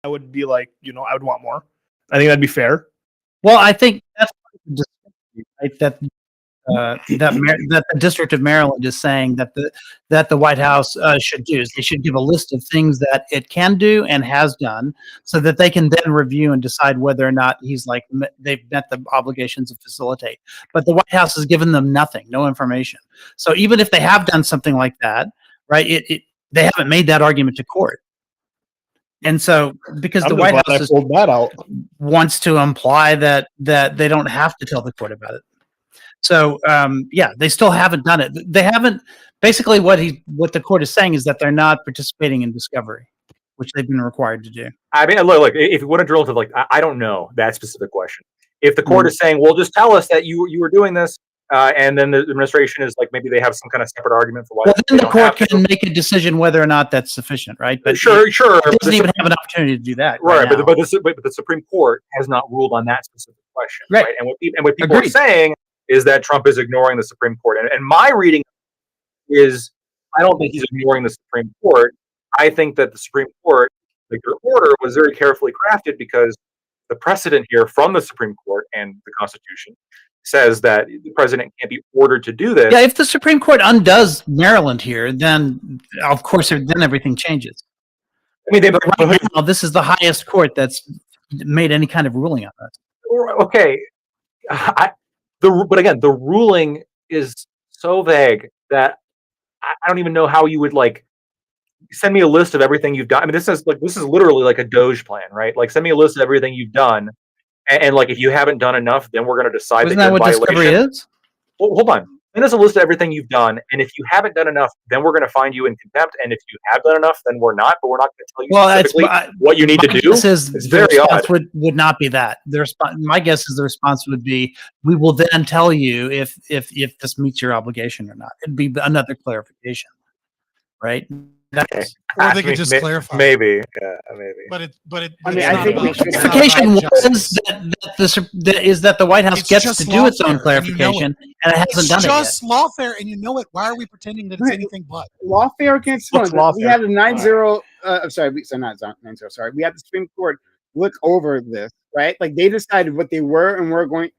I would be like, I would want more. I think that'd be fair. Well, I think that's right, that the District of Maryland is saying that the White House should do is they should give a list of things that it can do and has done, so that they can then review and decide whether or not they've met the obligations to facilitate. But the White House has given them nothing, no information. So even if they have done something like that, right, they haven't made that argument to court. And so, because the White House wants to imply that they don't have to tell the court about it. So, they still haven't done it. They haven't. Basically, what the court is saying is that they're not participating in discovery, which they've been required to do. I mean, look, if you want to drill into I don't know that specific question. If the court is saying, well, just tell us that you were doing this, and then the administration is like, maybe they have some kind of separate argument for why. Well, then the court can make a decision whether or not that's sufficient, right? But sure, it doesn't even have an opportunity to do that, right? But the Supreme Court has not ruled on that specific question, right? And what people are saying is that Trump is ignoring the Supreme Court, and my reading is, I don't think he's ignoring the Supreme Court. I think that the Supreme Court, like your order, was very carefully crafted because the precedent here from the Supreme Court and the Constitution says that the president can't be ordered to do this. Yeah, if the Supreme Court undoes Maryland here, then of course then everything changes. I mean, right now, this is the highest court that's made any kind of ruling on that. Okay, but again, the ruling is so vague that I don't even know how you would send me a list of everything you've done. I mean, this is literally like a Doge plan, right? Like, send me a list of everything you've done. And if you haven't done enough, then we're going to decide that you're in violation. Isn't that what discovery is? Well, hold on. Send us a list of everything you've done, and if you haven't done enough, then we're going to find you in contempt. And if you have done enough, then we're not. But we're not going to tell you specifically what you need to do. It's very odd. Would not be that. My guess is the response would be, we will then tell you if this meets your obligation or not. It'd be another clarification, right? Or they could just clarify. Maybe, yeah, maybe. But I think clarification is that the White House gets to do its own clarification, and it hasn't done it yet. It's just lawfare, and you know it. Why are we pretending that it's anything but lawfare against lawfare? We had a 9-0. Not 9-0. Sorry, we had the Supreme Court look over this, right? Like, they decided what they were and weren't going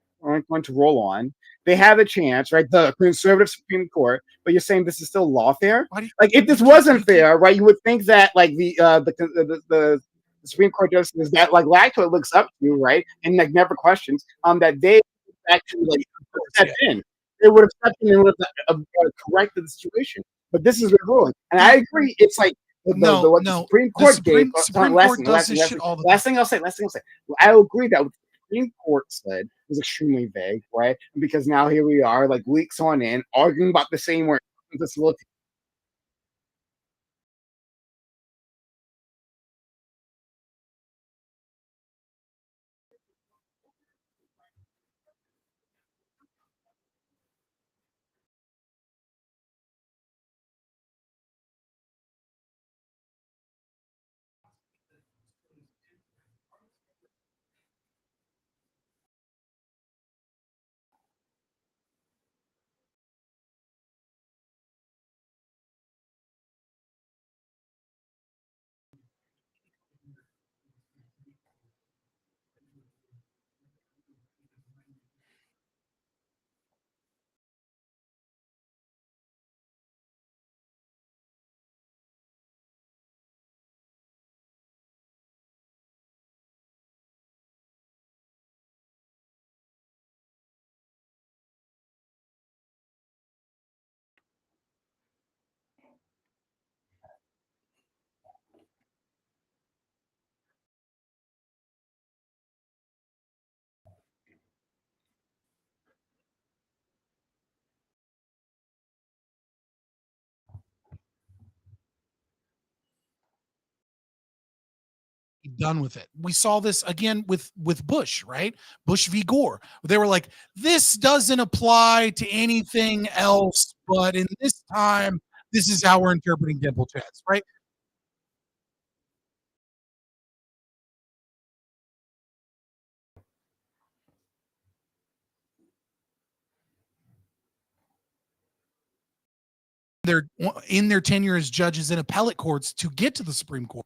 to roll on. They have a chance, right? The conservative Supreme Court, but you're saying this is still lawfare? Like, if this wasn't fair, right, you would think that the Supreme Court justices that Lacto looks up to, right, and never questions, that they actually stepped in. They would have stepped in and would have corrected the situation. But this is the ruling, and I agree. It's like the Supreme Court gave. Last thing I'll say. Well, I agree that what the Supreme Court said was extremely vague, right? Because now here we are, weeks on in, arguing about the same word. Facility. Done with it. We saw this again with Bush, right? Bush v. Gore. They were like, this doesn't apply to anything else, but in this time, this is how we're interpreting dimple chats, right? They're in their tenure as judges in appellate courts to get to the Supreme Court.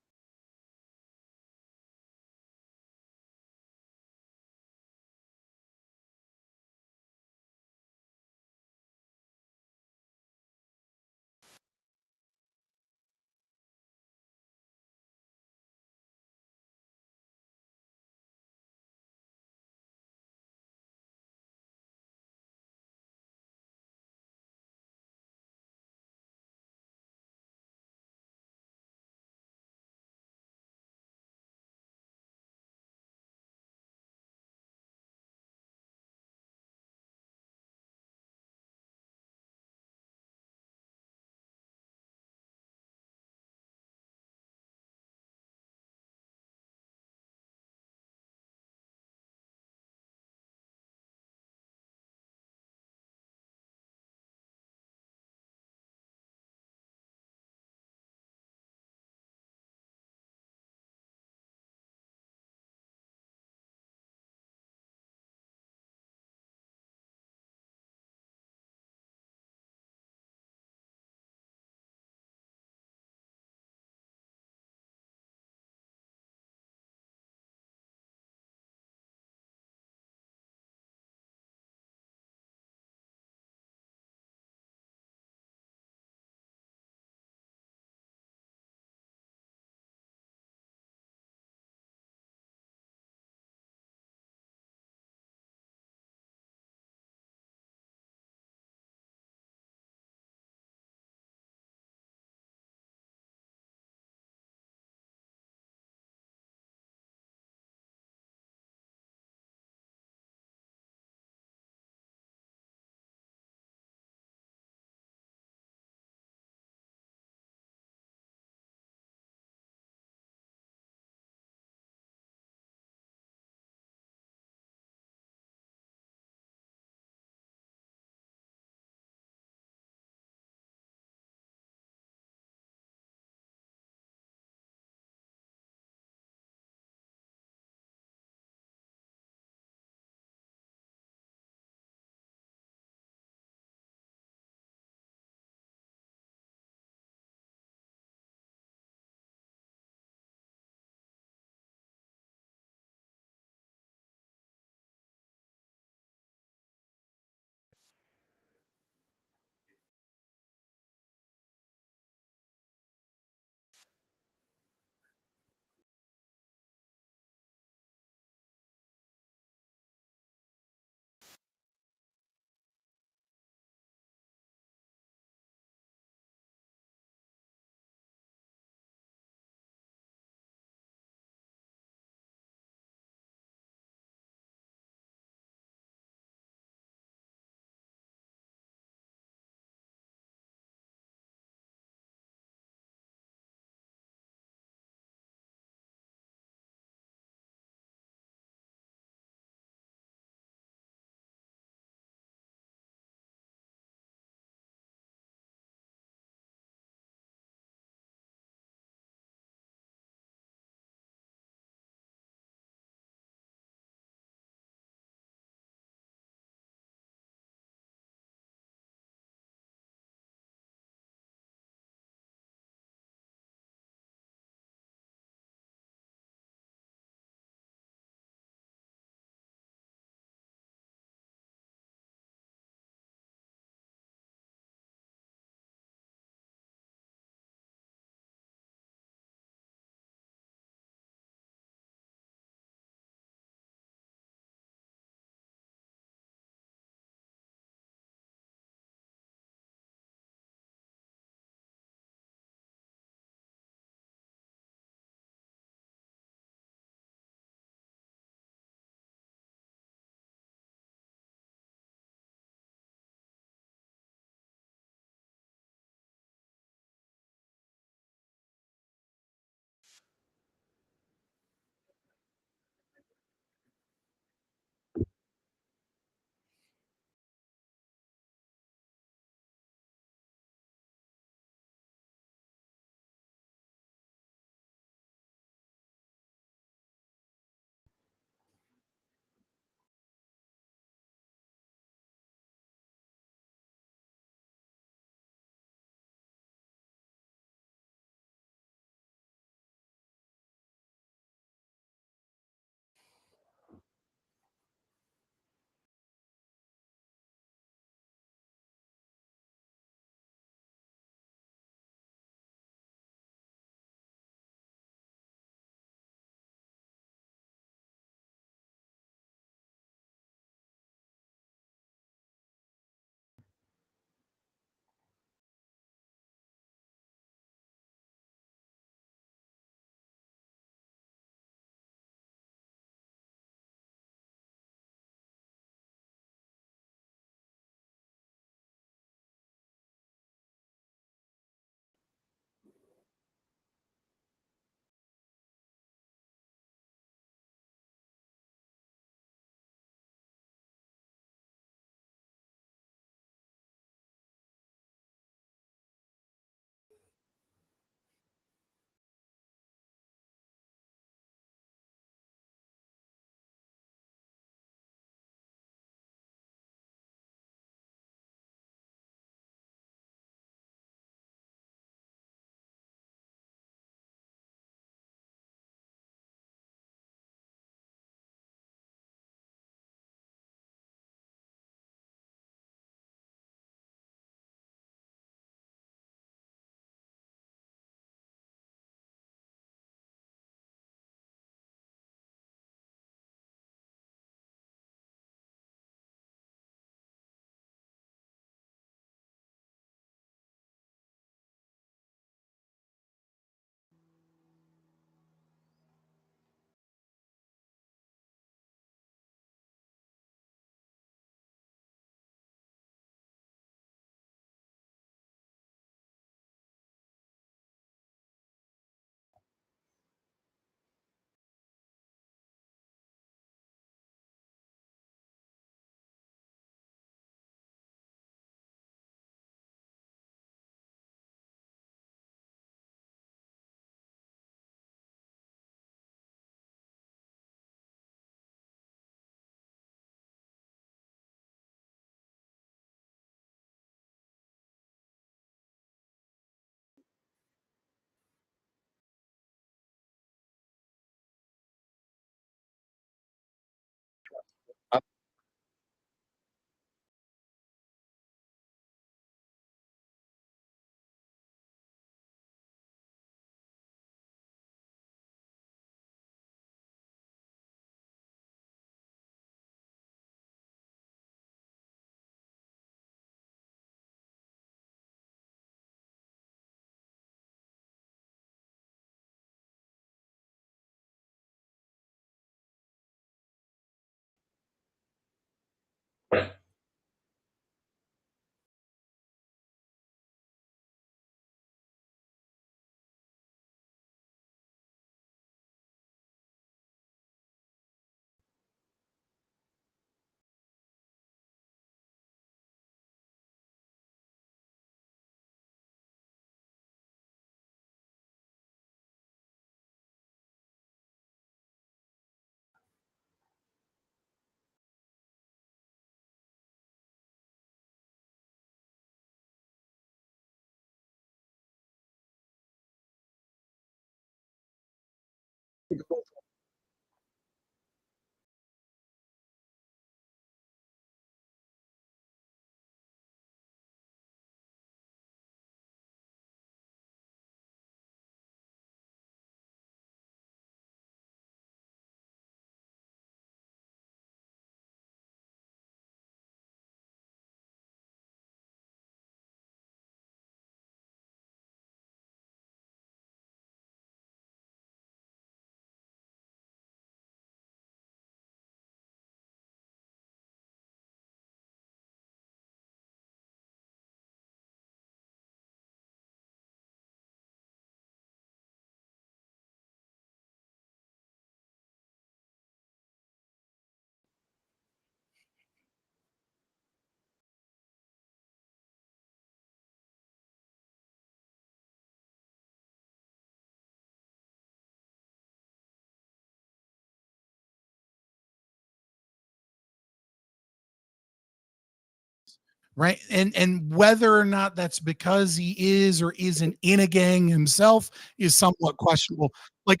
Right. And whether or not that's because he is or isn't in a gang himself is somewhat questionable. Like,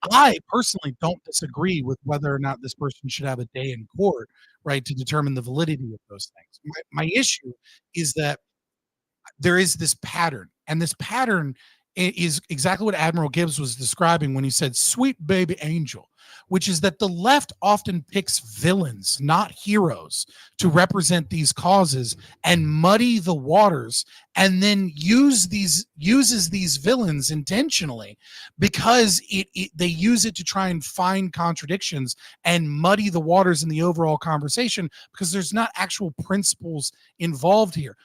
I personally don't disagree with whether or not this person should have a day in court, right, to determine the validity of those things. My issue is that there is this pattern, and this pattern is exactly what Admiral Gibbs was describing when he said sweet baby angel, which is that the left often picks villains, not heroes, to represent these causes and muddy the waters, and then uses these villains intentionally because they use it to try and find contradictions and muddy the waters in the overall conversation, because there's not actual principles involved here.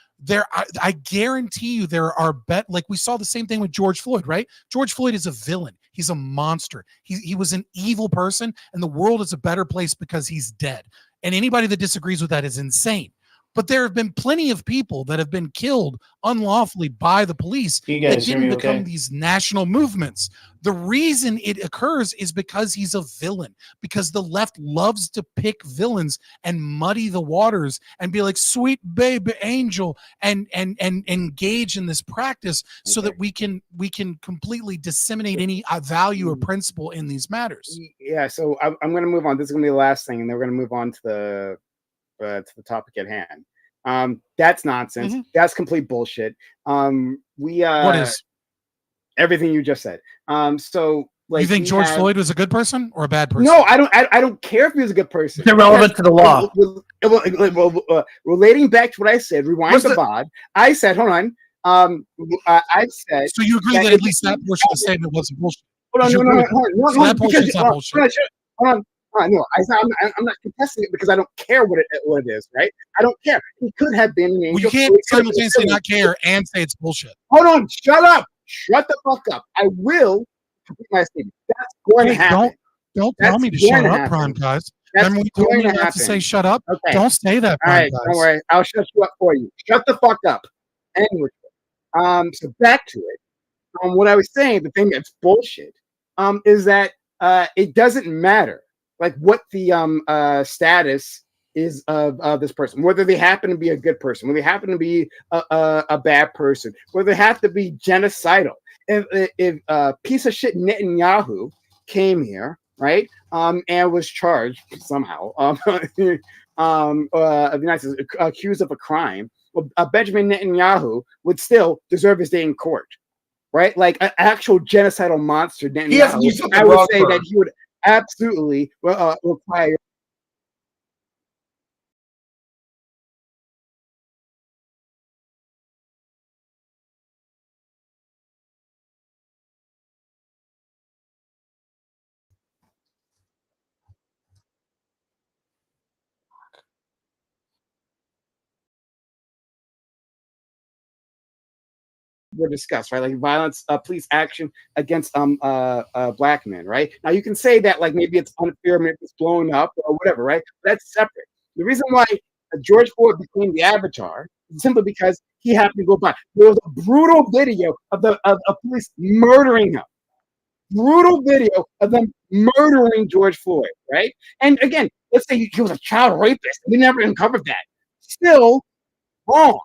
I guarantee you there are like we saw the same thing with George Floyd, right? George Floyd is a villain. He's a monster. He was an evil person, and the world is a better place because he's dead. And anybody that disagrees with that is insane. But there have been plenty of people that have been killed unlawfully by the police that didn't become these national movements. The reason it occurs is because he's a villain, because the left loves to pick villains and muddy the waters and be like, sweet baby angel, and engage in this practice so that we can completely disseminate any value or principle in these matters. Yeah, so I'm going to move on. This is going to be the last thing, and then we're going to move on to the topic at hand. That's nonsense. Mm-hmm. That's complete bullshit. What is everything you just said? So, like, you think George Floyd was a good person or a bad person? No, I don't care if he was a good person. It's irrelevant to the law. Relating back to what I said, rewind the VOD. I said, hold on. I said. So you agree that at least that portion of the statement wasn't bullshit? Hold on, so that portion's not bullshit. Hold on. No, I'm not contesting it because I don't care what it is, right? I don't care. He could have been an angel. Well, you can't simultaneously not care and say it's bullshit. Hold on, shut up. Shut the fuck up. I will complete my statement. That's going to happen. Don't tell me to shut up, Prime Guys. Remember we told you not to say shut up? Okay. Don't say that, Prime Guys. Don't worry. I'll shut you up for you. Shut the fuck up. Anyway, so back to it. What I was saying, the thing that's bullshit, is that it doesn't matter like what the status is of this person, whether they happen to be a good person, whether they happen to be a bad person, whether they have to be genocidal. If piece of shit Netanyahu came here, right, and was charged somehow of the United States, accused of a crime, well, Benjamin Netanyahu would still deserve his day in court, right? Like an actual genocidal monster, Netanyahu. I would say that he would absolutely require. Were discussed, right? Like violence, police action against black men, right? Now you can say that like maybe it's unfair, maybe it's blown up or whatever, right? That's separate. The reason why George Floyd became the avatar is simply because he happened to go by. There was a brutal video of police murdering him. Brutal video of them murdering George Floyd, right? And again, let's say he was a child rapist. We never uncovered that. Still wrong.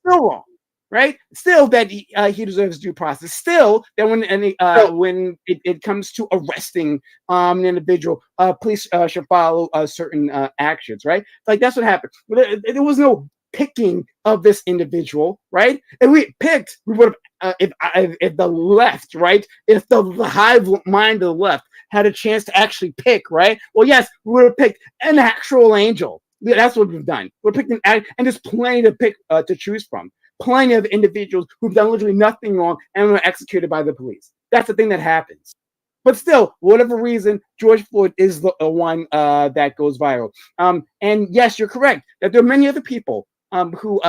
Still wrong. right? Still that he deserves due process. Still that when it comes to arresting an individual, police should follow certain actions, right? Like that's what happened. There was no picking of this individual, right? If we picked, we would have. If the left, right? If the hive mind of the left had a chance to actually pick, right? Well, yes, we would have picked an actual angel. That's what we've done. We're picking, and there's plenty to pick to choose from. Plenty of individuals who've done literally nothing wrong and were executed by the police. That's the thing that happens. But still, whatever reason, George Floyd is the one that goes viral. And yes, you're correct that there are many other people who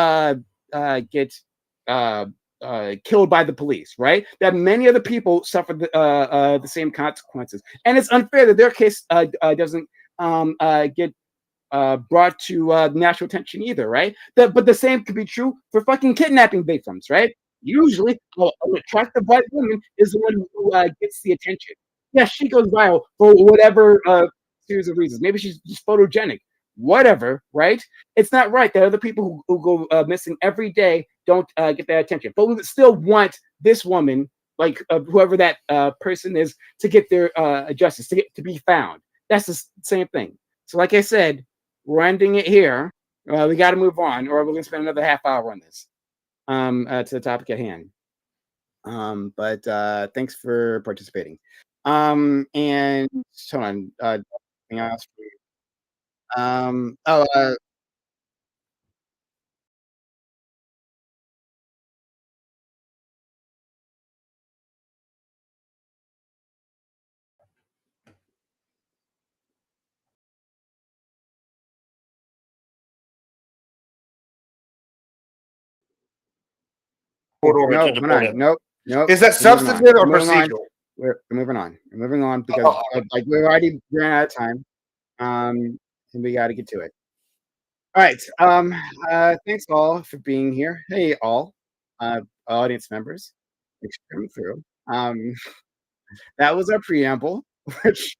get killed by the police, right? That many other people suffer the same consequences, and it's unfair that their case doesn't get brought to national attention either, right? But the same could be true for fucking kidnapping victims, right? Usually, an attractive white woman is the one who gets the attention. Yeah, she goes viral for whatever series of reasons. Maybe she's just photogenic, whatever, right? It's not right that other people who go missing every day don't get that attention. But we still want this woman, like whoever that person is, to get their justice, to be found. That's the same thing. So, like I said, we're ending it here. We got to move on, or we're going to spend another half hour on this. To the topic at hand. But thanks for participating. And hold on. Anything else? Hold on, No, to the we're not. podium. Nope. Is that substantive or procedural? We're moving on. We're moving on because like we've already ran out of time. And we got to get to it. All right. Thanks all for being here. Hey, all audience members, thanks for coming through. That was our preamble, which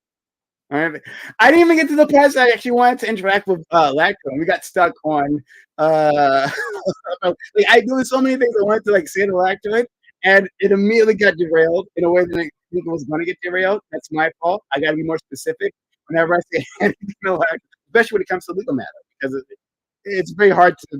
I didn't even get to the part I actually wanted to interact with Lacto, and we got stuck on like, I do so many things I wanted to like say to Lacto, and it immediately got derailed in a way that I think it was going to get derailed. That's my fault. I got to be more specific whenever I say anything to Lacto, especially when it comes to legal matter, because it's very hard to.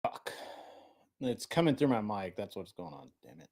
Fuck. It's coming through my mic. That's what's going on. Damn it.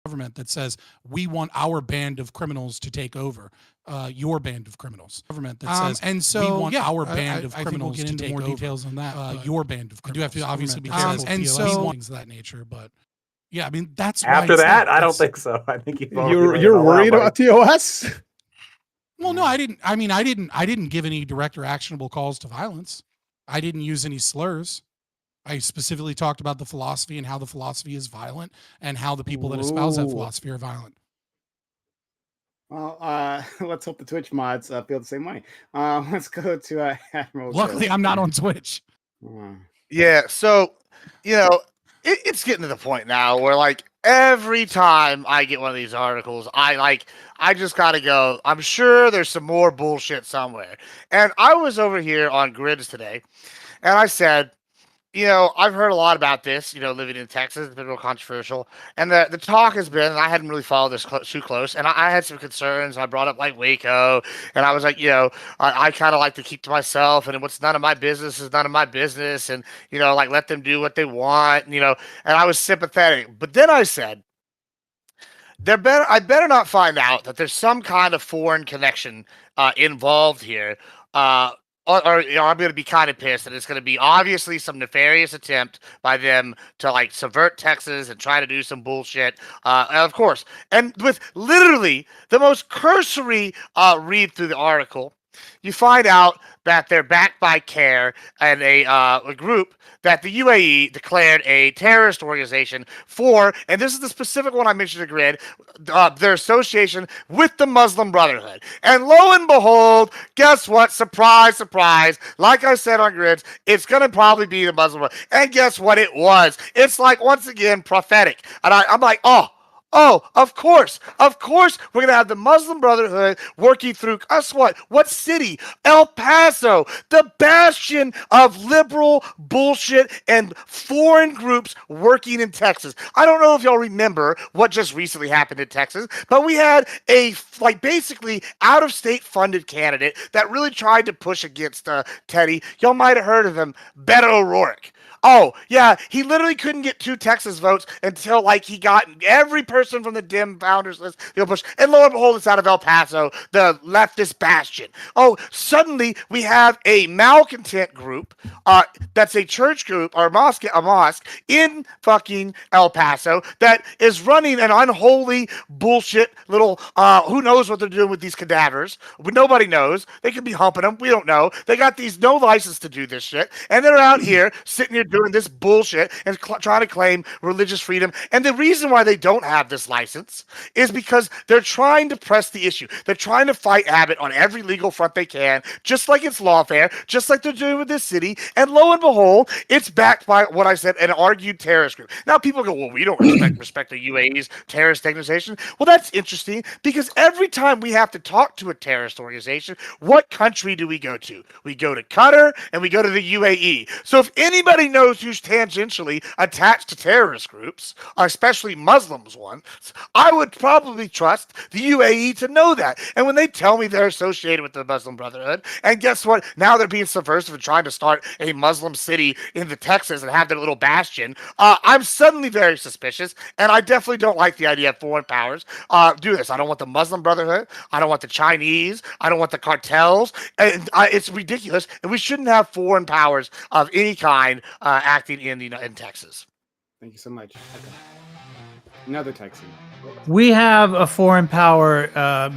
government that says we want our band of criminals to take over your band of criminals. Government that says and so we want our band of I criminals we'll get to into take more over details on that. your band of criminals. You do have to obviously be Government careful. that says, And so so things of that nature, but yeah, I mean that's why After it's that, there. I don't It's- think so. I think You're worried about TOS? Well, no, I didn't. I mean, I didn't give any direct or actionable calls to violence. I didn't use any slurs. I specifically talked about the philosophy and how the philosophy is violent and how the people that espouse that Ooh. philosophy are violent. Well, let's hope the Twitch mods feel the same way. Let's go to Admiral. Luckily, Joe. I'm not on Twitch. Yeah, so it's getting to the point now where like every time I get one of these articles, I just gotta go. I'm sure there's some more bullshit somewhere. And I was over here on Grids today, and I said, I've heard a lot about this, living in Texas. It's been real controversial. And the talk has been, and I hadn't really followed this too close, and I had some concerns. I brought up like Waco, and I was like, I kind of like to keep to myself, and what's none of my business is none of my business, and, like let them do what they want, and I was sympathetic. But then I said, I better not find out that there's some kind of foreign connection involved here. Or I'm going to be kind of pissed that it's going to be obviously some nefarious attempt by them to like subvert Texas and try to do some bullshit. Of course, and with literally the most cursory read through the article, you find out that they're backed by CARE and a group that the UAE declared a terrorist organization for, and this is the specific one I mentioned in Grid, their association with the Muslim Brotherhood. And lo and behold, guess what? Surprise, surprise. Like I said on Grids, it's going to probably be the Muslim Brotherhood. And guess what it was? It's like, once again, prophetic. And I'm like, Oh, of course, we're going to have the Muslim Brotherhood working through us. What city? El Paso, the bastion of liberal bullshit and foreign groups working in Texas. I don't know if y'all remember what just recently happened in Texas, but we had a basically out-of-state funded candidate that really tried to push against Teddy. Y'all might have heard of him, Beto O'Rourke. Oh, yeah, he literally couldn't get 2 Texas votes until, he got every person from the Dim founders list, push. And lo and behold, it's out of El Paso, the leftist bastion. Oh, suddenly we have a malcontent group that's a church group or a mosque in fucking El Paso that is running an unholy bullshit little, who knows what they're doing with these cadavers. Nobody knows. They could be humping them. We don't know. They got no license to do this shit. And they're out here sitting here doing this bullshit and trying to claim religious freedom. And the reason why they don't have this license is because they're trying to press the issue. They're trying to fight Abbott on every legal front they can, just like it's lawfare, just like they're doing with this city. And lo and behold, it's backed by what I said, an argued terrorist group. Now people go, well, we don't respect the UAE's terrorist organization. Well, that's interesting because every time we have to talk to a terrorist organization, what country do we go to? We go to Qatar and we go to the UAE. So if anybody knows who's tangentially attached to terrorist groups, especially Muslims ones, I would probably trust the UAE to know that. And when they tell me they're associated with the Muslim Brotherhood, and guess what? Now they're being subversive and trying to start a Muslim city in the Texas and have their little bastion. I'm suddenly very suspicious, and I definitely don't like the idea of foreign powers do this. I don't want the Muslim Brotherhood. I don't want the Chinese. I don't want the cartels. And it's ridiculous, and we shouldn't have foreign powers of any kind acting in Texas. Thank you so much. Another Texan. We have a foreign power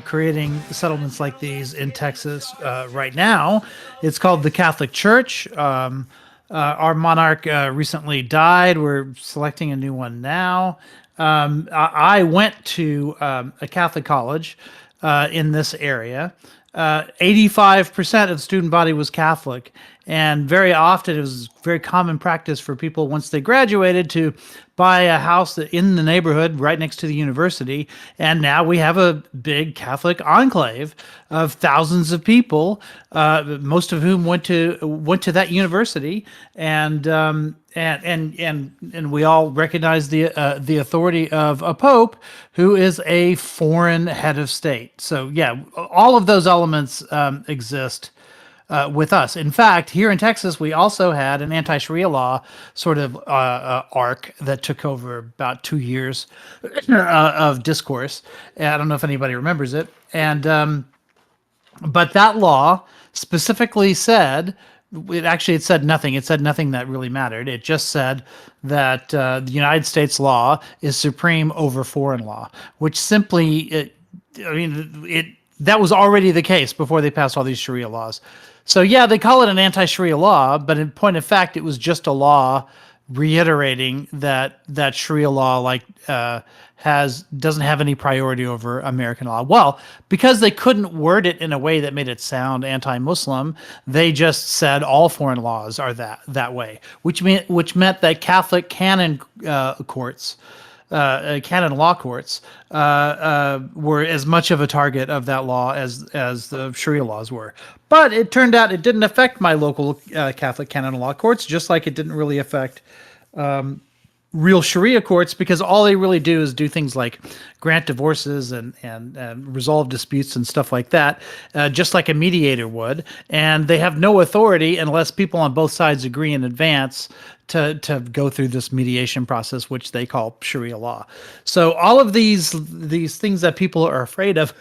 creating settlements like these in Texas right now. It's called the Catholic Church. Our monarch recently died. We're selecting a new one now. I went to a Catholic college in this area. 85% of the student body was Catholic, and very often it was very common practice for people once they graduated to buy a house in the neighborhood right next to the university. And now we have a big Catholic enclave of thousands of people, most of whom went to that university, and we all recognize the authority of a pope who is a foreign head of state. So yeah, all of those elements exist with us. In fact, here in Texas, we also had an anti-Sharia law sort of arc that took over about 2 years of discourse. And I don't know if anybody remembers it. And but that law specifically said, it said nothing. It said nothing that really mattered. It just said that the United States law is supreme over foreign law, which simply, that was already the case before they passed all these Sharia laws. So yeah, they call it an anti-Sharia law, but in point of fact, it was just a law reiterating that Sharia law doesn't have any priority over American law. Well, because they couldn't word it in a way that made it sound anti-Muslim, they just said all foreign laws are that way, which meant that Catholic canon courts. Canon law courts were as much of a target of that law as the Sharia laws were. But it turned out it didn't affect my local Catholic canon law courts, just like it didn't really affect real Sharia courts, because all they really do is do things like grant divorces and resolve disputes and stuff like that, just like a mediator would. And they have no authority unless people on both sides agree in advance to go through this mediation process, which they call Sharia law. So all of these things that people are afraid of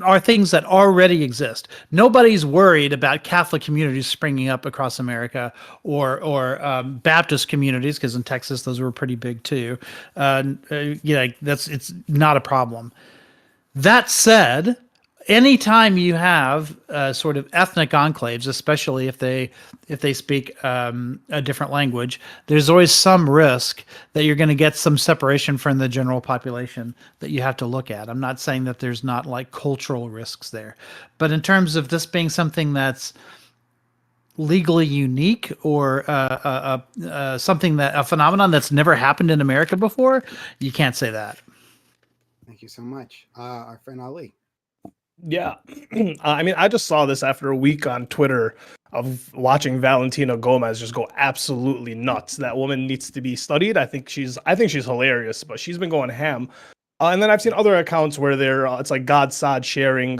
are things that already exist. Nobody's worried about Catholic communities springing up across America or Baptist communities, because in Texas those were pretty big too. It's not a problem. That said, anytime you have sort of ethnic enclaves, especially if they speak a different language, there's always some risk that you're going to get some separation from the general population that you have to look at. I'm not saying that there's not like cultural risks there, but in terms of this being something that's legally unique or something a phenomenon that's never happened in America before, you can't say that. Thank you so much, our friend Ali. Yeah. I mean, I just saw this after a week on Twitter of watching Valentina Gomez just go absolutely nuts. That woman needs to be studied. I think she's hilarious, but she's been going ham. And then I've seen other accounts where it's like God Sod sharing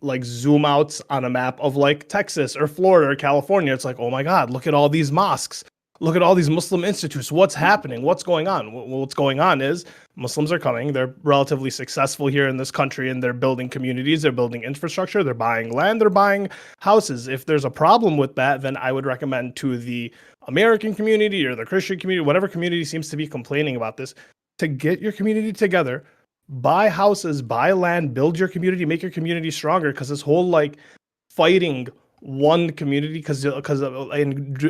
like zoom outs on a map of like Texas or Florida or California. It's like, oh my God, look at all these mosques. Look at all these Muslim institutes. What's happening? What's going on? What's going on is Muslims are coming. They're relatively successful here in this country, and they're building communities. They're building infrastructure. They're buying land. They're buying houses. If there's a problem with that, then I would recommend to the American community or the Christian community, whatever community seems to be complaining about this, to get your community together, buy houses, buy land, build your community, make your community stronger. Because this whole like fighting one community because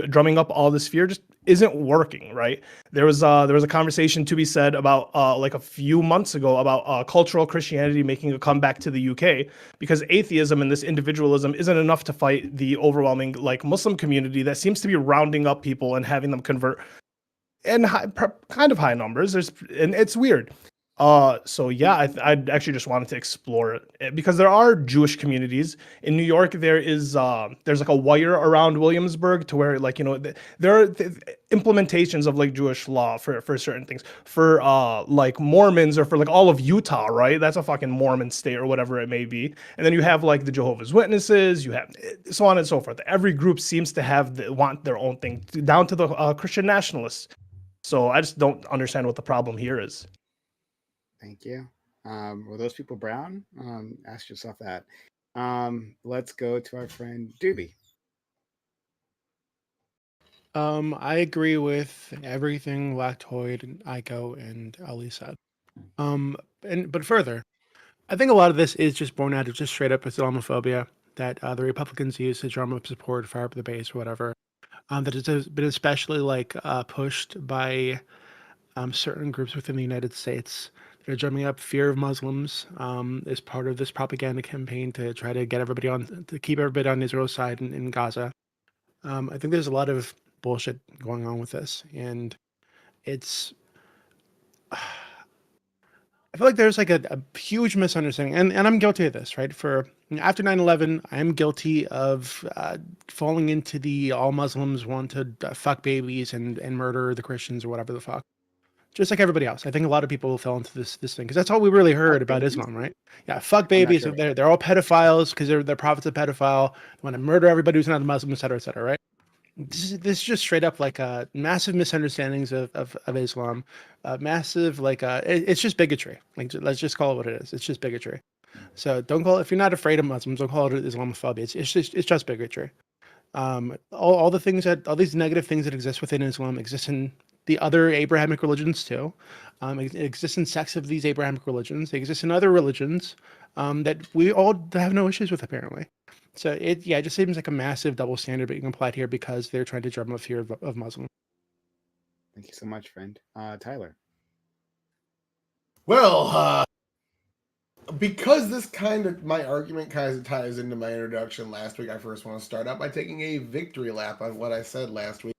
drumming up all this fear just isn't working, right? There was a conversation to be said about like a few months ago about cultural Christianity making a comeback to the UK, because atheism and this individualism isn't enough to fight the overwhelming like Muslim community that seems to be rounding up people and having them convert in kind of high numbers. And it's weird. So yeah, I actually just wanted to explore it because there are Jewish communities in New York. There's like a wire around Williamsburg to where like, there are implementations of like Jewish law for certain things for like Mormons or for like all of Utah, right? That's a fucking Mormon state or whatever it may be. And then you have like the Jehovah's Witnesses, you have so on and so forth. Every group seems to want their own thing, down to the Christian nationalists. So I just don't understand what the problem here is. Thank you. Were those people brown? Ask yourself that. Let's go to our friend Doobie. I agree with everything Lactoid and Aiko and Ali said. But further, I think a lot of this is just born out of just straight up Islamophobia that the Republicans use to drum up support, fire up the base, or whatever. That has been especially like pushed by certain groups within the United States. They're drumming up fear of Muslims as part of this propaganda campaign to try to get everybody to keep everybody on Israel's side in Gaza. I think there's a lot of bullshit going on with this, and it's. I feel like there's like a huge misunderstanding, and I'm guilty of this, right? After 9/11, I'm guilty of falling into the all Muslims want to fuck babies and murder the Christians or whatever the fuck just like everybody else. I think a lot of people fell into this thing because that's all we really heard about Islam, right? Yeah, fuck babies. sure. They're all pedophiles because they're prophets of pedophile. They want to murder everybody who's not a Muslim, et cetera, right? This is just straight up like massive misunderstandings of Islam, massive it's just bigotry. Like let's just call it what it is. It's just bigotry. So don't call it, if you're not afraid of Muslims, don't call it Islamophobia. It's just bigotry. All the things all these negative things that exist within Islam exist in the other Abrahamic religions too. It exists in sects of these Abrahamic religions. They exist in other religions that we all have no issues with apparently. So it just seems like a massive double standard being applied here because they're trying to drum up fear of Muslims. Thank you so much, friend. Tyler. Well, because my argument kind of ties into my introduction last week, I first want to start out by taking a victory lap on what I said last week.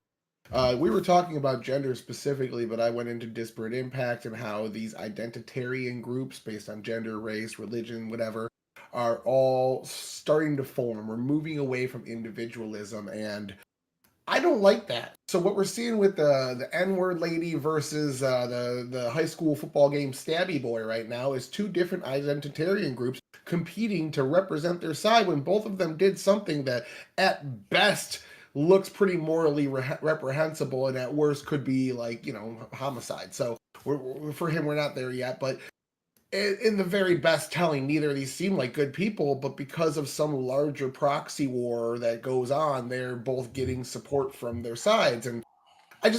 We were talking about gender specifically, but I went into disparate impact and how these identitarian groups based on gender, race, religion, whatever, are all starting to form. We're moving away from individualism, and I don't like that. So what we're seeing with the N-word lady versus the high school football game stabby boy right now is two different identitarian groups competing to represent their side when both of them did something that at best looks pretty morally reprehensible and at worst could be homicide. So for him, we're not there yet, but in the very best telling, neither of these seem like good people, but because of some larger proxy war that goes on, they're both getting support from their sides. And I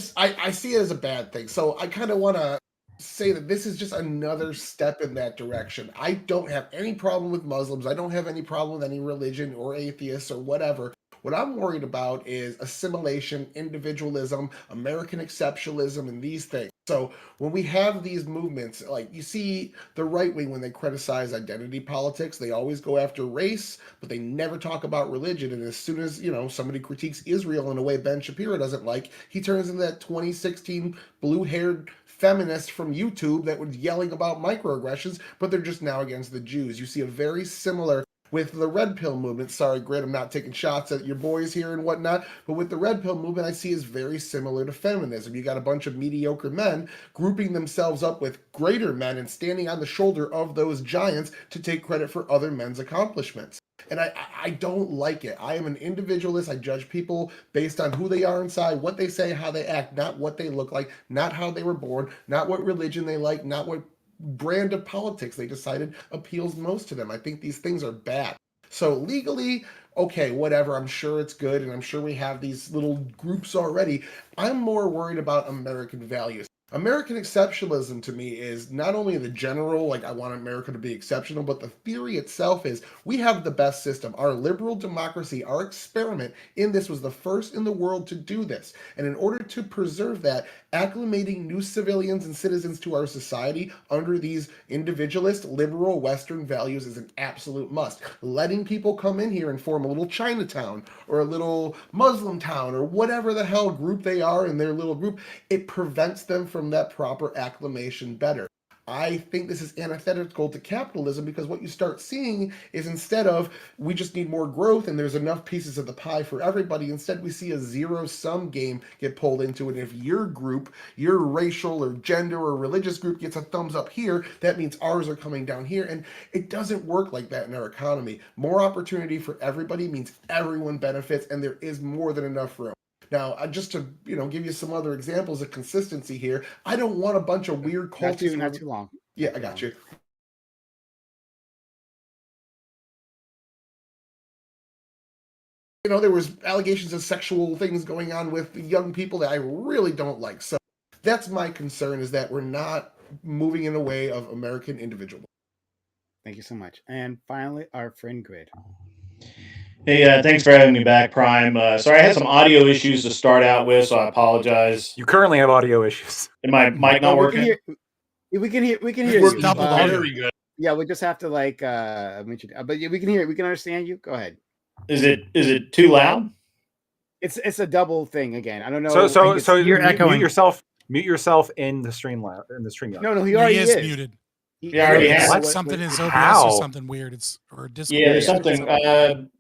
see it as a bad thing. So I kind of want to say that this is just another step in that direction. I don't have any problem with Muslims. I don't have any problem with any religion or atheists or whatever. What I'm worried about is assimilation, individualism, American exceptionalism, and these things. So when we have these movements, like you see the right wing, when they criticize identity politics, they always go after race, but they never talk about religion. And as soon as, somebody critiques Israel in a way Ben Shapiro doesn't like, he turns into that 2016 blue-haired feminist from YouTube that was yelling about microaggressions, but they're just now against the Jews. You see a very similar with the red pill movement. Sorry, Grit, I'm not taking shots at your boys here and whatnot, but with the red pill movement, I see is very similar to feminism. You got a bunch of mediocre men grouping themselves up with greater men and standing on the shoulder of those giants to take credit for other men's accomplishments. And I don't like it. I am an individualist. I judge people based on who they are inside, what they say, how they act, not what they look like, not how they were born, not what religion they like, not what brand of politics they decided appeals most to them. I think these things are bad. So legally, okay, whatever, I'm sure it's good, and I'm sure we have these little groups already. I'm more worried about American values. American exceptionalism to me is not only the general, like I want America to be exceptional, but the theory itself is we have the best system. Our liberal democracy, our experiment in this was the first in the world to do this. And in order to preserve that, acclimating new civilians and citizens to our society under these individualist, liberal, Western values is an absolute must. Letting people come in here and form a little Chinatown or a little Muslim town or whatever the hell group they are in their little group, it prevents them from that proper acclimation better. I think this is antithetical to capitalism because what you start seeing is instead of we just need more growth and there's enough pieces of the pie for everybody, instead we see a zero-sum game get pulled into it. And if your group, your racial or gender or religious group gets a thumbs up here, that means ours are coming down here. And it doesn't work like that in our economy. More opportunity for everybody means everyone benefits and there is more than enough room. Now, just to give you some other examples of consistency here, I don't want a bunch of weird cults. Not too long. Yeah, I got you. There was allegations of sexual things going on with young people that I really don't like. So that's my concern, is that we're not moving in a way of American individualism. Thank you so much. And finally, our friend Grid. Hey, thanks for having me back, Prime. Sorry, I had some audio issues to start out with, so I apologize. You currently have audio issues. Am my mic not working? We can hear you. Double very good. Yeah, we just have to mention, but we can hear it. We can understand you. Go ahead. Is it too loud? It's a double thing again. I don't know. So you're echoing. Mute yourself in the stream No, he already is muted. Yeah, I already have. What? Something is OBS How? or something weird. Or Discord. Yeah, there's something.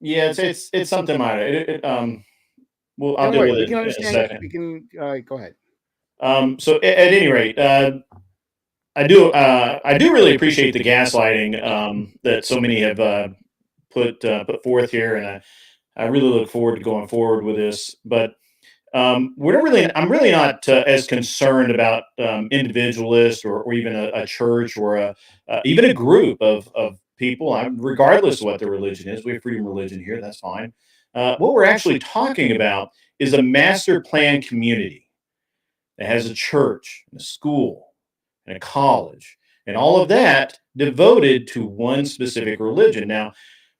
It's something minor. I'll deal with it in a second. We can go ahead. So at any rate, I do really appreciate the gaslighting that so many have put forth here, and I really look forward to going forward with this. But I'm really not as concerned about individualists or even a church or even a group of people, regardless of what their religion is. We have freedom of religion here, that's fine. What we're actually talking about is a master plan community that has a church, and a school, and a college, and all of that devoted to one specific religion. Now,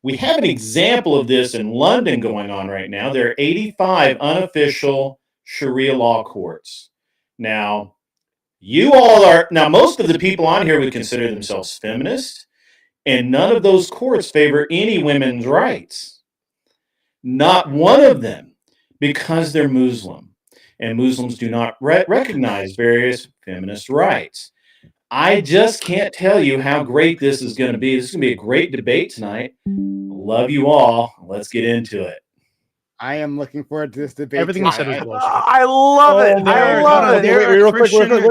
we have an example of this in London going on right now. There are 85 unofficial Sharia law courts. Now, most of the people on here would consider themselves feminists, and none of those courts favor any women's rights. Not one of them, because they're Muslim. And Muslims do not recognize various feminist rights. I just can't tell you how great this is going to be. This is going to be a great debate tonight. Love you all. Let's get into it. I am looking forward to this debate. Everything you said was bullshit. I love it. I love it. They're a Christian. Wait,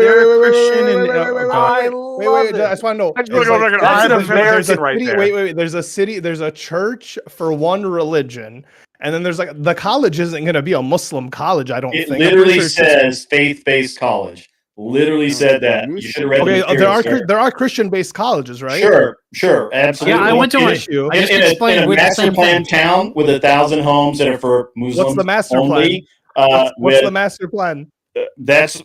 I just want to know. That's an embarrassment right there. Wait. There's a city, there's a church for one religion, and then there's like the college isn't going to be a Muslim college, I don't think. It literally says faith-based college. Literally said that. You should have read the material, there are Christian-based colleges, right? Sure, absolutely. Yeah, I went to one. I just explained in a master plan town with 1,000 homes that are for Muslims. What's the master only, plan? What's the master plan? That's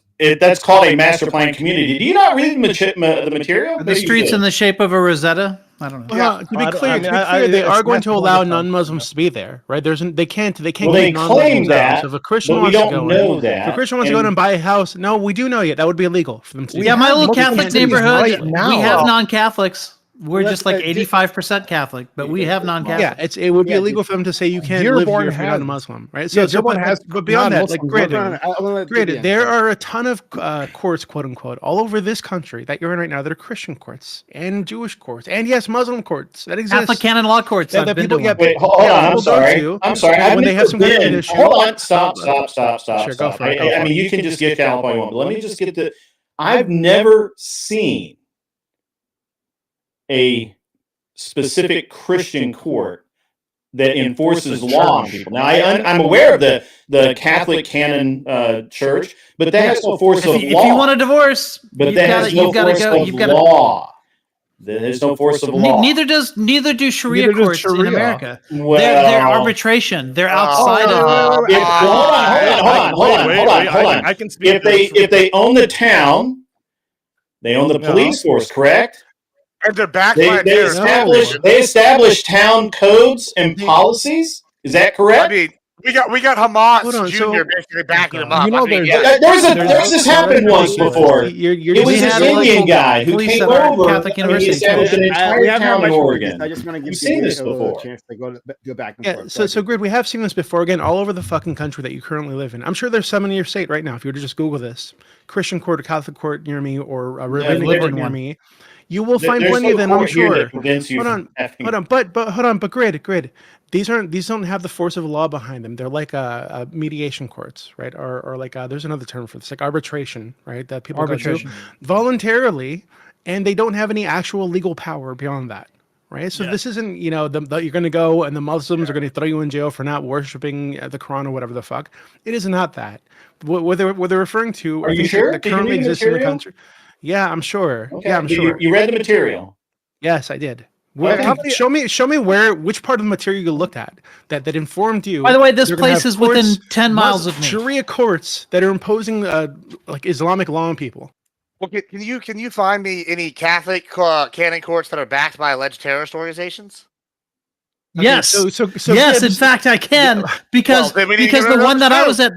called a master plan community. Do you not read the material? Are the streets in the shape of a Rosetta? I don't know. To be clear, they are going to allow non-Muslims to be there, right? They can't. Well, they keep claim non-Muslims that, out. So if a Christian but we wants to don't go know in, that. if a Christian wants to go in and buy a house, no, we do know yet. That would be illegal for them to do. Yeah, my little Catholic neighborhood, right now. we have non-Catholics. We're just like just- 85% Catholic, but we have non-Catholics. Yeah, it would be illegal for them to say you can't live here if you're not a Muslim, right? So, but beyond that, like granted, there are a ton of courts, quote unquote, all over this country that you're in right now that are Christian courts and Jewish courts and yes, Muslim courts that exist. Catholic canon law courts. That people get. Wait, hold on. I'm sorry. When they have some kind of an issue. Hold on. Stop. Sure, go for it. I mean, you can just get down all you want, but let me just get I've never seen a specific Christian court that enforces law on people. Now, I'm aware of the Catholic canon church, but that has no force of law. If you want a divorce, but that has no force of law. There's no force of law. Neither do Sharia courts in America. Well, they're arbitration. They're outside of. Hold on. I can speak. If they own the town, they own the police force, correct? And they're backed by they establish town codes and policies. Is that correct? I mean, we got Hamas Jr. basically backing them up. You know, there's this happened once before. It was this Indian guy who came over and he established an entire town in Oregon. I just want to give seen this a little before. chance to go back and forth. So Grid, we have seen this before again all over the fucking country that you currently live in. I'm sure there's some in your state right now. If you were to just Google this, Christian court or Catholic court near me or a religious court near me, you will find plenty of them, I'm sure. Hold on, but grid. These don't have the force of law behind them. They're like mediation courts, right? Or like there's another term for this, like arbitration, right? That people go to voluntarily, and they don't have any actual legal power beyond that, right? So this isn't, you're going to go and the Muslims are going to throw you in jail for not worshiping the Quran or whatever the fuck. It is not that. What they're referring to, are you sure? That currently exists in the country. Yeah, I'm sure. Okay. Yeah, I'm sure. You read the material. Yes, I did. Well, show me which part of the material you looked at that informed you. By the way, this place is within 10 miles of me. Sharia courts that are imposing like Islamic law on people. Well, can you find me any Catholic canon courts that are backed by alleged terrorist organizations? Okay, yes. So yes, in fact, I can because the one that I was at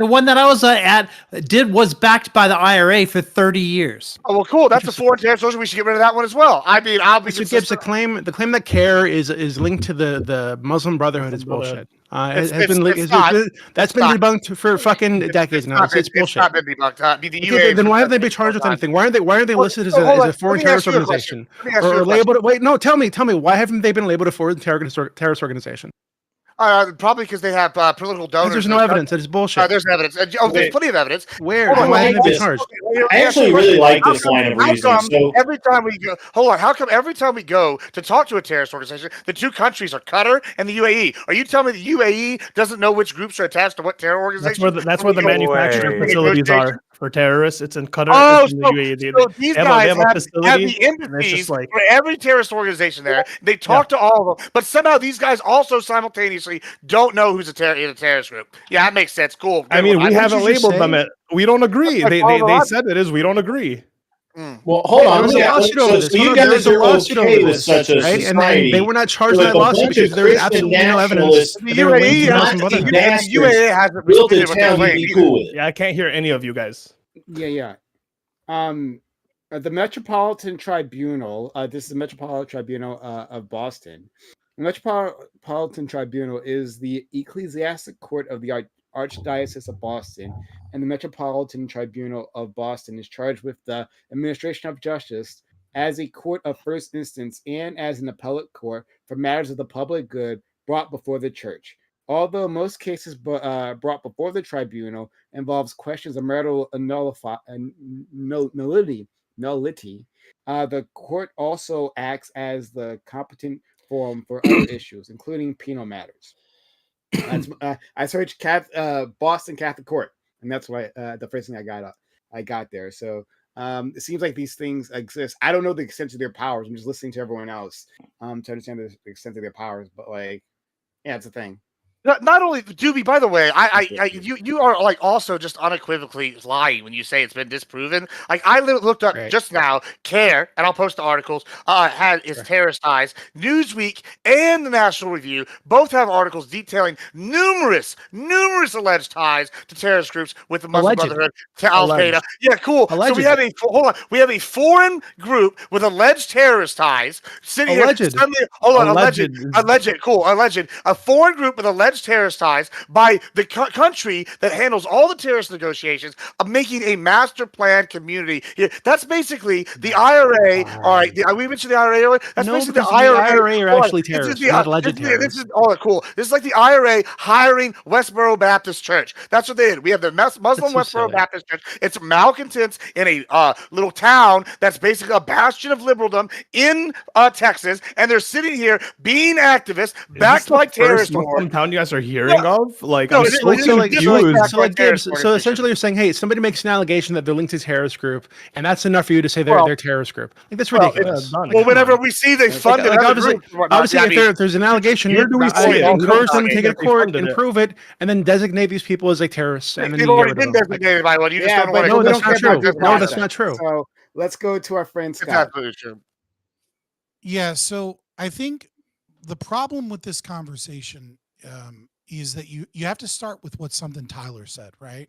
was backed by the IRA for 30 years. Oh well, cool. That's a foreign terrorist organization. We should get rid of that one as well. I mean, I'll be. So Gibbs, the claim that CARE is linked to the Muslim Brotherhood is bullshit. That's been debunked for fucking decades now. It's bullshit. Not been debunked. Then why have they been charged with anything? Why aren't they listed as a foreign terrorist organization or labeled? Wait, no, tell me, why haven't they been labeled a foreign terrorist organization? Probably because they have political donors. There's no evidence. That is bullshit. There's evidence. There's plenty of evidence. Where? Hold on, Why wait, haven't they wait, been charged? I actually really like this line of How reasoning. come So every time we go, hold on, how come every time we go to talk to a terrorist organization, the two countries are Qatar and the UAE? Are you telling me the UAE doesn't know which groups are attached to what terror organization? That's where the manufacturing facilities are for terrorists. It's in Qatar. Oh, it's in the so, UAE. so these they guys have a have facility, the and it's embassies just like for every terrorist organization there. They talk to all of them, but somehow these guys also simultaneously don't know who's in a terrorist group. Yeah, that makes sense. Cool. Good I mean, one. we haven't you just labeled them. say? We don't agree. That's They my follow-up. said it is. We don't agree. well, hold on. There was a lawsuit over this. So you Hold on, there guys was a are lawsuit okay over with this, such a right? society. And they were not charged with in that a lawsuit bunch because of there was Christian absolutely no evidence nationalists that they were linked to UAE Muslim Nazi Brotherhood. bastards UAE hasn't built a responded what they're town. You'd claiming be either. cool with it. Yeah, I can't hear any of you guys. Yeah. The Metropolitan Tribunal. This is the Metropolitan Tribunal of Boston. The Metropolitan Tribunal is the ecclesiastic court of the Archdiocese of Boston, and the Metropolitan Tribunal of Boston is charged with the administration of justice as a court of first instance and as an appellate court for matters of the public good brought before the church. Although most cases brought before the tribunal involves questions of marital nullity, the court also acts as the competent forum for other issues, including penal matters. I searched Boston Catholic Court, and that's why the first thing I got there. So it seems like these things exist. I don't know the extent of their powers. I'm just listening to everyone else to understand the extent of their powers. But like, yeah, it's a thing. Not only Doobie, by the way, you are like also just unequivocally lying when you say it's been disproven. Like I looked up just now, CARE, and I'll post the articles. Had its terrorist ties. Newsweek and the National Review both have articles detailing numerous alleged ties to terrorist groups with the Muslim Brotherhood, to Al Qaeda. Yeah, cool. Alleged. So we have a foreign group with alleged terrorist ties sitting here. Alleged. Cool. Alleged. A foreign group with alleged terrorist ties by the country that handles all the terrorist negotiations of making a master plan community. Yeah, that's basically the IRA. All right, we mentioned the IRA earlier. That's basically the IRA. are actually terrorists, not alleged terrorists. Cool. This is like the IRA hiring Westboro Baptist Church. That's what they did. We have the Muslim Westboro Baptist Church. It's malcontents in a little town that's basically a bastion of liberaldom in Texas, and they're sitting here being activists backed by terrorist Muslim town you guys are hearing of? Like, No, I'm so so like confused. Gibbs, so essentially you're saying, hey, somebody makes an allegation that they're linked to a terrorist group, and that's enough for you to say they're a terrorist group. Like that's ridiculous. Whenever we see they funded obviously, if there's an allegation, where do we see it? encourage them to take it to court and prove it, and then designate these people as like terrorists. And then they've already been designated by one. You just don't want to. No, that's not true. No, that's not true. So let's go to our friend Scott. It's absolutely true. Yeah, so I think the problem with this conversation is that you have to start with what something Tyler said, right?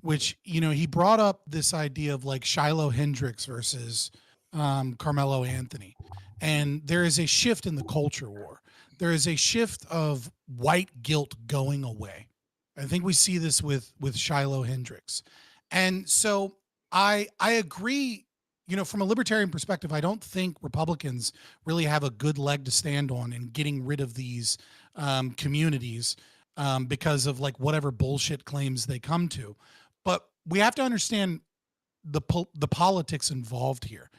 Which, he brought up this idea of like Shiloh Hendricks versus Carmelo Anthony. And there is a shift in the culture war. There is a shift of white guilt going away. I think we see this with Shiloh Hendricks. And so I agree, from a libertarian perspective, I don't think Republicans really have a good leg to stand on in getting rid of these communities because of like whatever bullshit claims they come to. But we have to understand the politics involved here.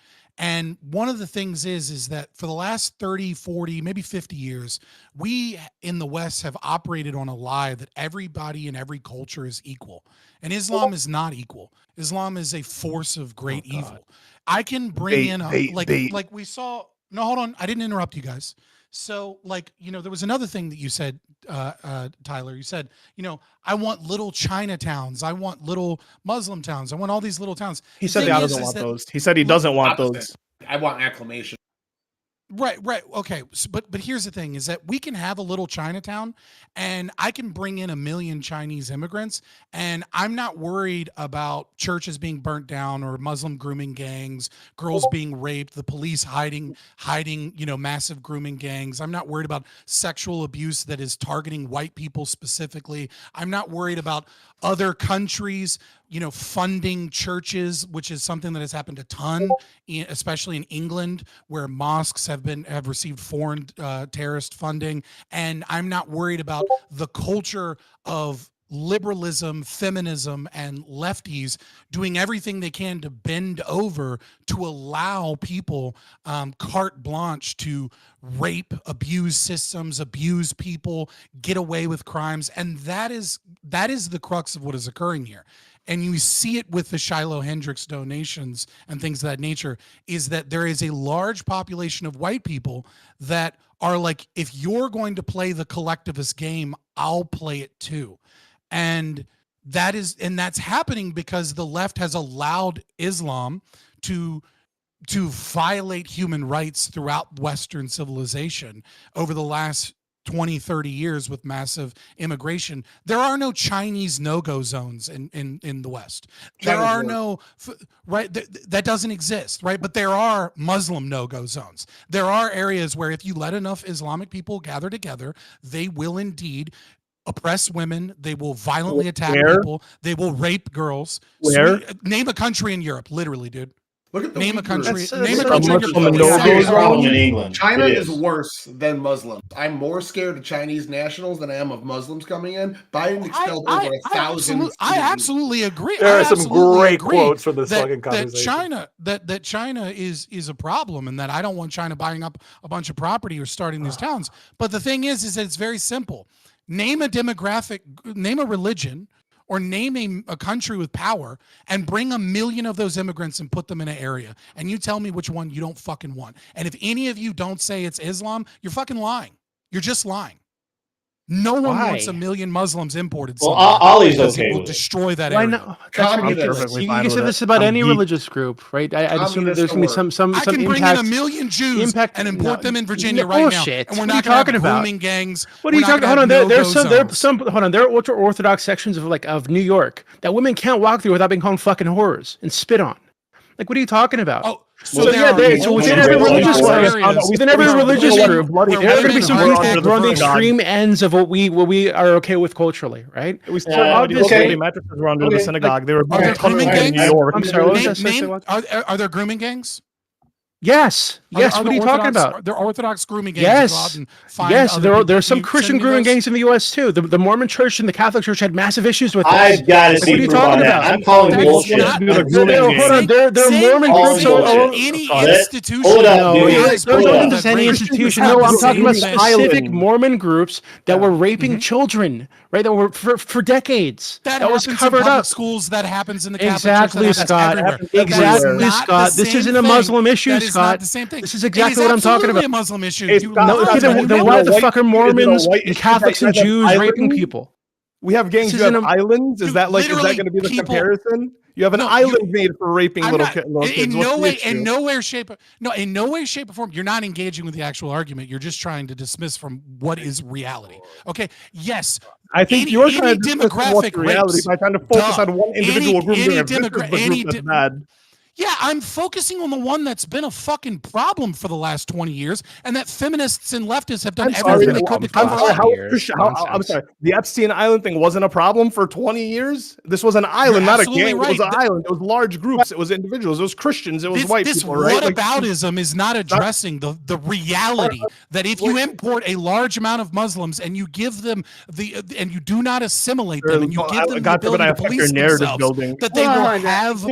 And one of the things is that for the last 30, 40, maybe 50 years, we in the West have operated on a lie that everybody in every culture is equal. And Islam is not equal. Islam is a force of great evil. I can bring like we saw. No, hold on. I didn't interrupt you guys. So there was another thing that you said, Tyler. You said, I want little Chinatowns. I want little Muslim towns. I want all these little towns. He said he doesn't want those. He said he doesn't want those. I want acclamation. Right. Okay. So, but here's the thing is that we can have a little Chinatown and I can bring in 1 million Chinese immigrants and I'm not worried about churches being burnt down or Muslim grooming gangs, girls being raped, the police hiding, massive grooming gangs. I'm not worried about sexual abuse that is targeting white people specifically. I'm not worried about other countries funding churches, which is something that has happened a ton, especially in England, where mosques have received foreign terrorist funding. And I'm not worried about the culture of liberalism, feminism, and lefties doing everything they can to bend over to allow people carte blanche to rape, abuse systems, abuse people, get away with crimes. And that is the crux of what is occurring here. And you see it with the Shiloh Hendricks donations and things of that nature, is that there is a large population of white people that are like, if you're going to play the collectivist game, I'll play it too. And that's happening because the left has allowed Islam to violate human rights throughout Western civilization over the last 20, 30 years with massive immigration. There are no Chinese no-go zones in the West. There are no, right, that doesn't exist, right? But there are Muslim no-go zones. There are areas where if you let enough Islamic people gather together, they will indeed oppress women. They will violently attack people. They will rape girls. Name a country in Europe, literally, dude. Look at the name a country. Name a country. Problem in England. China is worse than Muslims. I'm more scared of Chinese nationals than I am of Muslims coming in. Biden expelled over 1,000. I absolutely agree. There are some great quotes from this fucking conversation. That China is a problem, and that I don't want China buying up a bunch of property or starting these towns. But the thing is that it's very simple. Name a demographic, name a religion, or name a country with power, and bring 1 million of those immigrants and put them in an area. And you tell me which one you don't fucking want. And if any of you don't say it's Islam, you're fucking lying. You're just lying. No one wants 1 million Muslims imported. Well, Ollie's okay. It will with destroy that Why area. not? That's ridiculous. You can say this about any religious group, right? I'd assume that there's going to be some I can bring in 1 million Jews and import them in Virginia right now. And we're not talking about grooming gangs. What are you talking about? Hold on, there are ultra orthodox sections of New York that women can't walk through without being called fucking whores and spit on. Like, what are you talking about? Oh, so within every religious group, there are going to be some people that are on the extreme ends of what we are okay with culturally, right? We still obviously mattresses were under the synagogue. They were grooming gangs. in New York. I'm sorry, what was that? Are there grooming gangs? Yes. What are you talking about? There are Orthodox grooming gangs. Yes. There are some Christian grooming gangs in the U.S. too. The Mormon Church and the Catholic Church had massive issues with this. I've got to see proof on that. I'm calling bullshit. Hold on. There are Mormon groups. Any institution. Hold up, Don't just any institution. No, I'm talking about specific Mormon groups that were raping children, right? That were for decades. That was covered up. Schools that happens in the Exactly, Scott. Exactly, Scott. This isn't a Muslim issue, Scott. The same thing. This is exactly what I'm talking about. A Muslim issue. Then why the fuck are Mormons and Catholics and Jews raping people? We have gangs. You have islands. Is that going to be the comparison? You have an island made for raping little kids. In no way, shape or form. You're not engaging with the actual argument. You're just trying to dismiss from what is reality. Okay. Yes. I think you're trying to demographic reality by trying to focus on one individual group. Bad. Yeah, I'm focusing on the one that's been a fucking problem for the last 20 years, and that feminists and leftists have done everything they could to cover up. I'm sorry. The Epstein Island thing wasn't a problem for 20 years. This was an island, not a gang. Right. It was an island. It was large groups. It was individuals. It was Christians. It was white people. Right? This whataboutism is not addressing the reality that if you import a large amount of Muslims and you give them and you do not assimilate them and you give them the ability to police themselves, that they will have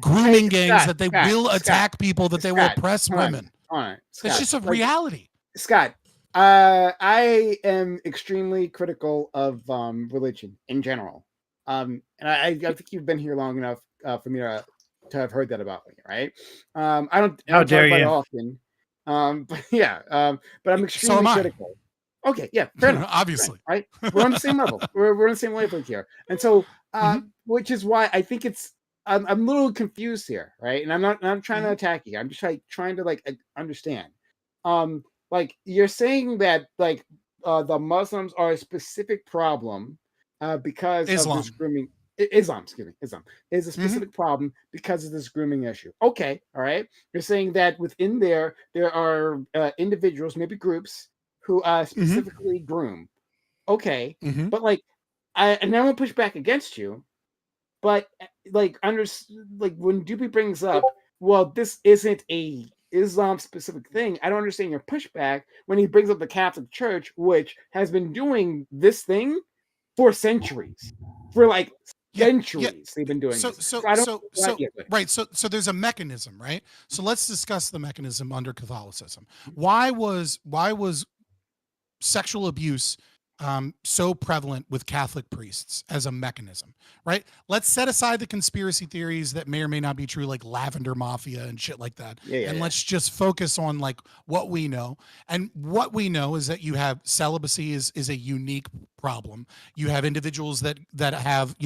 grooming gangs, that they will attack people, that they will oppress women. It's just a reality. Scott, I am extremely critical of religion in general. And I think you've been here long enough for me to have heard that about me, right? I don't talk about it often. But I'm extremely critical. Okay, yeah, fair enough. Obviously. Right? We're on the same level. We're on the same wavelength here. And so which is why I think I'm a little confused here, right? And I'm not trying to attack you. I'm just trying to understand. Like you're saying that the Muslims are a specific problem because of this grooming. Islam is a specific problem because of this grooming issue. Okay, all right. You're saying that within there are individuals, maybe groups, who specifically groom. Okay, but and I'm gonna push back against you. But like when Doopy brings up, well, this isn't a Islam specific thing. I don't understand your pushback when he brings up the Catholic Church, which has been doing this thing for centuries, for like centuries. They've been doing this. So there's a mechanism, right? So let's discuss the mechanism under Catholicism. Why was sexual abuse so prevalent with Catholic priests as a mechanism, right? Let's set aside the conspiracy theories that may or may not be true, like Lavender Mafia and shit like that. Let's just focus on like what we know. And what we know is that you have celibacy is a unique problem. You have individuals that have,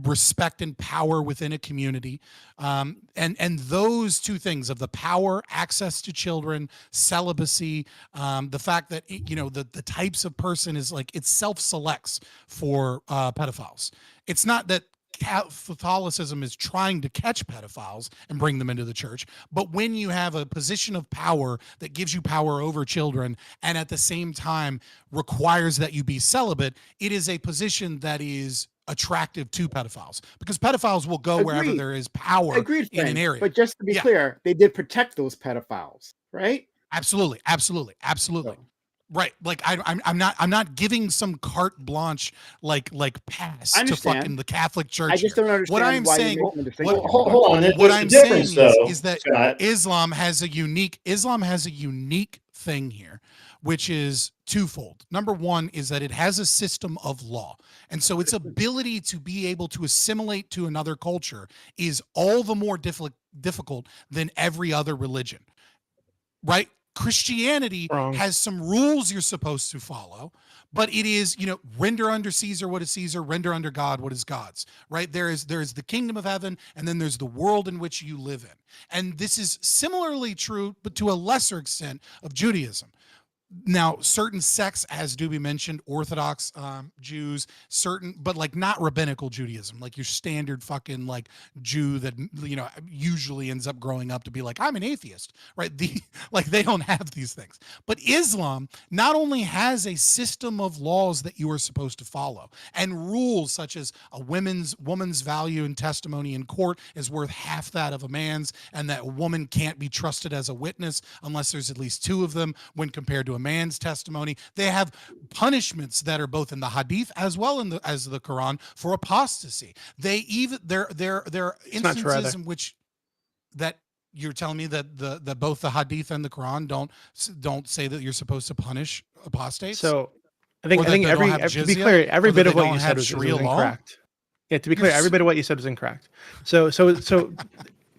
respect and power within a community, and those two things of the power, access to children, celibacy, the fact that the types of person is like it self-selects for pedophiles. It's not that Catholicism is trying to catch pedophiles and bring them into the church, but when you have a position of power that gives you power over children and at the same time requires that you be celibate, it is a position that is attractive to pedophiles, because pedophiles will go wherever there is power in an area. But just to be clear, they did protect those pedophiles, right? Absolutely. Right. Like I'm not giving some carte blanche like pass to fucking the Catholic Church. I just don't understand what I'm why saying. Hold on. What I'm saying though, is that Scott. Islam has a unique thing here, which is twofold. Number one is that it has a system of law. And so its ability to be able to assimilate to another culture is all the more difficult than every other religion, right? Christianity has some rules you're supposed to follow, but it is, render unto Caesar what is Caesar, render unto God what is God's, right? There is the kingdom of heaven, and then there's the world in which you live in. And this is similarly true, but to a lesser extent, of Judaism. Now, certain sects, as Doobie mentioned, Orthodox Jews, but like not rabbinical Judaism, like your standard fucking like Jew that usually ends up growing up to be like, I'm an atheist, right? They don't have these things. But Islam not only has a system of laws that you are supposed to follow, and rules such as a woman's value and testimony in court is worth half that of a man's, and that a woman can't be trusted as a witness unless there's at least two of them when compared to a man's testimony. They have punishments that are both in the Hadith as well as the Quran for apostasy. There are instances in which that you're telling me that both the Hadith and the Quran don't say that you're supposed to punish apostates. So I think to be clear, every bit of what you said was incorrect. Yeah, to be clear, every bit of what you said was incorrect. So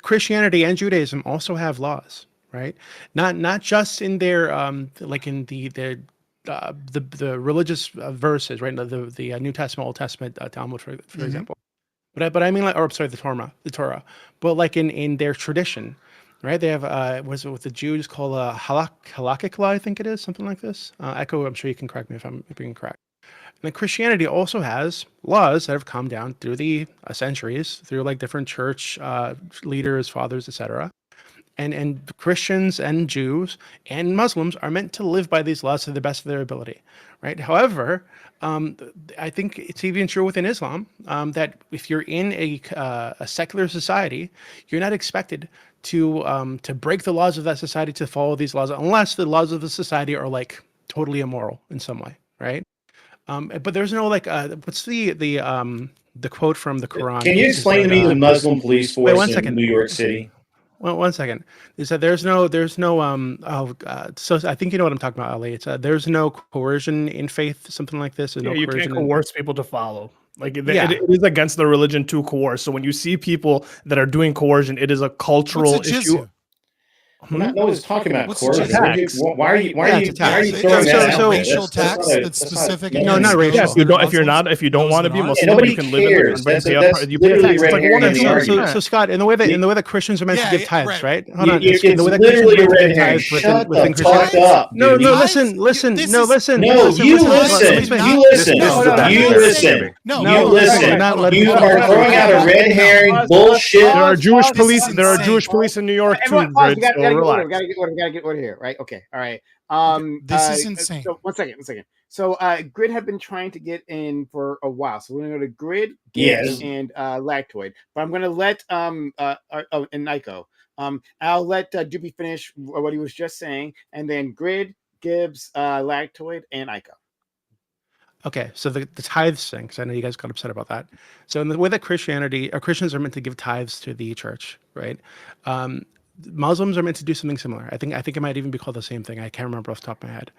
Christianity and Judaism also have laws. Right, not just in their like in the religious verses, right? The New Testament, Old Testament, Talmud, for example. But I mean, like, the Torah, but like in their tradition, right? They have what the Jews call a halakhic law, I think it is, something like this. Echo, I'm sure you can correct me if I'm being correct. And Christianity also has laws that have come down through the centuries, through like different church leaders, fathers, etc. And Christians and Jews and Muslims are meant to live by these laws to the best of their ability, right? However, I think it's even true within Islam that if you're in a secular society, you're not expected to break the laws of that society to follow these laws, unless the laws of the society are like totally immoral in some way, right? But there's no like what's the quote from the Quran? Can you explain to me the Muslim police force in New York City? Well, 1 second. Is that there's no so I think you know what I'm talking about, Ali. It's there's no coercion in faith, something like this. Yeah, you can't coerce people to follow. Like it is against the religion to coerce. So when you see people that are doing coercion, it is a cultural issue. No one's talking about coercion. Why are you throwing that out? Racial tax that's specific. No, not racial. If you don't want to be Muslim, you can live in it. You pay a tax. So Scott, in the way that Christians are meant to give tithes, right? Hold on. It's literally a red herring. Shut the fuck up. No, listen. No, you listen. You are throwing out a red herring bullshit. There are Jewish police in New York too. We gotta get order here, right? Okay, all right. This is insane. So one second. So Grid have been trying to get in for a while. So we're gonna go to Grid, Yes. and Lactoid. But I'm gonna let and Nico. I'll let Doobie finish what he was just saying, and then Grid, Gibbs, Lactoid, and Ico. Okay, so the tithes thing, because I know you guys got upset about that. So in the way that Christians are meant to give tithes to the church, right? Muslims are meant to do something similar. I think it might even be called the same thing. I can't remember off the top of my head.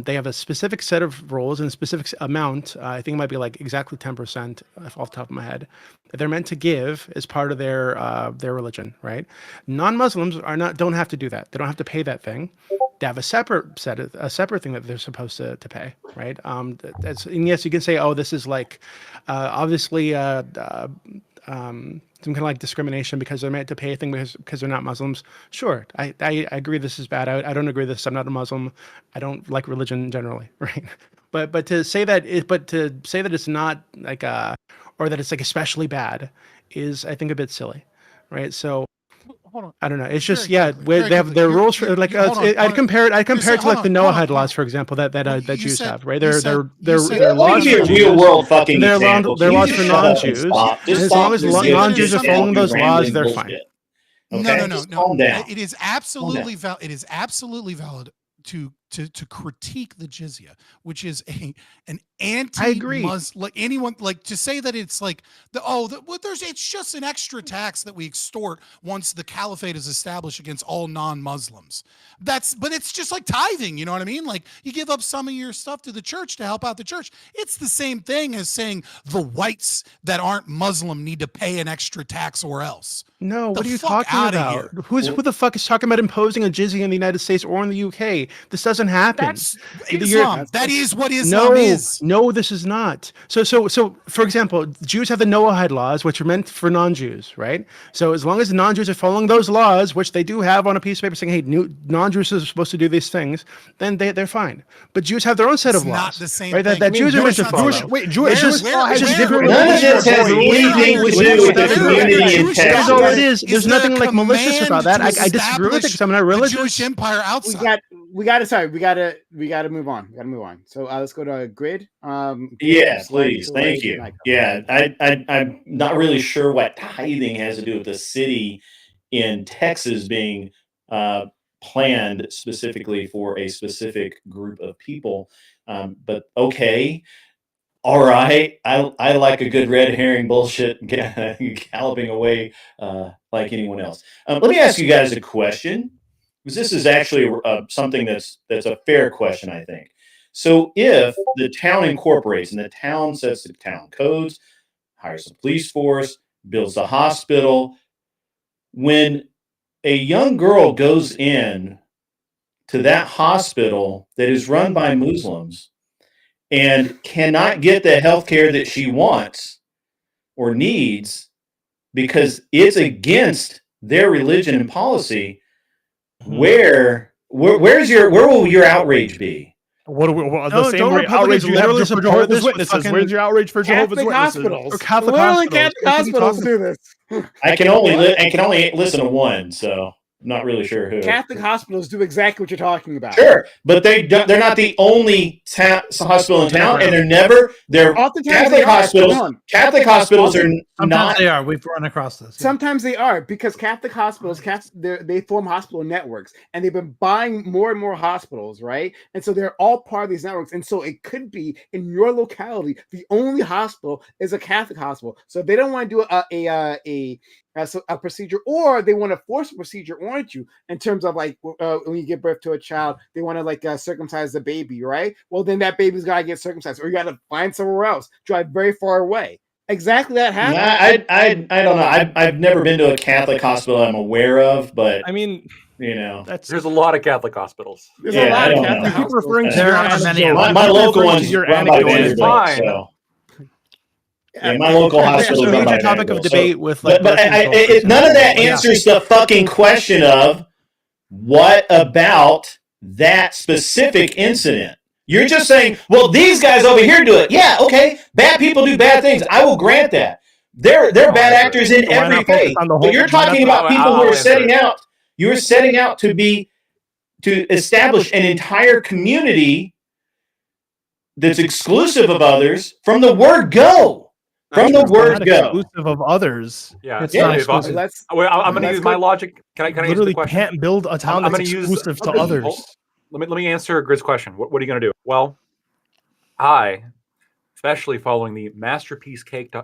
They have a specific set of rules and a specific amount. I think it might be like exactly 10% off the top of my head. That they're meant to give as part of their religion, right? Non-Muslims don't have to do that. They don't have to pay that thing. They have a separate thing that they're supposed to pay, right? And yes, you can say, oh, this is like obviously some kind of like discrimination because they're meant to pay a thing because they're not Muslims. Sure, I agree this is bad. I don't agree with this. I'm not a Muslim. I don't like religion generally, right? But to say that it's not like or that it's like especially bad is, I think, a bit silly, right? So Hold on. I don't know. It's just Very quickly, they have their rules for like I'd compare it to like the Noahide laws, for example, that Jews have, right? Their laws be a for real world fucking their example. laws Can for you shut up and non-Jews. stop? Just As stop long as this shit. non-Jews are Just stop following your those laws, rambling they're bullshit. fine. Okay? No. Just calm down. It is absolutely valid. It is absolutely valid to critique the jizya, which is an anti. I agree. Like anyone, like to say that it's like it's just an extra tax that we extort once the caliphate is established against all non-Muslims. But it's just like tithing. You know what I mean? Like you give up some of your stuff to the church to help out the church. It's the same thing as saying the whites that aren't Muslim need to pay an extra tax or else. No, what are you fuck talking outta about? here. Who the fuck is talking about imposing a jizya in the United States or in the UK? This doesn't happen. That's Islam. That is what Islam No, is. no, this is not. So, for example, Jews have the Noahide laws, which are meant for non-Jews, right? So as long as the non-Jews are following those laws, which they do have on a piece of paper saying, hey, non-Jews are supposed to do these things, then they're fine. But Jews have their own set of laws. Not the same right? thing. That Jews are meant to follow. Jewish law has different. None of this has anything to do with the community in That's all Texas. it is. There's nothing like malicious about that. I disagree with it because I'm not religious. The Jewish empire outside. We got to move on. So let's go to Grid. Yeah, please. Thank you. Yeah, I'm not really sure what tithing has to do with the city in Texas being planned specifically for a specific group of people. But okay. All right. I like a good red herring bullshit galloping away like anyone else. Let me ask you guys a question, because this is actually something that's a fair question, I think. So if the town incorporates and the town sets the town codes, hires a police force, builds a hospital, when a young girl goes in to that hospital that is run by Muslims and cannot get the health care that she wants or needs because it's against their religion and policy, where will your outrage be? The same way outrage you have for Jehovah's Witnesses. Where's your outrage for Jehovah's Witnesses? Hospitals. Or Catholic Literally hospitals. Catholic hospitals do this. I can only listen to one, so I'm not really sure who. Catholic hospitals do exactly what you're talking about. Sure, but they're not the only hospital in town, and they're Catholic hospitals. Catholic hospitals are not. They are. We've run across this. Sometimes they are, because Catholic hospitals, they form hospital networks, and they've been buying more and more hospitals, right? And so they're all part of these networks. And so it could be in your locality, the only hospital is a Catholic hospital. So if they don't want to do a procedure, or they want to force a procedure on you in terms of like when you give birth to a child, they want to like circumcise the baby, right? Well, then that baby's got to get circumcised, or you got to find somewhere else, drive very far away. Exactly that happens. I don't know. I've never been to a Catholic hospital I'm aware of, but I mean, there's a lot of Catholic hospitals. There's a lot of Catholic People referring to There are many. My local one's run by Vanderbilt, fine. so. Yeah, my local hospital is run by topic of Vanderbilt, debate with like. But none of that answers the fucking question of what about that specific incident. You're just saying, well, these guys over here do it. Yeah, okay. Bad people do bad things. I will grant that. They're bad actors in every faith. But you're talking about people who are setting out. You're setting out to establish an entire community that's exclusive of others from the word go. From the It's word not go. exclusive of others. Yeah, It's so not if I- exclusive. I'm going to let's use go- my logic. Can I answer the Literally question? can't build a town I'm that's gonna use- exclusive to okay, others. hold- Let me answer Grid's question. What are you going to do? Well, I, especially following the Masterpiece Cake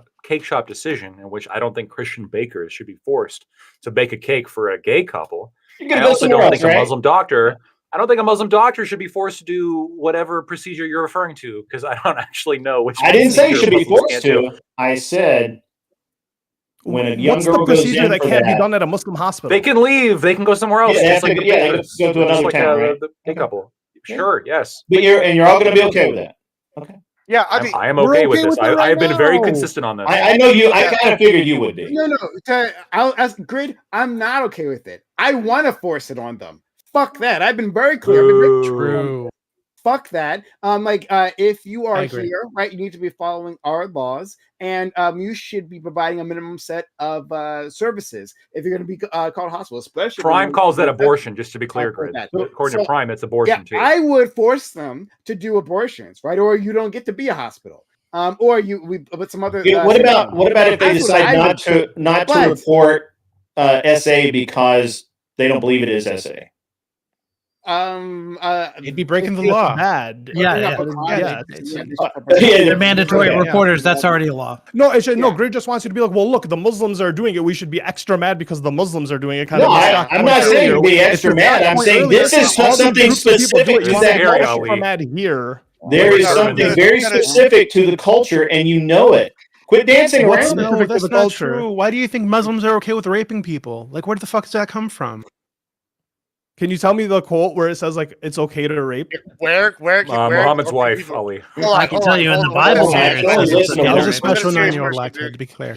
Shop decision, in which I don't think Christian bakers should be forced to bake a cake for a gay couple. You're gonna I go also somewhere don't else, think a right? Muslim doctor. I don't think a Muslim doctor should be forced to do whatever procedure you're referring to, because I don't actually know which. I didn't say you procedure should be Muslims forced can't do. to. I said when a young What's girl the goes procedure in that for can't be that, done at a Muslim hospital? They can leave. They can go somewhere else. Yeah, they just have like to- the yeah, they bakers, go to another just like town, right? the gay Okay. couple. Yeah. Sure, yes. but you're all going to be okay with that. Okay. Yeah, I mean, I am We're okay with okay this. with it I right have been very now. consistent on this. I know you. I kind of figured you would be. No. I'll ask Grid. I'm not okay with it. I want to force it on them. Fuck that. I've been very clear. I've been very True. Fuck that. If you I are agree. here, right, you need to be following our laws, and you should be providing a minimum set of services if you're going to be called hospital, especially. Prime calls that abortion, just to be clear, Grid. that. According to So, Prime, it's abortion too. I would force them to do abortions, right? Or you don't get to be a hospital. Or but some other. What about if they That's what decide I not to But- report SA because they don't believe it is SA? They'd be breaking the It's law. bad. Yeah. They're mandatory Okay. reporters. That's already a law. No, Grid just wants you to be like, well, look, the Muslims are doing it. We should be extra mad because the Muslims are doing it. No, I'm not saying be extra mad. I'm saying this is something specific to that area, culture. Ali. Mad here. There is Well, something it's very specific to the culture, and you know it. Quit dancing What's around the- it. No, Specific to that's the not culture. true. Why do you think Muslims are okay with raping people? Like, where the fuck does that come from? Can you tell me the quote where it says like it's okay to rape? where Muhammad's okay, wife, people- Ali. Hold on, I can hold tell on, you in hold the on, Bible hold on. there, it Only says listen it's to That was them. a special serious 9-year-old question, lactate, dude. to be clear.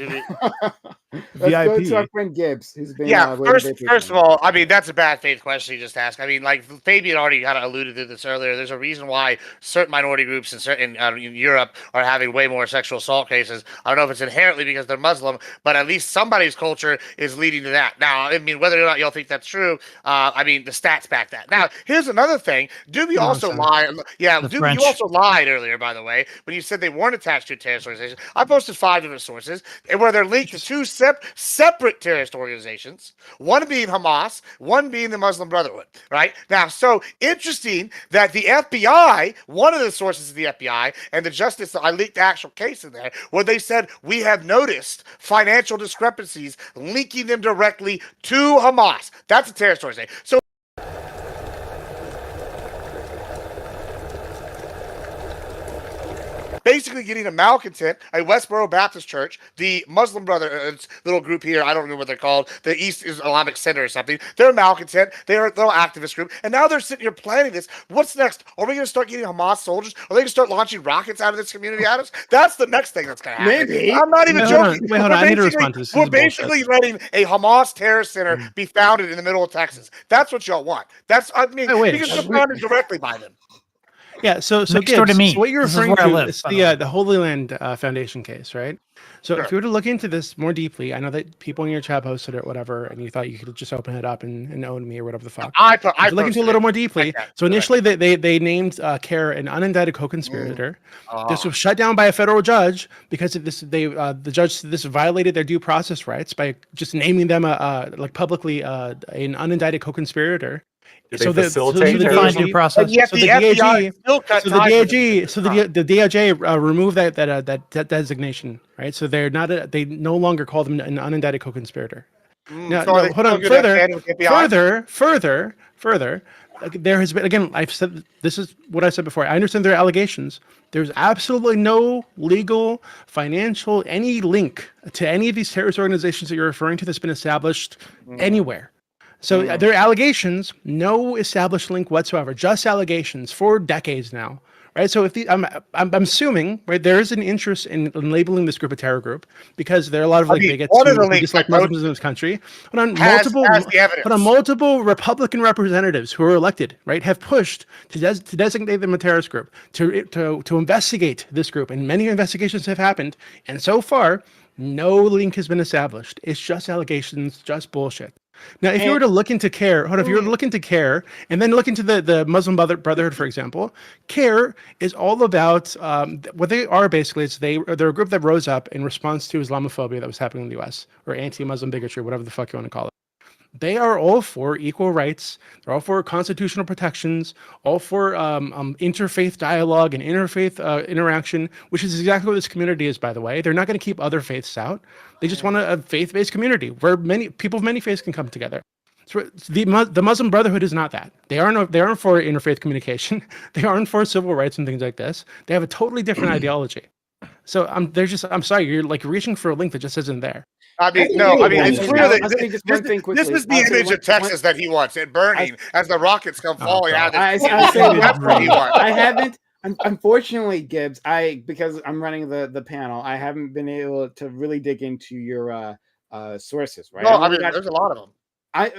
Let's go to VIP. our friend Gibbs, who's been Yeah, waiting first very of patiently. all, I mean that's a bad faith question you just asked. I mean, like Fabian already kind of alluded to this earlier. There's a reason why certain minority groups in Europe are having way more sexual assault cases. I don't know if it's inherently because they're Muslim, but at least somebody's culture is leading to that. Now, I mean, whether or not y'all think that's true, I mean, the stats back that. Now, here's another thing. Doobie also Nonsense. lied. Yeah, The Doobie, French. you also lied earlier, by the way, when you said they weren't attached to a terrorist organization. I posted 5 different sources where they're linked to 2 separate terrorist organizations, one being Hamas, one being the Muslim Brotherhood, right? Now, so interesting that the FBI, one of the sources of the FBI, and the Justice, I linked the actual case in there, where they said, we have noticed financial discrepancies linking them directly to Hamas. That's a terrorist organization. So basically getting a malcontent, a Westboro Baptist Church, the Muslim Brotherhood's little group here, I don't know what they're called, the East Islamic Center or something. They're a malcontent. They're a little activist group. And now they're sitting here planning this. What's next? Are we going to start getting Hamas soldiers? Are they going to start launching rockets out of this community at us? That's the next thing that's going to happen. Maybe. I'm not even Wait, hold joking. on. Wait, hold on. I need to respond to this. This We're is bullshit. basically letting a Hamas terrorist center be founded in the middle of Texas. That's what y'all want. That's, I mean, Hey, wait. because they're founded directly by them. Yeah, so Next door Gibbs, to me. so what you're This is referring where I to live, is by the way. the Holy Land Foundation case, right? So Sure. if you were to look into this more deeply, I know that people in your chat posted it, whatever, and you thought you could just open it up and own me or whatever the fuck. I If you look into it a little more deeply, Like that. so initially they named CARE an unindicted co-conspirator. This was shut down by a federal judge because of this. The judge said this violated their due process rights by just naming them like publicly an unindicted co-conspirator. Did they facilitate You define due process. But yet So the the FBI DAG still cut So the ties with DAG, them. so the DOJ removed that designation, right? So they're not they no longer call them an unindicted co-conspirator. Now, So are no, they hold still on. good at standing with the FBI? Further. Like, there has been, again, I've said this is what I said before. I understand there are allegations. There's absolutely no legal, financial, any link to any of these terrorist organizations that you're referring to that's been established anywhere. So there are allegations, no established link whatsoever, just allegations for decades now, right? So if I'm assuming, right, there is an interest in labeling this group a terror group because there are a lot of like bigots one of the who links dislike I wrote Muslims in this country. But on has the evidence. multiple Republican representatives who are elected, right, have pushed to designate them a terrorist group, to investigate this group, and many investigations have happened, and so far, no link has been established. It's just allegations, just bullshit. Now, if you were to look into CARE, if you were to look into CARE and then look into the Muslim Brotherhood, for example, CARE is all about what they are basically. They're a group that rose up in response to Islamophobia that was happening in the U.S. or anti-Muslim bigotry, whatever the fuck you want to call it. They are all for equal rights. They're all for constitutional protections, all for interfaith dialogue and interfaith interaction, which is exactly what this community is, by the way. They're not going to keep other faiths out. They just want a faith-based community where many people of many faiths can come together. So the Muslim Brotherhood is not that. They aren't for interfaith communication. They aren't for civil rights and things like this. They have a totally different ideology. So I'm sorry, you're like reaching for a link that just isn't there. I mean, it's clear that this is the image of Texas that he wants, and burning as the rockets come falling out. That's what he wants. I haven't, unfortunately, Gibbs, because I'm running the panel, I haven't been able to really dig into your sources, right? No, there's a lot of them. I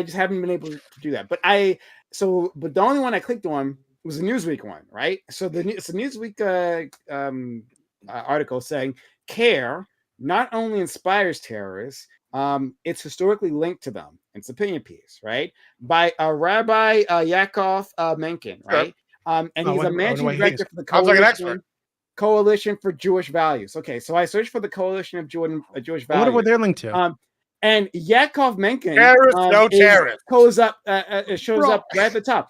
just haven't been able to do that. But the only one I clicked on was the Newsweek one, right? So it's a Newsweek article saying CARE not only inspires terrorists, it's historically linked to them. It's an opinion piece, right? By Rabbi Yaakov Menken, right? And he's a managing director for the Coalition for Jewish Values. Okay, so I searched for the Coalition of Jewish Values. I wonder what they're linked to. And Yaakov Menken shows up right at the top.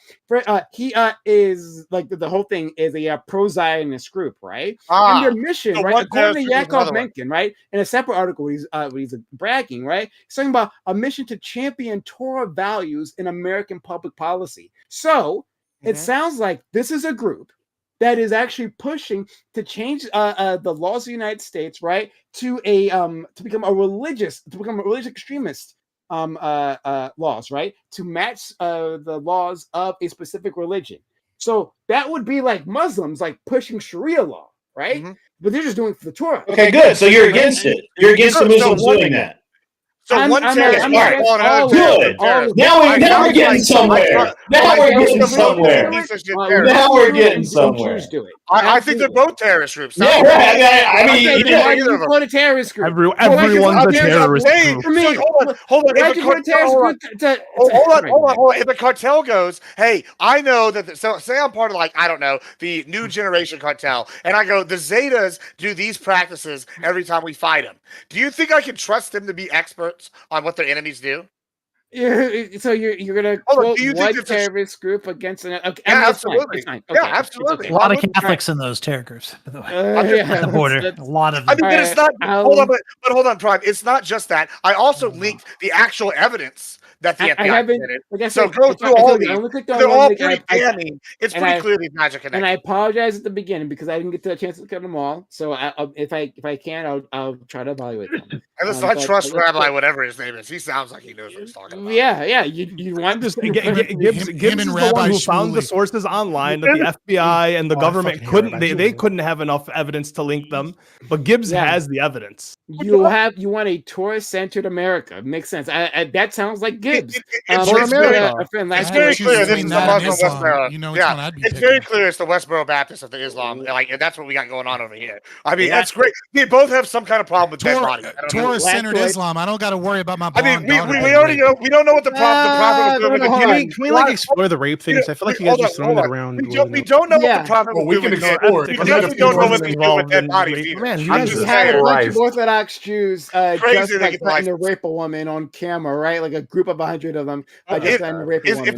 He is like the whole thing is a pro-Zionist group, right? And their mission, right? According to Yaakov Menken, right, in a separate article, he's bragging, right? He's talking about a mission to champion Torah values in American public policy. So it sounds like this is a group that is actually pushing to change the laws of the United States, right, to become a religious extremist laws, right, to match the laws of a specific religion. So that would be like Muslims like pushing Sharia law, right? But they're just doing it for the Torah. Okay, good. So you're against it. You're against the Muslims doing that. So one terrorist good. Now we're getting somewhere. Now we're getting somewhere. I think they're both terrorist groups. Yeah, right. I mean, why do you quote a terrorist group? Everyone's a terrorist group. For me, hold on. If the cartel goes, hey, I know that. So say I'm part of the New Generation cartel, and I go, the Zetas do these practices every time we fight them. Do you think I can trust them to be experts on what their enemies do? So you're gonna quote one terrorist group against another? Okay, absolutely. It's fine. Okay, absolutely. A lot of Catholics in those terror groups, by the way. At the border, a lot of them. But it's not. Hold on, Prime. It's not just that. I also linked the actual evidence that the FBI did it. So go through all these. They're all pretty damning. It's pretty clear these magic connections. And I apologize at the beginning because I didn't get the chance to look at them all. So if I can, I'll try to evaluate them. And let's not trust Rabbi, whatever his name is. He sounds like he knows what he's talking about. Yeah. You want Gibbs is the one who found the sources online that the FBI and the government couldn't have enough evidence to link them, but Gibbs has the evidence. You want a Torah-centered America. Makes sense. That sounds like Gibbs. It's very clear this is the Muslim Westboro. It's very clear it's the Westboro Baptist of the Islam. And that's what we got going on over here. I mean, that's great. They both have some kind of problem with dead bodies. Torah-centered Islam. I don't got to worry about my. I mean, we already know. We don't know what the prophet was doing. Can we explore the rape things? I feel like you guys just throwing it around. We don't know what the prophet was doing. We definitely don't know what he's doing with dead bodies either. I'm just had a bunch of Orthodox Jews just threatening to rape a woman on camera, right? Like a group of 100 of them just threatening to rape a woman.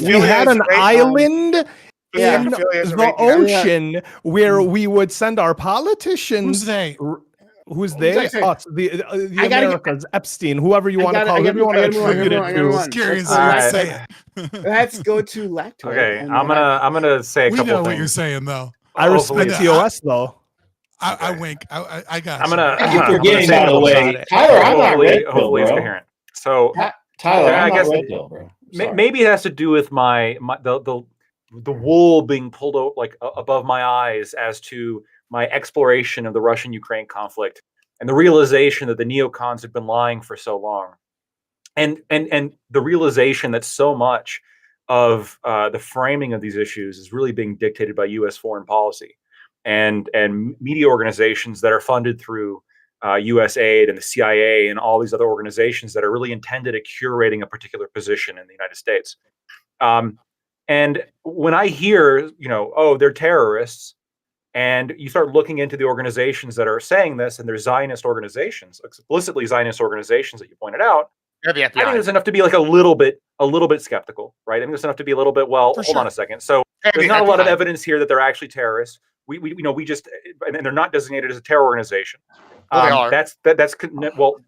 We had an island in the ocean where we would send our politicians. Who's they? Who's they? Us, the Americas, Epstein, whoever you want to call it. You want to attribute it to. Let's go to Lactoid. Okay, I'm gonna say a couple things. We know what you're saying, though. I respect TOS, though. I wink. I got. I'm gonna. I think you're getting out of the way, Tyler. I'm not red pill, hopefully it's coherent. So Tyler, I guess maybe it has to do with the wool being pulled out like above my eyes as to my exploration of the Russian-Ukraine conflict and the realization that the neocons have been lying for so long, and the realization that so much of the framing of these issues is really being dictated by U.S. foreign policy and media organizations that are funded through USAID and the CIA and all these other organizations that are really intended at curating a particular position in the United States. And when I hear, oh, they're terrorists, and you start looking into the organizations that are saying this, and they're Zionist organizations, explicitly Zionist organizations that you pointed out, I think there's enough to be like a little bit skeptical, right? I think there's enough to be a little bit, hold on a second. So there's not a lot of evidence here that they're actually terrorists. We just, and they're not designated as a terror organization. Well, they are. That's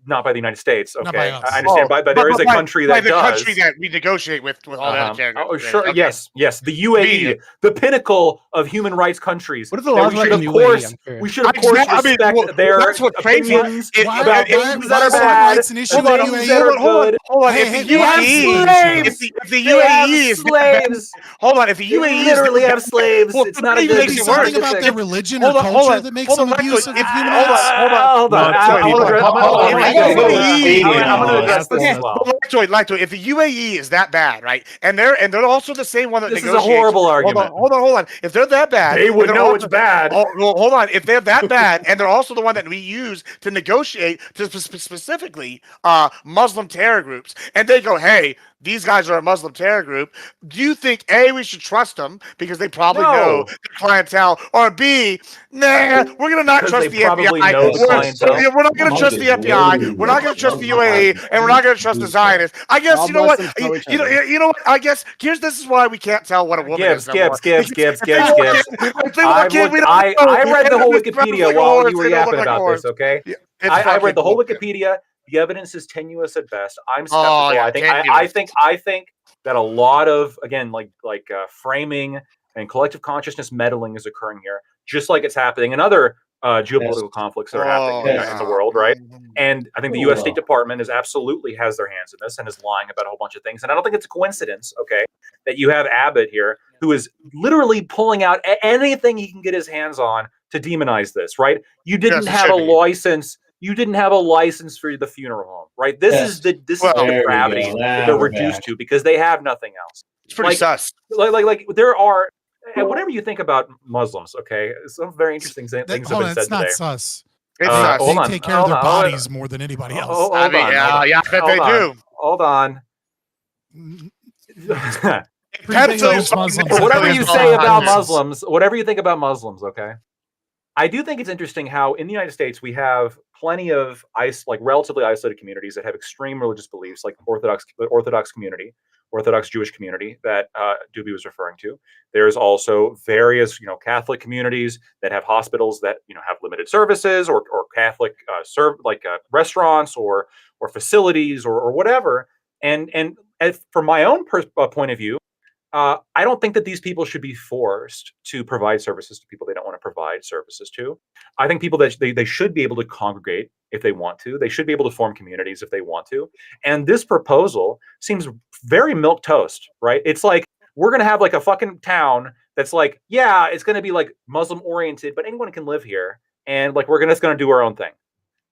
not by the United States. Okay, I understand, Oh, but there is a country that the does. country that we negotiate with all the other territories. Oh, sure. Okay. Yes. The UAE, the pinnacle of human rights countries. What are the laws like in the UAE? We should of course respect their that's what crazy opinions Why- about why- things why that are is human bad, rights an issue and in the things UAE? that are good. Hold on. Hey, If hey, the we have UAE, slaves. if the They UAE have is slaves. hold on. If the They UAE literally is have slaves. Well, It's not a it good makes Maybe it something worse. about their religion or Hold on, culture that makes them Lacto, abusive of human hold rights. on. Hold on. I'm gonna address this as well. Lacto, if the UAE is that bad, right? And they're also the same one that This is a negotiates. horrible argument. Hold on. If they're that bad, They would and they're know also- it's bad. Oh, well, hold on. If they're that bad, and they're also the one that we use to negotiate to specifically Muslim terror groups, and they go, hey, these guys are a Muslim terror group. Do you think A, we should trust them because they probably know the clientele, or B, nah, we're gonna not trust the probably FBI. know the clientele. We're not gonna trust the FBI. We're not gonna trust the UAE, and we're not gonna trust the Zionists. I guess All you know what? Muslims know each other. You know what? I guess this is why we can't tell what a woman is. Gibbs. If they want I kid, we don't know. read the whole They look Wikipedia like while horse, you were they don't yapping look like about this, okay? Yeah, I read the whole bullshit. Wikipedia. The evidence is tenuous at best. I'm skeptical. Oh, yeah, I think that a lot of, again, framing and collective consciousness meddling is occurring here, just like it's happening in other geopolitical conflicts that are happening in the world, right? And I think the U.S. State Department absolutely has their hands in this and is lying about a whole bunch of things. And I don't think it's a coincidence, okay, that you have Abbott here, who is literally pulling out anything he can get his hands on to demonize this, right? You didn't have a license. You didn't have a license for the funeral home, right? This is the depravity that they're reduced to because they have nothing else. It's pretty sus. Like there are, and whatever you think about Muslims, okay, some very interesting things have been said It's not today. sus. It's They sus. take care of their bodies more than anybody else. Hold on. I bet they do. Hold on. Muslims. Whatever you say about Muslims, whatever you think about Muslims, okay, I do think it's interesting how in the United States we have plenty of relatively isolated communities that have extreme religious beliefs, like Orthodox community, Orthodox Jewish community that Doobie was referring to. There's also various, Catholic communities that have hospitals that have limited services, or Catholic restaurants or facilities or whatever. And from my own point of view, I don't think that these people should be forced to provide services to people they don't want to provide services to. I think people that they should be able to congregate if they want to. They should be able to form communities if they want to. And this proposal seems very milquetoast, right? It's like we're going to have like a fucking town that's like, yeah, it's going to be like Muslim oriented, but anyone can live here. And like we're just going to do our own thing.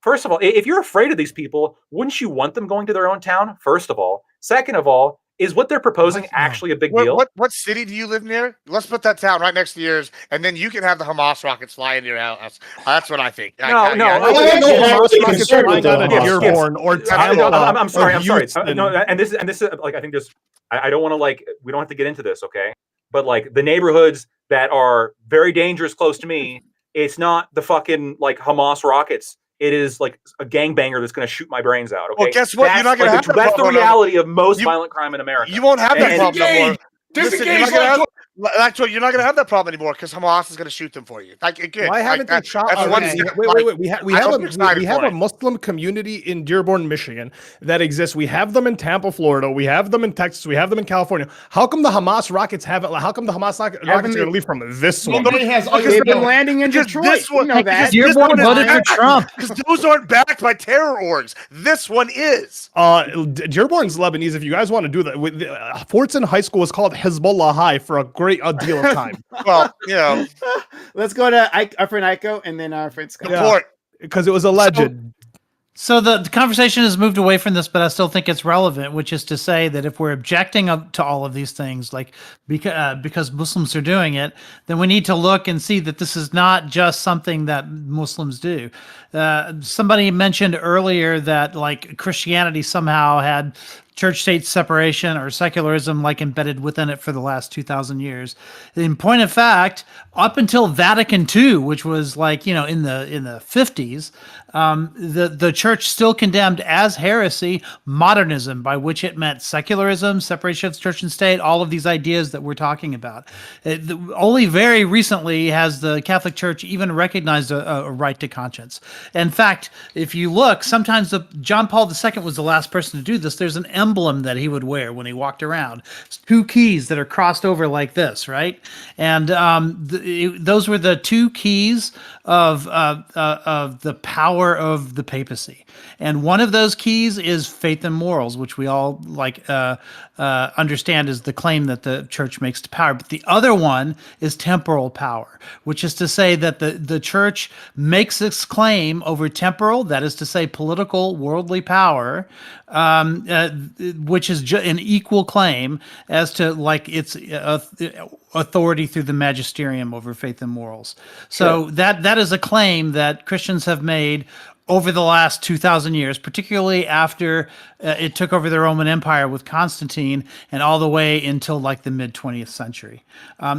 First of all, if you're afraid of these people, wouldn't you want them going to their own town? First of all. Second of all, is what they're proposing actually a big deal? What city do you live near? Let's put that town right next to yours, and then you can have the Hamas rockets fly into your house. That's what I think. No. Hamas rockets flying out of Dearborn or Tampa. I'm sorry. No, and this is like I think this. I don't want to we don't have to get into this, okay? But like the neighborhoods that are very dangerous close to me, it's not the fucking Hamas rockets. It is like a gangbanger that's going to shoot my brains out. Okay, well, guess what? You're not going to have that that's the problem reality of most violent crime in America. You won't have that problem no more. Listen, you're not going to have that problem anymore because Hamas is going to shoot them for you. Why haven't they shot? Wait. We have a Muslim community in Dearborn, Michigan that exists. We have them in Tampa, Florida. We have them in Texas. We have them in California. How come the Hamas rockets haven't? How come the Hamas rockets are going to leave from this one? They've been landing in Detroit. This one, Dearborn voted for Trump because those aren't backed by terror orgs. This one is. Dearborn's Lebanese. If you guys want to do that, Fortson High School was called Hezbollah High for a great deal of time. Well, let's go to our friend Aiko and then our friend Scott. Because it was alleged. So the conversation has moved away from this, but I still think it's relevant, which is to say that if we're objecting to all of these things, like because Muslims are doing it, then we need to look and see that this is not just something that Muslims do. Somebody mentioned earlier that like Christianity somehow had church-state separation or secularism like embedded within it for the last 2,000 years. In point of fact, up until Vatican II, which was like, you know, in the 50s, the church still condemned as heresy modernism, by which it meant secularism, separation of church and state, all of these ideas that we're talking about. Only very recently has the Catholic Church even recognized a right to conscience. In fact, if you look, sometimes John Paul II was the last person to do this. There's an emblem that he would wear when he walked around. It's two keys that are crossed over like this, right? And those were the two keys of the power of the papacy. And one of those keys is faith and morals, which we all understand is the claim that the church makes to power. But the other one is temporal power, which is to say that the church makes its claim over temporal, that is to say political, worldly power, which is an equal claim as to like its authority through the magisterium over faith and morals. So that is a claim that Christians have made over the last 2,000 years, particularly after it took over the Roman Empire with Constantine and all the way until like the mid 20th century.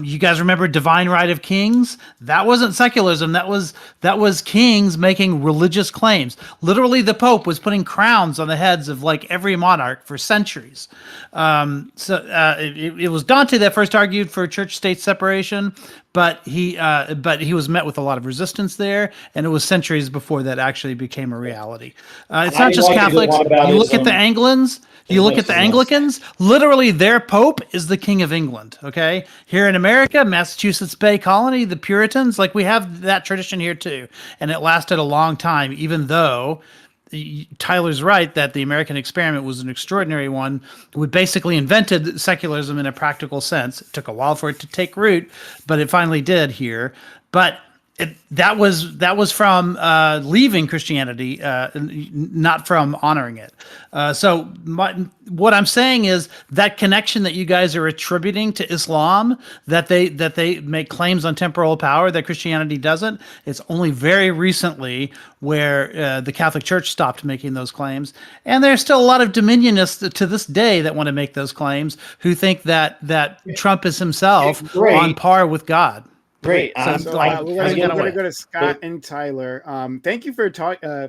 You guys remember divine right of kings? That wasn't secularism. That was kings making religious claims. Literally, the Pope was putting crowns on the heads of like every monarch for centuries. It was Dante that first argued for church-state separation, but he was met with a lot of resistance there, and it was centuries before that actually became a reality. It's not just Catholics. You look at the Anglicans. You look at the Anglicans. Literally, their Pope is the King of England. Okay, here in America, Massachusetts Bay Colony, the Puritans, like we have that tradition here too, and it lasted a long time, even though. Tyler's right that the American experiment was an extraordinary one. We basically invented secularism in a practical sense. It took a while for it to take root, but it finally did here. But that was from leaving Christianity, not from honoring it. What I'm saying is that connection that you guys are attributing to Islam, that they make claims on temporal power that Christianity doesn't. It's only very recently where the Catholic Church stopped making those claims, and there's still a lot of dominionists to this day that want to make those claims, who think that Trump is himself on par with God. Great. We're gonna go to Scott and Tyler. Thank you for talking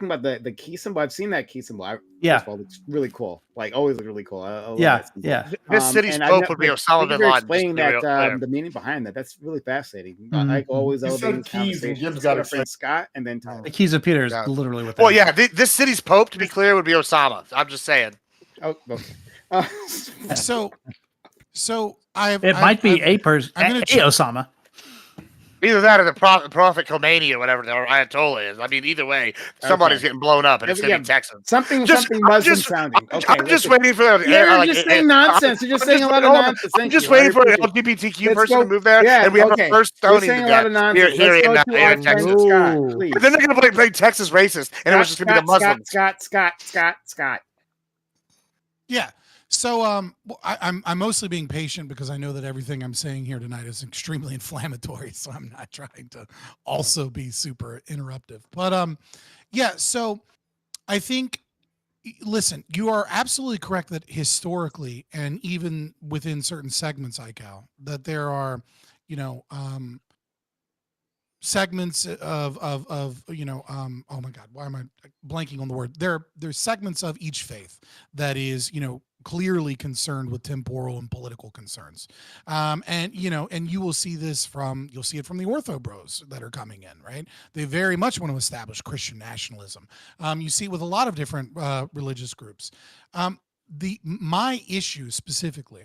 about the key symbol. I've seen that key symbol. First of all, it's really cool. Like always, look really cool. I love that symbol. This city's Pope would be Osama bin Laden. Explaining that the meaning behind that. That's really fascinating. Like always, elevating conversation. Scott and then Tyler. The keys of Peter is literally what. Well, yeah, this city's Pope, to be clear, would be Osama. I'm just saying. Oh, okay. So it might be a person, Osama. Either that or the Prophet Khomeini or whatever the Ayatollah is. I mean, either way, somebody's getting blown up and it's going to be Texans. Something Muslim sounding. Okay, I'm just waiting for that. You're just saying nonsense. You're just saying a lot of nonsense. I'm just waiting for an LGBTQ person to move there, and we have a first stoning to death here in Texas. But then they're going to play Texas racist, and it was just going to be the Muslims. Scott. Yeah. So I'm mostly being patient because I know that everything I'm saying here tonight is extremely inflammatory, so I'm not trying to also be super interruptive. But yeah, so I think, listen, you are absolutely correct that historically and even within certain segments, ICAL, that there are, segments of oh my God, why am I blanking on the word? There's segments of each faith that is, clearly concerned with temporal and political concerns. And you will see this you'll see it from the Ortho Bros that are coming in, right? They very much want to establish Christian nationalism. You see it with a lot of different religious groups. My issue specifically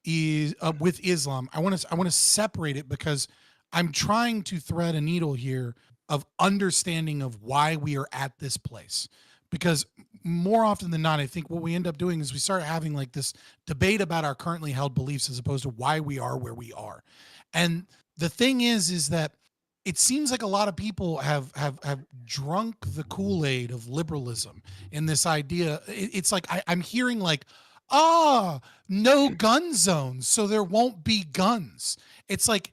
is with Islam. I want to separate it because I'm trying to thread a needle here of understanding of why we are at this place. Because more often than not, I think what we end up doing is we start having like this debate about our currently held beliefs as opposed to why we are where we are. And the thing is that it seems like a lot of people have drunk the Kool-Aid of liberalism in this idea. It's like I'm hearing like, no gun zones, so there won't be guns. It's like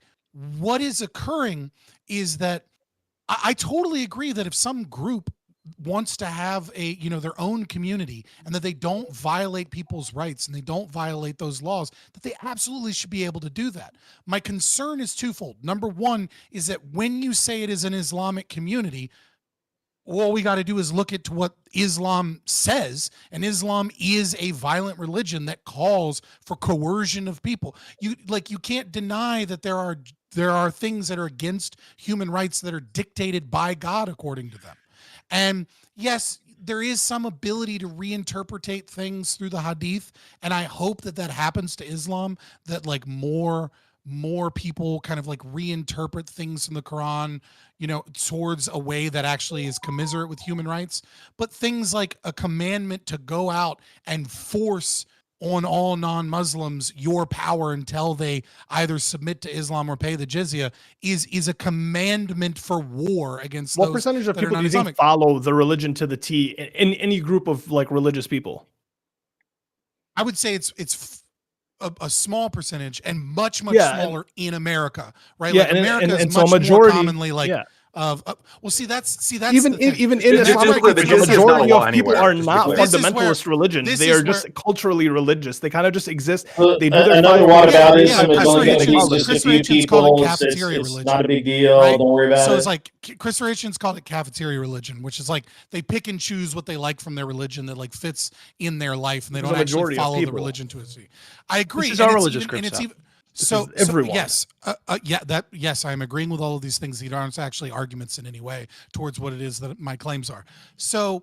what is occurring is that I totally agree that if some group wants to have their own community and that they don't violate people's rights and they don't violate those laws, that they absolutely should be able to do that. My concern is twofold. Number one is that when you say it is an Islamic community, all we got to do is look at what Islam says, and Islam is a violent religion that calls for coercion of people. You can't deny that there are things that are against human rights that are dictated by God according to them. And yes, there is some ability to reinterpret things through the hadith, and I hope that happens to Islam, that like more people kind of like reinterpret things from the Quran, towards a way that actually is commiserate with human rights. But things like a commandment to go out and force on all non-Muslims your power until they either submit to Islam or pay the jizya is a commandment for war against What those percentage of that are people do you think non-Islamic. follow the religion to the T in any group of like religious people? I would say it's a small percentage and much Yeah, smaller in America, right? Yeah, like America and is so much majority, more commonly like yeah. well, see that's Even the thing. even in Just Islamic to be clear, the countries, the jizya is not majority a law of people anywhere, are just to be not clear. This is where- fundamentalist religions. this They is are just where- culturally religious. They kind of just exist. They do their Another five- whataboutism Yeah, is only going to be Chris just a few Richards called it people. It's cafeteria it's religion, not a big deal. right? Don't worry about So it. it's like Chris Richards called it cafeteria religion, which is like they pick and choose what they like from their religion that like fits in their life, and they There's don't a actually majority of follow the people. religion to a T. I agree. This is and our it's religious even- group and it's stuff. even This so is everyone. yes, yes, I'm agreeing with all of these things. These aren't actually arguments in any way towards what it is that my claims are. So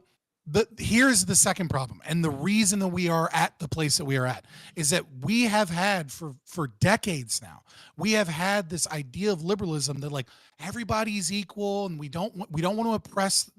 here's the second problem, and the reason that we are at the place that we are at is that we have had for decades now, we have had this idea of liberalism that like everybody's equal and we don't want to oppress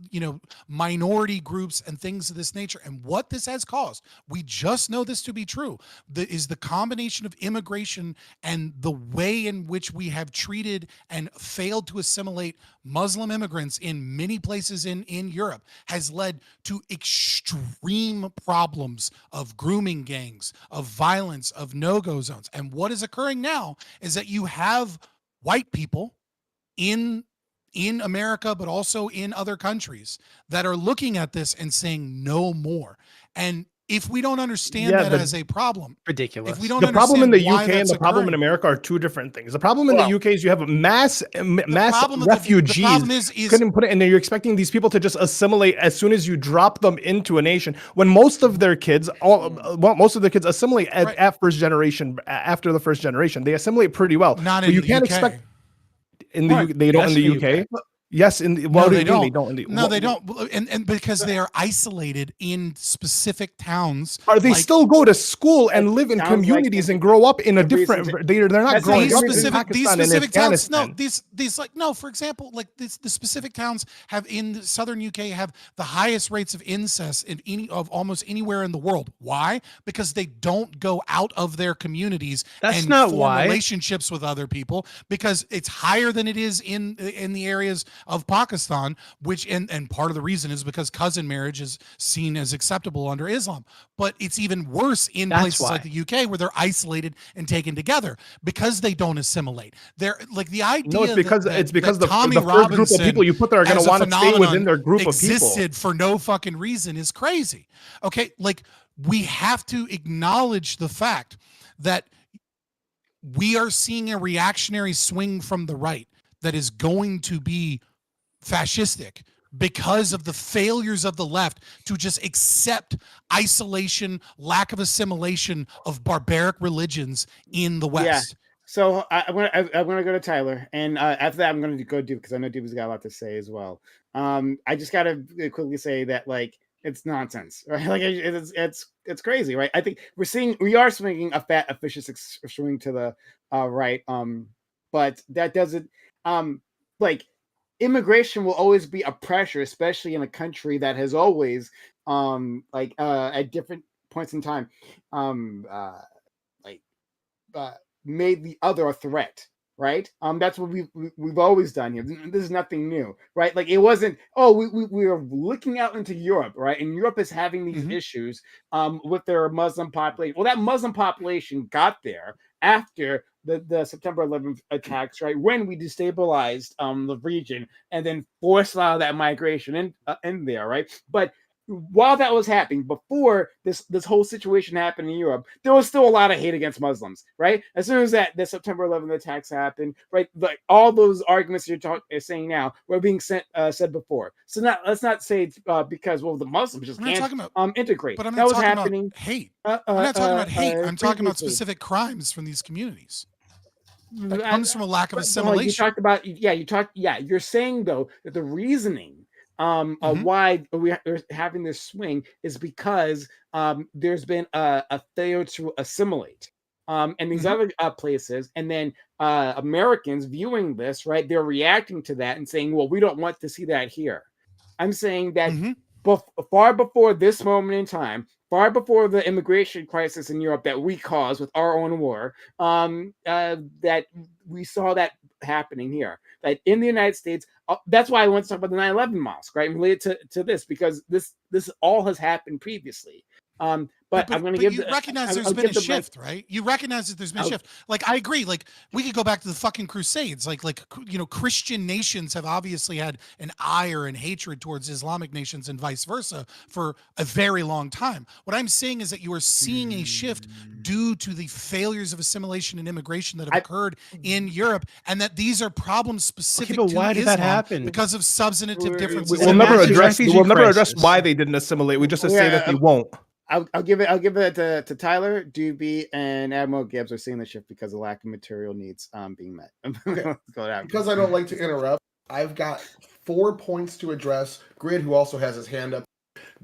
minority groups and things of this nature. And what this has caused, we just know this to be true, is the combination of immigration and the way in which we have treated and failed to assimilate Muslim immigrants in many places in Europe has led to extreme problems of grooming gangs, of violence, of no-go zones. And what is occurring now is that you have white people in America, but also in other countries that are looking at this and saying no more. And if we don't understand that as a problem, Ridiculous. if we don't The problem in understand the why UK and that's the problem in occurring, America are two different things. The problem in the UK is you have mass problem of refugees. the problem is Couldn't put it, and you're expecting these people to just assimilate as soon as you drop them into a nation. When most of their kids, assimilate at first generation. After the first generation, they assimilate pretty well. not But in you the can't UK. expect in the they don't in the UK. Yes, in the, No, what do they you mean don't. they don't? In the, No, they don't. And because they are isolated in specific towns. Are they like, still go to school and live in sounds like communities and grow up in a the reason different? They're not That's growing the up in reason- these Pakistan and specific towns? No, Afghanistan. for example, like the specific towns have in the southern UK have the highest rates of incest of almost anywhere in the world. Why? Because they don't go out of their communities That's and not form why. relationships with other people, because it's higher than it is in the areas of Pakistan, which and part of the reason is because cousin marriage is seen as acceptable under Islam. But it's even worse in That's places why. like the UK where they're isolated and taken together because they don't assimilate. They're like the idea. No, it's because that the Tommy first group of Robinson people you put there are going as to a want to stay within phenomenon their group of people. existed for no fucking reason is crazy. Okay, like we have to acknowledge the fact that we are seeing a reactionary swing from the right that is going to be fascistic because of the failures of the left to just accept isolation, lack of assimilation of barbaric religions in the West. So I'm gonna go to Tyler, and after that I'm gonna go Duke because I know Duke's got a lot to say as well. I just gotta quickly say that like it's nonsense, right? Like it's crazy, right? I think we are swinging a fat, officious swing to the right, but that doesn't like immigration will always be a pressure, especially in a country that has always at different points in time made the other a threat, right? That's what we've always done here. This is nothing new, right? Like it wasn't. Oh, we are looking out into Europe, right? And Europe is having these issues with their Muslim population. Well, that Muslim population got there after the September 11th attacks, right? When we destabilized the region and then forced a lot of that migration in there, right? But while that was happening, before this whole situation happened in Europe, there was still a lot of hate against Muslims, right? As soon as the September 11th attacks happened, right, like all those arguments you're saying now were being said before. So let's not say because the Muslims just can't integrate. But I'm that not was talking happening. about hate. I'm not talking about hate. I'm talking about Previously. specific crimes from these communities. That comes from a lack of You assimilation. talked about you're saying though that the reasoning of why we're having this swing is because there's been a failure to assimilate and these other places, and then Americans viewing this, right, they're reacting to that and saying, well, we don't want to see that here. I'm saying that far before this moment in time, far before the immigration crisis in Europe that we caused with our own war, that we saw that happening here. That in the United States, that's why I want to talk about the 9/11 mosque, right? Related to this, because this all has happened previously. But I'm going to give. You recognize there's been a shift, right? You recognize that there's been a shift. Like I agree. Like we could go back to the fucking Crusades. Like Christian nations have obviously had an ire and hatred towards Islamic nations and vice versa for a very long time. What I'm saying is that you are seeing a shift due to the failures of assimilation and immigration that have occurred in Europe, and that these are problems specific to why did Islam that happen? because of substantive differences. We'll never address why they didn't assimilate. We just say that they won't. I'll give it to Tyler. Doobie and Admiral Gibbs are seeing the shift because of lack of material needs being met. Because I don't like to interrupt, I've got 4 points to address. Grid, who also has his hand up,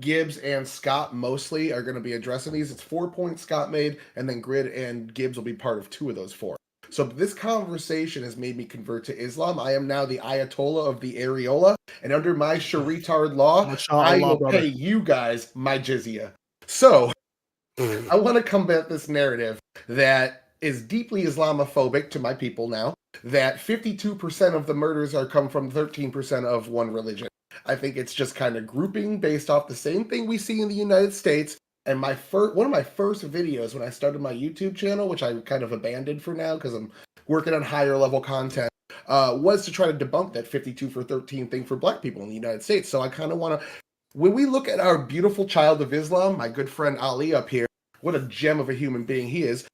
Gibbs and Scott mostly are going to be addressing these. It's 4 points Scott made, and then Grid and Gibbs will be part of 2 of those 4. So this conversation has made me convert to Islam. I am now the Ayatollah of the areola, and under my Sharitard law, I will pay you guys my jizya. So, I want to combat this narrative that is deeply Islamophobic to my people now, that 52% of the murders come from 13% of one religion. I think it's just kind of grouping based off the same thing we see in the United States. And one of my first videos when I started my YouTube channel, which I kind of abandoned for now because I'm working on higher level content, was to try to debunk that 52 for 13 thing for black people in the United States. So I kind of want to... When we look at our beautiful child of Islam, my good friend Ali up here, what a gem of a human being he is,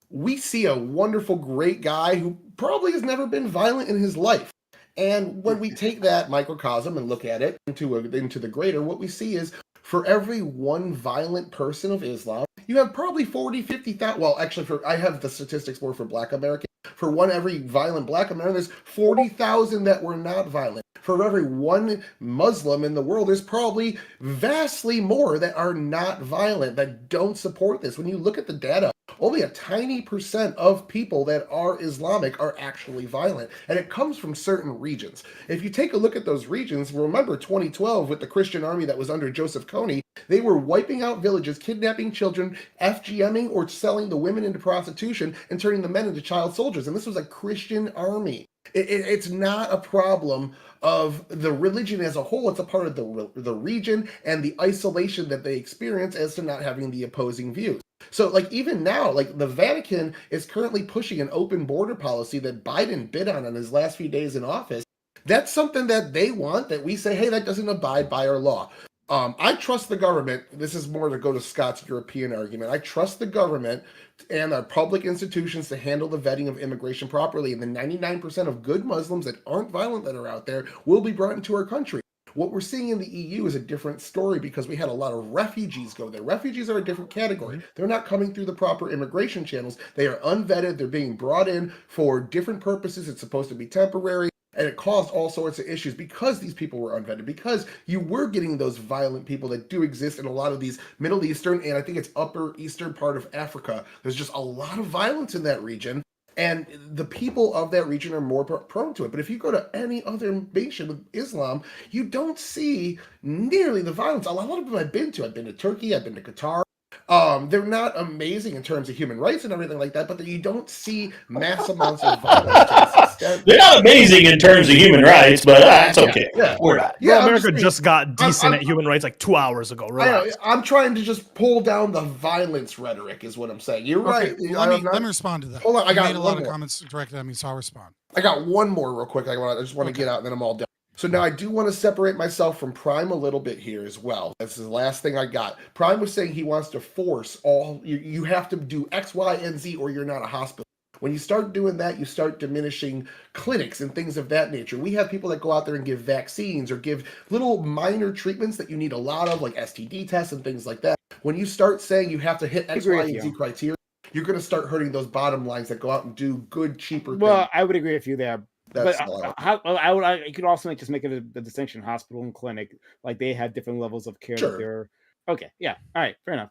we see a wonderful, great guy who probably has never been violent in his life. And when we take that microcosm and look at it into the greater, what we see is for every one violent person of Islam, you have probably 40, 50,000. Well, actually, I have the statistics more for black Americans. For every violent black American, there's 40,000 that were not violent. For every one Muslim in the world, there's probably vastly more that are not violent, that don't support this. When you look at the data, only a tiny percent of people that are Islamic are actually violent, and it comes from certain regions. If you take a look at those regions, remember 2012 with the Christian army that was under Joseph Kony, they were wiping out villages, kidnapping children, FGMing or selling the women into prostitution and turning the men into child soldiers, and this was a Christian army. It's not a problem of the religion as a whole. It's a part of the region and the isolation that they experience as to not having the opposing views. So, like, even now, like, the Vatican is currently pushing an open border policy that Biden bid on in his last few days in office. That's something that they want, that we say, hey, that doesn't abide by our law. I trust the government. This is more to go to Scott's European argument. I trust the government and our public institutions to handle the vetting of immigration properly. And the 99% of good Muslims that aren't violent that are out there will be brought into our country. What we're seeing in the EU is a different story because we had a lot of refugees go there. Refugees are a different category. They're not coming through the proper immigration channels. They are unvetted. They're being brought in for different purposes. It's supposed to be temporary. And it caused all sorts of issues because these people were unvetted, because you were getting those violent people that do exist in a lot of these Middle Eastern, and I think it's Upper Eastern part of Africa. There's just a lot of violence in that region. And the people of that region are more prone to it. But if you go to any other nation with Islam, you don't see nearly the violence. A lot of them I've been to Turkey, I've been to Qatar. They're not amazing in terms of human rights and everything like that, but you don't see mass amounts of violence to this extent. They're not amazing in terms of human rights, but that's okay. Yeah. We're not. Bro, I'm America saying, just got decent I'm- at human rights like 2 hours ago. Relax. I'm trying to just pull down the violence rhetoric, is what I'm saying. You're right. Let me respond to that. Hold on, I You got made a one lot of more. comments directed at me, so I'll respond. I got one more real quick. I just want to get out, and then I'm all done. So now I do want to separate myself from Prime a little bit here as well. This is the last thing I got. Prime was saying he wants to force you have to do X, Y, and Z, or you're not a hospital. When you start doing that, you start diminishing clinics and things of that nature. We have people that go out there and give vaccines or give little minor treatments that you need a lot of, like STD tests and things like that. When you start saying you have to hit X, Y, and Z criteria, you're going to start hurting those bottom lines that go out and do good, cheaper things. Well, I would agree with you there. That's you could also just make it a distinction, hospital and clinic, like they have different levels of care. Sure. That they're okay. Yeah. All right. Fair enough.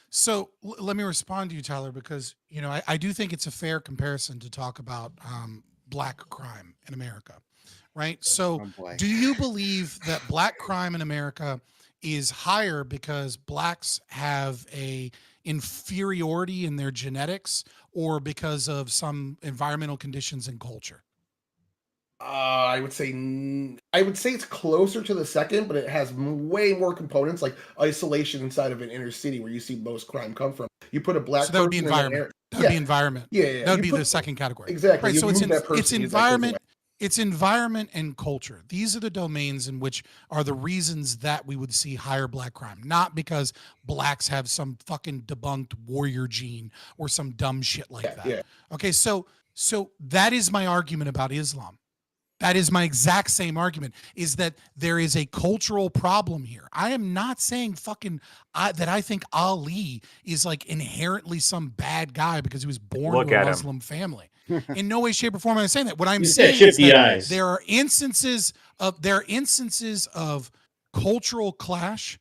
So let me respond to you, Tyler, because I do think it's a fair comparison to talk about black crime in America, right? So do you believe that black crime in America is higher because blacks have a inferiority in their genetics, or because of some environmental conditions and culture? I would say it's closer to the second, but it has way more components, like isolation inside of an inner city where you see most crime come from. You put a black. So that would be environment. That would be environment. Yeah. That would be the second category. Exactly. Right. So it's environment. Like, it's environment and culture. These are the domains in which are the reasons that we would see higher black crime, not because blacks have some fucking debunked warrior gene or some dumb shit like that. Yeah. Okay. So that is my argument about Islam. That is my exact same argument, is that there is a cultural problem here. I am not saying that I think Ali is like inherently some bad guy because he was born to a Muslim family. In no way, shape, or form am I saying that. What I'm saying is that there are instances of cultural clash,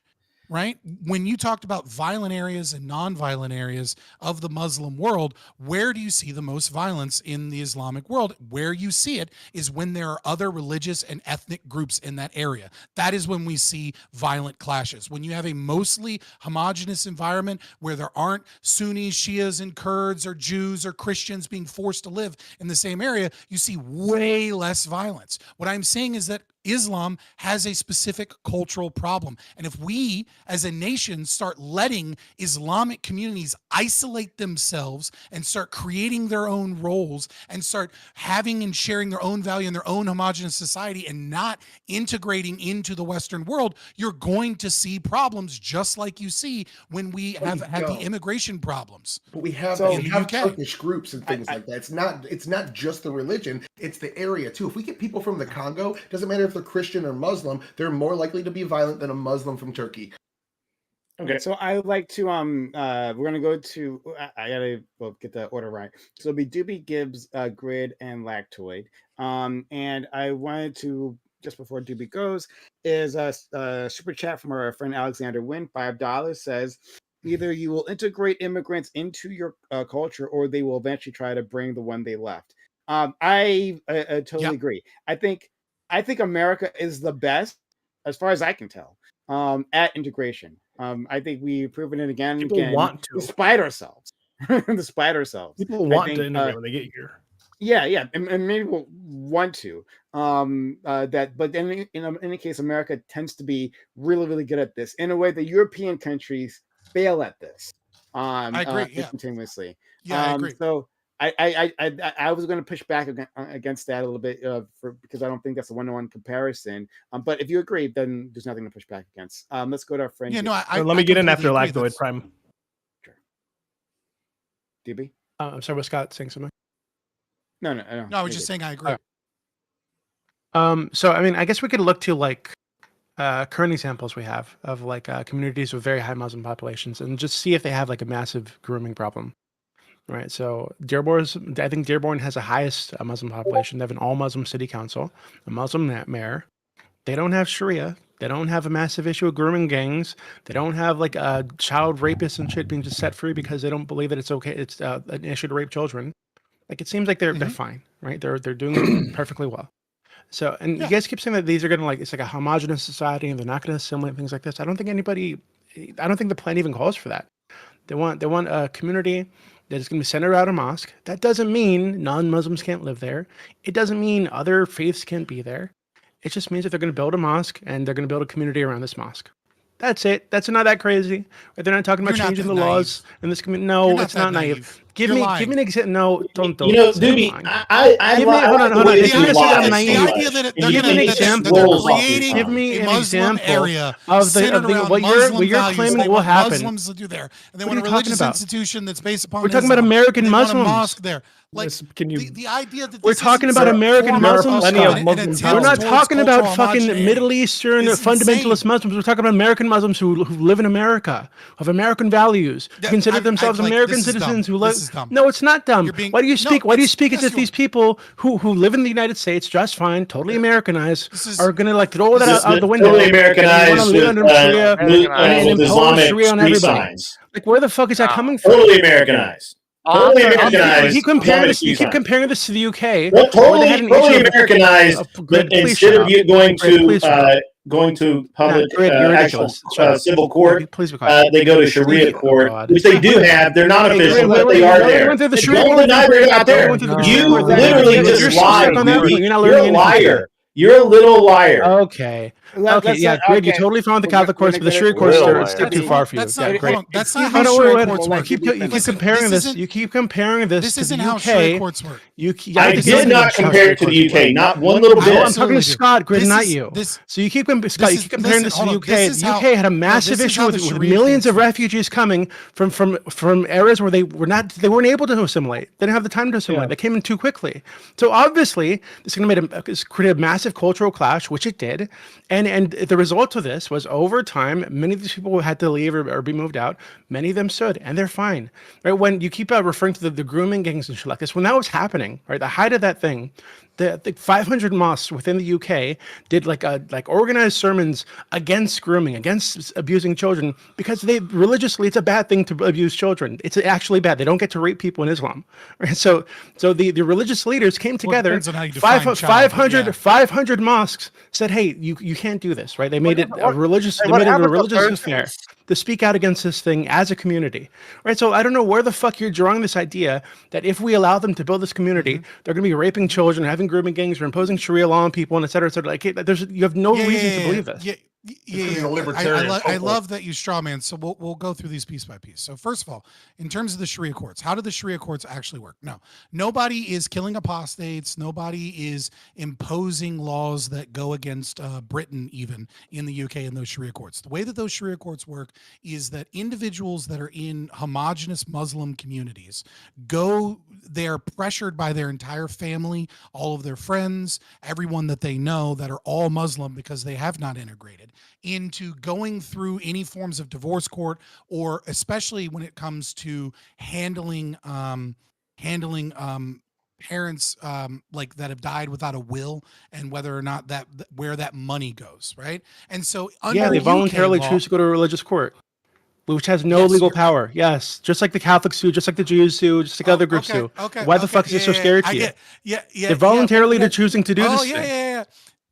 right? When you talked about violent areas and non-violent areas of the Muslim world, where do you see the most violence in the Islamic world? Where you see it is when there are other religious and ethnic groups in that area. That is when we see violent clashes. When you have a mostly homogenous environment where there aren't Sunnis, Shias, and Kurds or Jews or Christians being forced to live in the same area, you see way less violence. What I'm saying is that Islam has a specific cultural problem. And if we as a nation start letting Islamic communities isolate themselves and start creating their own roles and start having and sharing their own value in their own homogenous society and not integrating into the Western world, you're going to see problems just like you see when we have had the immigration problems. But we have Turkish groups and things like that. It's not just the religion, it's the area too. If we get people from the Congo, doesn't matter if they're Christian or Muslim, they're more likely to be violent than a Muslim from Turkey. Okay. So I would like to we're gonna go to I gotta get the order right. So it'll be Doobie, Gibbs, Grid, and Lactoid. And I wanted to, just before Doobie goes, is a super chat from our friend Alexander Wynn, $5, says, either you will integrate immigrants into your culture or they will eventually try to bring the one they left. I totally agree. I think America is the best, as far as I can tell, at integration. I think we've proven it again and again. Want to, despite ourselves. People want to integrate when they get here. Yeah, and maybe we'll want to. But then in any case, America tends to be really, really good at this in a way that European countries fail at this. I agree. Continuously. I agree. So I was going to push back against that a little bit because I don't think that's a one-to-one comparison. But if you agree, then there's nothing to push back against. Let's go to our friend. Yeah, no, let me get in after Lactoid Prime. Sure. DB? I'm sorry, was Scott saying something? No. I was just saying I agree. So I mean, I guess we could look to like current examples we have of like communities with very high Muslim populations and just see if they have like a massive grooming problem. Right, so I think Dearborn has the highest Muslim population. They have an all-Muslim city council, a Muslim mayor. They don't have Sharia. They don't have a massive issue of grooming gangs. They don't have like child rapists and shit being just set free because they don't believe that it's okay. It's an issue to rape children. Like it seems like they're fine, right? They're doing perfectly well. So, and you guys keep saying that these are gonna it's like a homogenous society and they're not gonna assimilate things like this. I don't think anybody I don't think the plan even calls for that. They want a community that is going to be centered around a mosque. That doesn't mean non-Muslims can't live there. It doesn't mean other faiths can't be there. It just means that they're going to build a mosque and they're going to build a community around this mosque. That's it. That's not that crazy. They're not talking about changing the laws in this community. No, it's not naive. Give me an example. No, don't. You know, Doobie, hold on. The idea that they're creating give me a an Muslim example area of what you're claiming will happen. Muslims to do there, and they What want are a you talking religious about? institution that's based upon. We're talking about Islam. American They want Muslims. a mosque there. Like Can you? the idea that We're this talking isn't about some American form Muslims. Plenty of an Muslims. attempt We're not towards talking about cultural fucking homogeneity. Middle Eastern It's fundamentalist insane. Muslims. We're talking about American Muslims who live in America, of American values, who consider themselves American citizens who live. This is dumb. No, it's not dumb. You're being- Why do you speak? No, Why do you it's- speak as yes, if these people who live in the United States just fine, totally Americanized, are going to like throw that out the window? Totally and they Americanized wanna live under Sharia and with impose Islamic Sharia on street everybody. signs. Like, where the fuck is that coming from? Totally Americanized. Totally Americanized. You keep comparing this. You Islamic keep comparing this to the UK. Well, where they had an totally issue of- Americanized. Grid, But please instead shut of you up. going Grid, please shut up. to public Grid, you're actual ridiculous. Shut up. civil court, Please be quiet. they go to Sharia court, God. which they do have. They're not Hey, official, Grid, but they are we there. went through the But Sharia don't court. deny they're not there. Went through the You Sharia court. literally You're just so lied, stuck on that Rudy. point. You're not You're learning a anything. liar. You're a little liar. Okay. Okay, yeah, Grid, you're totally fine with the Catholic courts, but the Sharia courts Little are a step liar. too far for you. That's Yeah, not. great. Hold on. That's not Oh, how no, Sharia wait. courts work. You keep comparing this. isn't- You keep comparing this This to isn't the how Sharia UK. courts work. I did not compare it to the UK, not one little I'm bit. talking Absolutely to do. Scott, Grid, This not is- you. this- So you keep Scott, you keep comparing this to the hold on. UK. This is The how- UK had a no, massive this is issue how with the with Sharia millions of courts work. refugees coming from areas where they weren't able to assimilate. They didn't have the time to assimilate. They came in too quickly. So obviously, this is going to create a massive cultural clash, which it did. And the result of this was over time, many of these people had to leave or be moved out. Many of them stood, and they're fine. Right? When you keep referring to the grooming gangs and shit like this, when that was happening, right, the height of that thing, the 500 mosques within the UK did like organized sermons against grooming, against abusing children, because religiously it's a bad thing to abuse children. It's actually bad. They don't get to rape people in Islam. Right? So the religious leaders came together. depends on how you define child, but 500 yeah. 500 mosques said, hey, you can't do this, right? They made it a religious affair to speak out against this thing as a community, right? So I don't know where the fuck you're drawing this idea that if we allow them to build this community, they're going to be raping children, having grooming gangs, or imposing Sharia law on people, and et cetera, et cetera. Like, you have no reason to believe this. a libertarian I love that you straw man. So we'll go through these piece by piece. So first of all, in terms of the Sharia courts, how do the Sharia courts actually work? No, nobody is killing apostates. Nobody is imposing laws that go against Britain, even in the UK in those Sharia courts. The way that those Sharia courts work is that individuals that are in homogenous Muslim communities they're pressured by their entire family, all of their friends, everyone that they know that are all Muslim because they have not integrated, into going through any forms of divorce court, or especially when it comes to handling parents like that have died without a will, and whether or not where that money goes, right? And so under They UK voluntarily law, choose to go to a religious court, which has no legal power. Yes, just like the Catholics do, just like the Jews do, just like other groups do. Why the fuck is this so scary to you? They're voluntarily choosing to do this thing.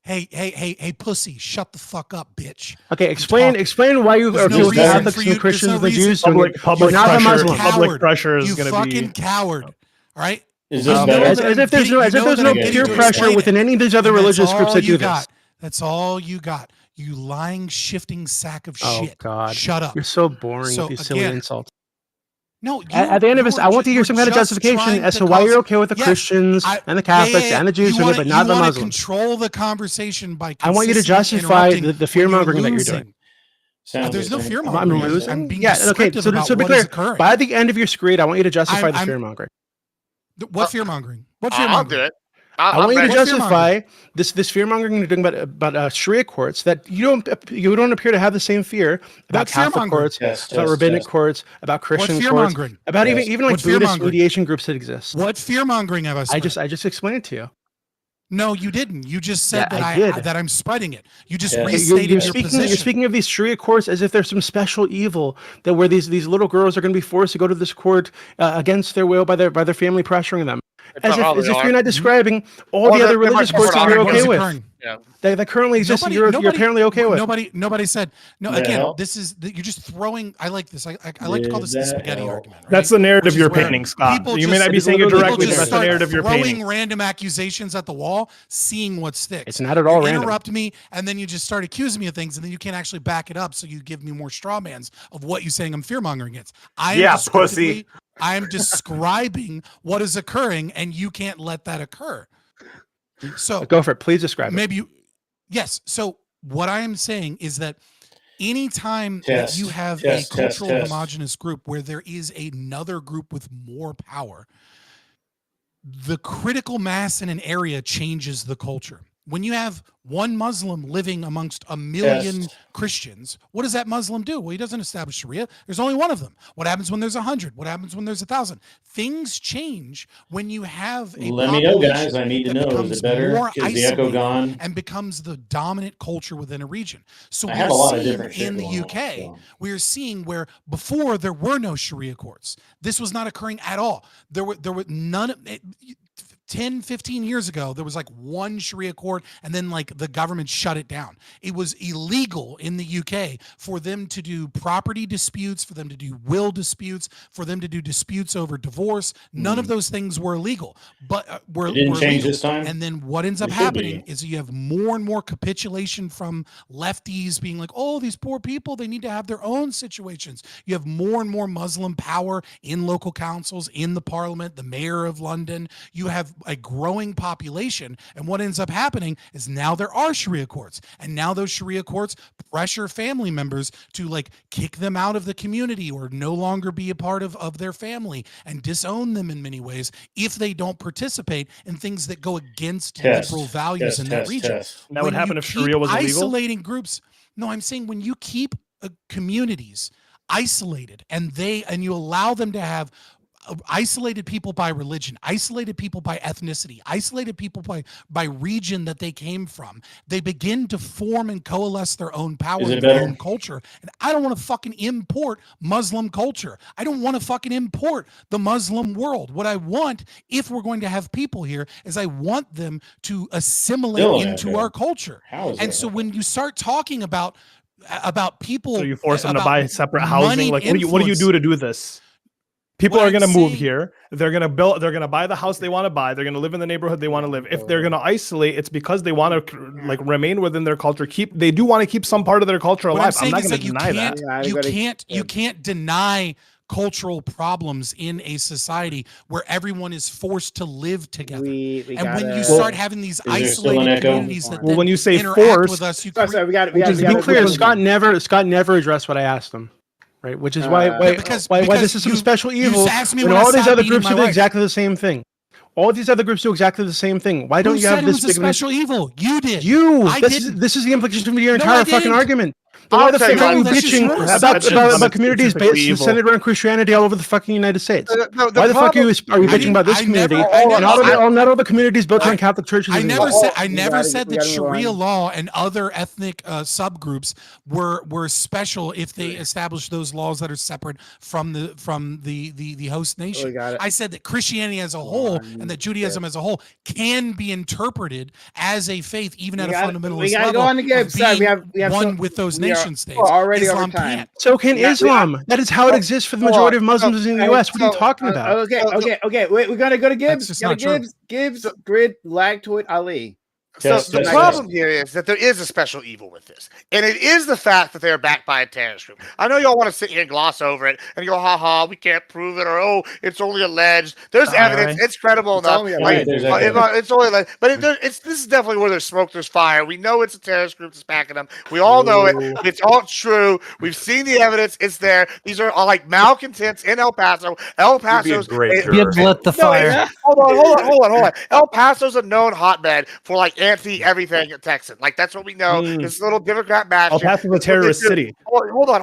Hey, pussy, shut the fuck up, bitch. Okay, explain why you are okay with the Catholics and the Christians and the Jews doing it, but not the Muslims. Public pressure is going to be. You fucking coward. All right? Is this better? As if there's no peer pressure within any of these other religious groups that do this. That's all you got. You lying, shifting sack of shit. Oh God! Shut up. You're so boring with these silly insults. No, at the end of this, I want to hear some kind of justification as to why you're okay with the Christians and the Catholics and the Jews, but not the Muslims. Control the conversation by. I want you to justify the fear mongering that you're doing. There's no fear mongering. I'm losing. I'm being okay. So to be clear, by the end of your screed, I want you to justify the fear mongering. What fear mongering? What I'll fear mongering? do it. I want you to justify this fear mongering you're doing about Sharia courts that you don't appear to have the same fear about Catholic courts, about rabbinic courts, about Christian courts, about even like Buddhist mediation groups that exist. What fear mongering have I spread? I just explained it to you. No, you didn't. You just said that I'm spreading it. You just your restated your position. You're speaking of these Sharia courts as if there's some special evil that where these little girls are going to be forced to go to this court against their will by their family pressuring them. as if you're not describing all Well, the other they're religious different groups that you're What is okay with. occurring? Yeah. That currently exist, and you're apparently okay with. Nobody said no. The Again, hell? this is you're just throwing. I like this. I like to call this The the spaghetti hell? argument. Right? That's the narrative Which is you're where painting, Scott. people You may just- not be saying it people directly, just but that's the start narrative you're throwing painting. random accusations at the wall, seeing what sticks. It's not at all You random. interrupt me, and then you just start accusing me of things, and then you can't actually back it up. So you give me more straw mans of what you're saying I'm fear mongering against. Yeah, pussy. I am describing what is occurring, and you can't let that occur. So Go for it. Please describe it. maybe you, yes. So what I am saying is that anytime Test, that you have test, a test, cultural test. homogenous group where there is another group with more power, the critical mass in an area changes the culture. When you have one Muslim living amongst a million Test. Christians, what does that Muslim do? Well, he doesn't establish Sharia. There's only one of them. What happens when there's 100? What happens when there's 1,000? Things change when you have a Let me know, guys. population I need to that know. Is becomes it better? more Is the echo isolated gone? and becomes the dominant culture within a region. So I we're have a lot of seeing different shit in the going on, UK, so. we're seeing where before there were no Sharia courts. This was not occurring at all. There were none of it. 10, 15 years ago, there was like one Sharia court, and then like the government shut it down. It was illegal in the UK for them to do property disputes, for them to do will disputes, for them to do disputes over divorce. None of those things were illegal, but were It didn't were change legal. this time? And then what ends up It should happening be. is you have more and more capitulation from lefties being like, oh, these poor people, they need to have their own situations. You have more and more Muslim power in local councils, in the parliament, the mayor of London. You have a growing population. And what ends up happening is now there are Sharia courts. And now those Sharia courts pressure family members to like kick them out of the community or no longer be a part of their family and disown them in many ways if they don't participate in things that go against Test, liberal values test, in that test, region. test. That would When happen you if keep Sharia was illegal. isolating groups. No, I'm saying when you keep communities isolated and you allow them to have isolated people by religion, isolated people by ethnicity, isolated people by region that they came from, they begin to form and coalesce their own power Is it and their better? own culture. And I don't want to fucking import Muslim culture. I don't want to fucking import the Muslim world. What I want, if we're going to have people here, is I want them to assimilate Still an into echo. our culture. How is And that so echo? when you start talking about people, So you force them to about buy separate housing. moneyed Like, what do you influence- do to do this? People What are I'm going to move saying- here. They're going to buy the house they want to buy. They're going to live in the neighborhood they want to live. If they're going to isolate, it's because they want to like remain within their culture. They do want to keep some part of their culture What I'm alive. I'm saying not is going to that deny that. Yeah, you can't deny cultural problems in a society where everyone is forced to live together. We And when you gotta- start having these there still an isolated echo? communities that Well, then when you say interact forced- with us, you Sorry, we got it. Which is, to be clear, Scott never. never addressed what I asked him, right? Which is why because this is some you- special you evil asked me when when I all these stopped other beating groups my do wife. exactly the same thing. All these other groups do exactly the same thing. Why don't Who you have said it this was a big special evil? You did. You. I didn't. This is the implication of your No, entire I fucking didn't. argument. Then I'll why the tell fuck you are you what, that's just bitching your about perception. communities Specifically based evil. centered around Christianity all over the fucking United States? The Why the fuck are you problem- bitching about this I community? never- and not all the communities built around Catholic churches? I in the never US? said I we never gotta- said we that gotta move Sharia on. law and other ethnic subgroups were special if they established those laws that are separate from the host nation. got it. I said that Christianity as a whole and that Judaism as a whole can be interpreted as a faith, even at a fundamentalist we gotta level. go on to of Gibbs. Sorry, we being have one some- with those we are nation states. already over Islam time. can't. So can Yeah, Islam. That is how it exists for the majority of Muslims in the U.S. What are you talking about? Okay. Wait, we gotta go to Gibbs. just Gotta not true. Gibbs, Grid, Lactoid, Ali. So Test, the test, problem here is that there is a special evil with this, and it is the fact that they are backed by a terrorist group. I know y'all want to sit here and gloss over it and go, "Ha ha, we can't prove it," or "Oh, it's only alleged." There's All evidence; right. it's credible It's enough. only Like, alleged. There's evidence. it's only alleged, but this is definitely where there's smoke, there's fire. We know it's a terrorist group that's backing them. We all know it. It's all true. We've seen the evidence. It's there. These are all like malcontents in El Paso. El You'd be a Paso's great it- juror. Gibbs lit the No, fire. hold on. El Paso's a known hotbed for like anti-everything Texan. Like that's what we know. It's a little Democrat El bastion. Paso's a terrorist city. Hold on.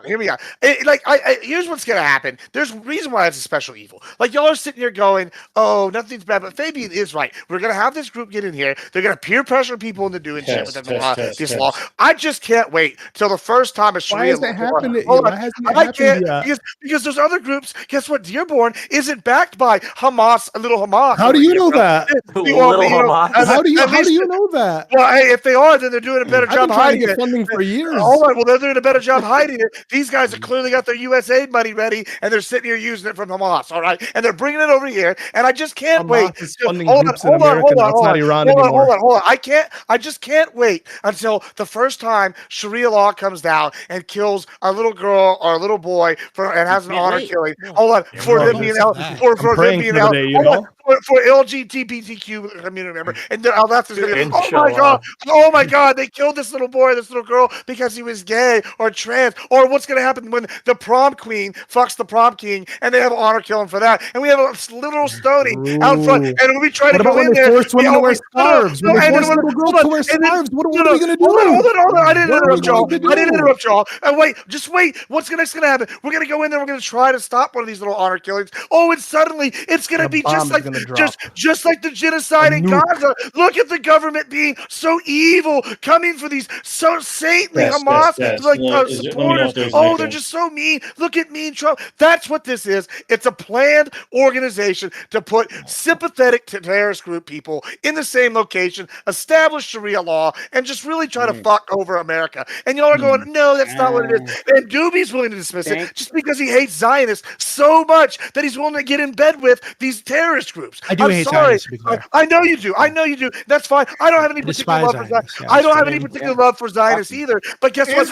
Hear me out. Here's what's gonna happen. There's a reason why it's a special evil. Like y'all are sitting here going, "Oh, nothing's bad," but Fabian is right. We're gonna have this group get in here. They're gonna peer pressure people into doing shit with this law. I just can't wait till the first time a Sharia Why hasn't it law. happened? Hold Why on. hasn't it I happened can't yet? because there's other groups. Guess what? Dearborn isn't backed by Hamas, a little Hamas. How do you know that? Little Hamas. How do you know that? Well, hey, if they are, then they're doing a better I've job been trying to hiding get it. funding for years. All right, well, they're doing a better job hiding it. These guys have clearly got their USAID money ready, and they're sitting here using it from Hamas. All right, and they're bringing it over here, and I just can't wait. Hamas is funding groups in America now. It's not Iran anymore. Hold on. I just can't wait until the first time Sharia law comes down and kills a little girl or a little boy and has an honor killing. Hold on, for them being for LGBTQ community member, and our left is going to oh my god, they killed this little boy, this little girl because he was gay or trans, or what's going to happen when the prom queen fucks the prom king, and they have an honor killing for that, and we have a literal stoning out front, and when we try to go in there, force women to wear scarves. When they force little girls to wear scarves, what are we going to do? Hold on, I didn't interrupt y'all. And wait, just wait. What's next going to happen? We're going to go in there. We're going to try to stop one of these little honor killings. Oh, and suddenly it's going to be just like the genocide in Gaza. Look at the government being so evil, coming for these so saintly Hamas supporters. Oh, they're just so mean. Look at mean Trump. That's what this is. It's a planned organization to put sympathetic to terrorist group people in the same location, establish Sharia law, and just really try to fuck over America. And y'all are going, no, that's not what it is. And Doobie's willing to dismiss it just because he hates Zionists so much that he's willing to get in bed with these terrorist groups. I do hate Zionists, to be clear. I know you do. That's fine. I don't have any particular love for Zionists. I don't have any particular love for Zionists either. But guess what?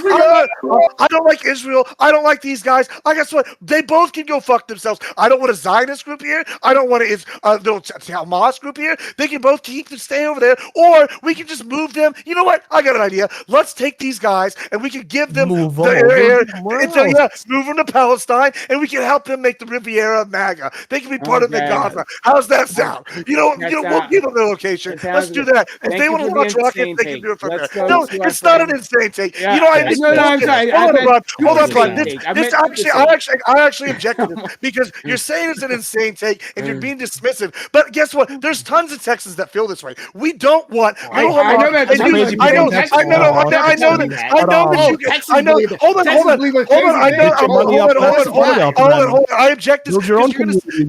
I don't like Israel. I don't like these guys. Guess what? They both can go fuck themselves. I don't want a Zionist group here. I don't want a little Hamas group here. They can both stay over there, or we can just move them. You know what? I got an idea. Let's take these guys and we can give them move them to Palestine, and we can help them make the Riviera of MAGA. They can be part of the Gaza. How's that sound? We'll give them their location. Let's do that. If they want to launch rockets, they can do it from there. No, it's not an insane take. You know, I'm sorry. Hold on, Brian. I actually objected to this because you're saying it's an insane take and you're being dismissive. But guess what? There's tons of Texans that feel this way. We don't want. I know that. I object to this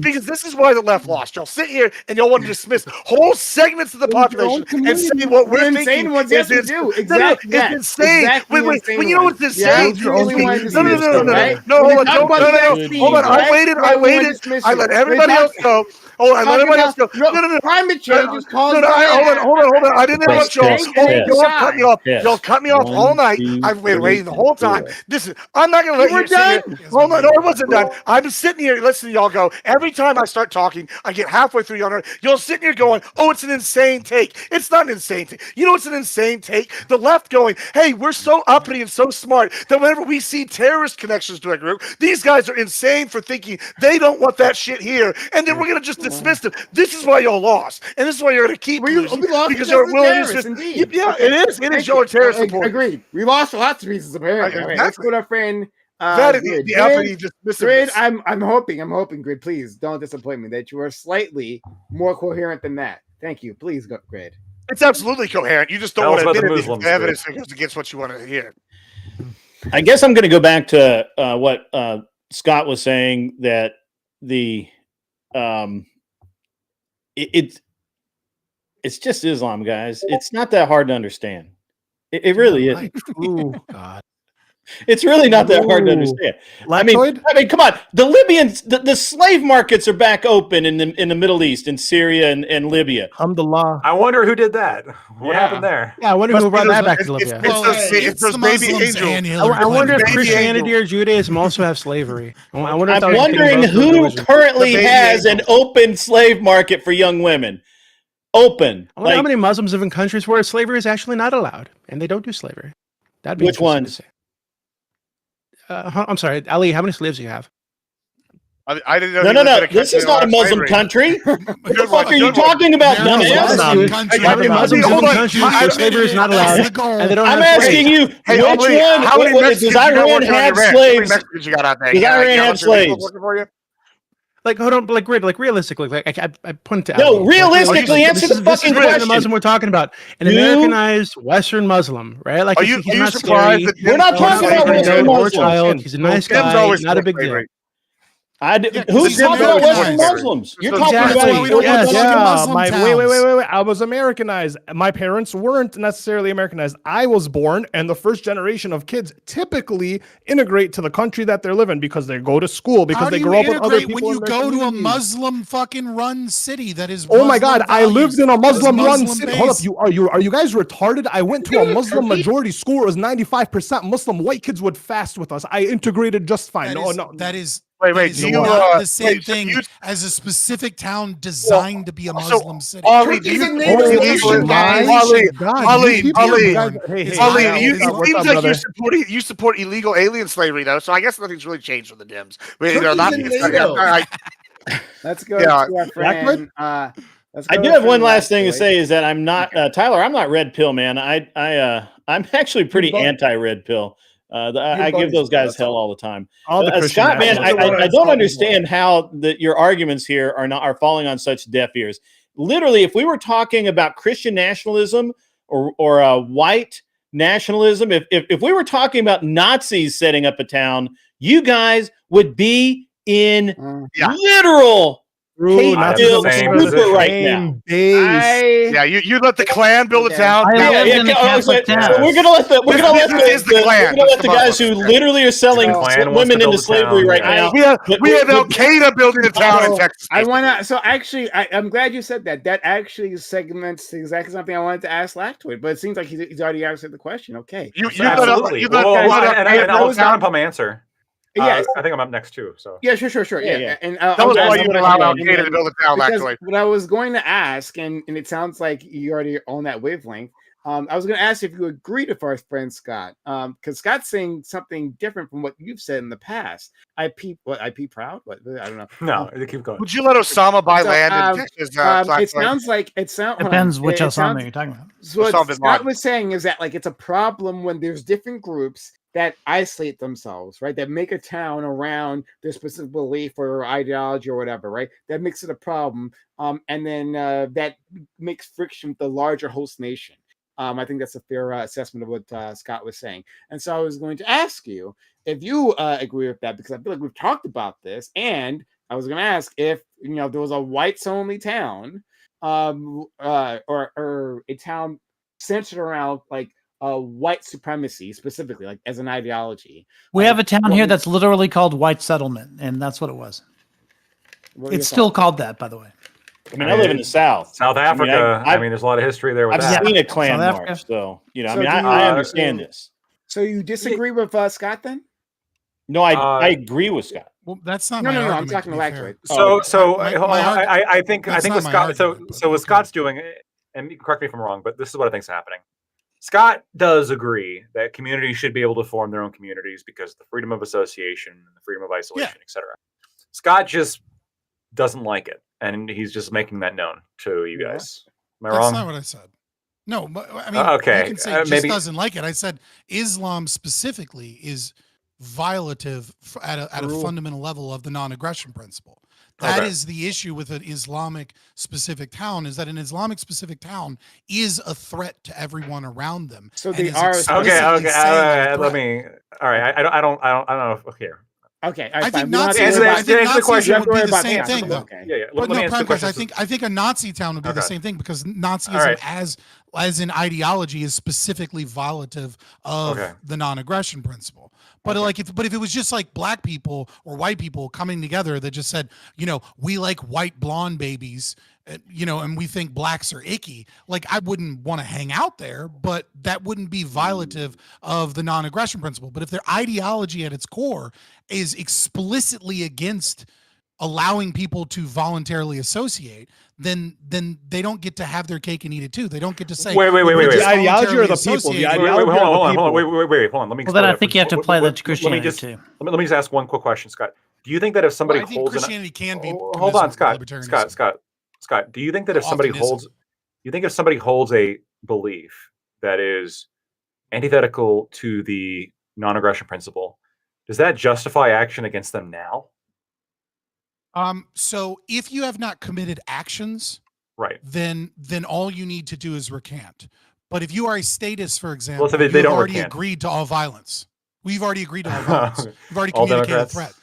because this is why the left lost. Y'all sit here and y'all want to dismiss whole segments of the population and say what we're thinking is insane. When you know what's insane? No, hold on. I waited. I let everybody else go. No. Climate change is caused. Hold on. I didn't interrupt y'all. Y'all cut me off. Y'all cut me off all night. I've been waiting the whole time. Listen, I'm not going to let you sit here. Hold on. No, it wasn't done. I'm sitting here listening to y'all go. Every time I start talking, I get halfway through y'all sitting here going, oh, it's an insane take. It's not an insane take. You know what's an insane take? The left going, hey, we're so uppity and so smart that whenever we see terrorist connections to a group, these guys are insane for thinking they don't want that shit here. And then we're going to just dismiss them. This is why y'all lost. And this is why you're going to keep losing. Because you're willing to dismiss. Yeah, it is. It is your terrorist support. Agreed. We lost lots of pieces apparently. Exactly. Let's go to our friend. Grid, I'm hoping, Grid, please don't disappoint me that you are slightly more coherent than that. Thank you. Please go, Grid. It's absolutely coherent. You just don't want to admit it because evidence goes against what you want to hear. I guess I'm going to go back to what Scott was saying, that the it's just Islam, guys. It's not that hard to understand. It really isn't. Oh God. It's really not that hard to understand. I mean, come on. The Libyans, the slave markets are back open in the Middle East, in Syria and Libya. Alhamdulillah. I wonder who did that. What happened there? Yeah, I wonder who brought that back to Libya. It's those baby angels. I wonder if Christianity or Judaism also have slavery. I'm wondering who currently has an open slave market for young women. Open. I wonder how many Muslims live in countries where slavery is actually not allowed, and they don't do slavery. That'd be which ones? I'm sorry, Ali. How many slaves do you have? I didn't know. No, he no, lived in no. a This country is that not a allowed Muslim slavery. country. What the Good fuck one, are you good one. talking about, They're not dumbass? Muslim country. Every Muslim's hold in on. countries I- where slavery is not allowed, That's the goal. and they don't I'm have asking slaves. you, Hey, which Omri, one? how many Does Mexicans you got Iran working on have your ranch? How many slaves? Mexicans you got out there? Does You got, Iran you got a have bunch of Mexicans slaves? working for you? Like, hold on, like realistically, like I point to No, Ali. realistically, answer the this fucking is the question. Muslim we're talking about, an You- Americanized Western Muslim, right? Like Are he's you not surprised scary. that We're not Dems talking always about support Western slavery? Poor Muslims. child. He's a nice Dems guy. always Not a support big deal. slavery. Yeah, 'cause Who's he's talking about Western Americanized. Muslims? You're So talking exactly. about That's why we don't Yes. want fucking Yeah, Muslim wait. towns. I was Americanized. My parents weren't necessarily Americanized. I was born, and the first generation of kids typically integrate to the country that they're living because they go to school, because How they do you grow up with other integrate people. when you in their go to a communities. Muslim fucking run city that is? Oh my God! Muslim I lived in a values, Muslim run Muslim city. Hold up, based. are you guys retarded? I went to a Muslim majority school. It was 95% Muslim. White kids would fast with us. I integrated just fine. That is Wait, is do you, not the same wait, so thing you- as a specific town designed to be a Muslim city. Ali, do Turkey's you a support neighbor illegalism? nation, guys. Ali, God, Ali, you people, Ali, you guys, hey, It's hey, Ali, not- you, it's it not- seems what's like up, brother? you support illegal alien slavery, though. So I guess nothing's really changed for the Dems. Wait, Turkey's not in NATO. Let's go Yeah. to our friend. Let's I go do to have our one friend last thing to Lactoid. say is that I'm not Tyler. I'm not red pill, man. I'm actually pretty both- anti-red pill. I give buddies, those guys that's hell all. all the time. All the Christian Scott, man, nationalists. I don't understand how your arguments here are falling on such deaf ears. Literally, if we were talking about Christian nationalism or white nationalism, if we were talking about Nazis setting up a town, you guys would be in literal hate I have bill the same stupor position. right now. Yeah, you let the Klan build a town. I Yeah, lived yeah, in a so Catholic so town. we're gonna let the Klan. guys who literally are selling Klan wants to women into build a slavery town, right yeah. now. We have Al Qaeda building a town in So, Texas. I want to. So actually, I'm glad you said that. That actually segments exactly something I wanted to ask Lactoid, but it seems like he's already answered the question. Okay. You So let Absolutely. you let Well, Al and Qaeda I'll was count not- upon my answer. Yes. I think I'm up next too. So Yeah, sure. Yeah, Yeah. yeah. And Tell us why you would allow Al Qaeda to build a town, because actually. what I was going to ask, and it sounds like you're already on that wavelength. I was going to ask if you agreed with our friend Scott, because Scott's saying something different from what you've said in the past. IP proud? What I don't know. no, keep going. Would you let Osama buy So, land in Texas? It sounds like hold on. Depends which It Osama sounds- you're talking about. So what Osama bin Scott Laden. was saying is that like it's a problem when there's different groups that isolate themselves, right? That make a town around their specific belief or ideology or whatever, right? That makes it a problem, and then that makes friction with the larger host nation. I think that's a fair assessment of what Scott was saying. And so I was going to ask you if you agree with that, because I feel like we've talked about this, and I was going to ask if there was a whites-only town, or a town centered around like white supremacy specifically, like as an ideology. We have a town what here would- that's literally called White Settlement, and that's what it was. what are your It's still thoughts? called that, by the way. I mean, I live in the South. South Africa. I mean, there's a lot of history there with I've that. seen a Klan South Africa. march, so So I do you- understand this. So you disagree with Scott then? No, I agree with Scott. Well, that's not No, my no, I'm argument, talking to to be fair. Lactoid. So My- hold my on. arg- I think that's what not my Scott. So argument, but so what okay. Scott's doing, and you can correct me if I'm wrong, but this is what I think's happening. Scott does agree that communities should be able to form their own communities because of the freedom of association, and the freedom of isolation, etc. Scott just doesn't like it, and he's just making that known to you guys. Am I That's wrong? not what I said. No, but I mean, Okay, you can say just maybe- doesn't like it. I said Islam specifically is violative at a fundamental level of the non-aggression principle. That is the issue with an Islamic specific town, is that an Islamic specific town is a threat to everyone around them. So and they is are- explicitly Okay. saying they're a Let threat. me. All right. I don't know. Okay. Okay, I think fine. We don't have to Nazis, worry I about- think Nazis question. would be the about same that. thing, though. Okay. Yeah. But Let me no, answer the Prime, question. I think a Nazi town would be the Okay. same thing, because Nazism All right. as an ideology is specifically violative of Okay. the non-aggression principle. But like if it was just like black people or white people coming together that just said, we like white blonde babies, and we think blacks are icky, like I wouldn't want to hang out there, but that wouldn't be violative of the non-aggression principle. But if their ideology at its core is explicitly against allowing people to voluntarily associate, then they don't get to have their cake and eat it too. They don't get to say, Wait. The ideology or the people? associate. The Wait, ideology hold or the on. people? Wait. Hold on. Let me. Well, then explain I that think for- you have to apply that to let me Christianity just too. let me just ask one quick question, Scott. Do you think that if somebody I think holds Christianity can be hold on, commensurate with libertarianism. Scott, do you think that if How somebody often is holds, you think if somebody holds a belief that is antithetical to the non-aggression principle, does that justify action against them now? So if you have not committed actions, Right. then all you need to do is recant. But if you are a statist, for example, Well, so they you've don't already recant. agreed to all violence. We've already agreed to all violence. You've already All communicated a Democrats? threat.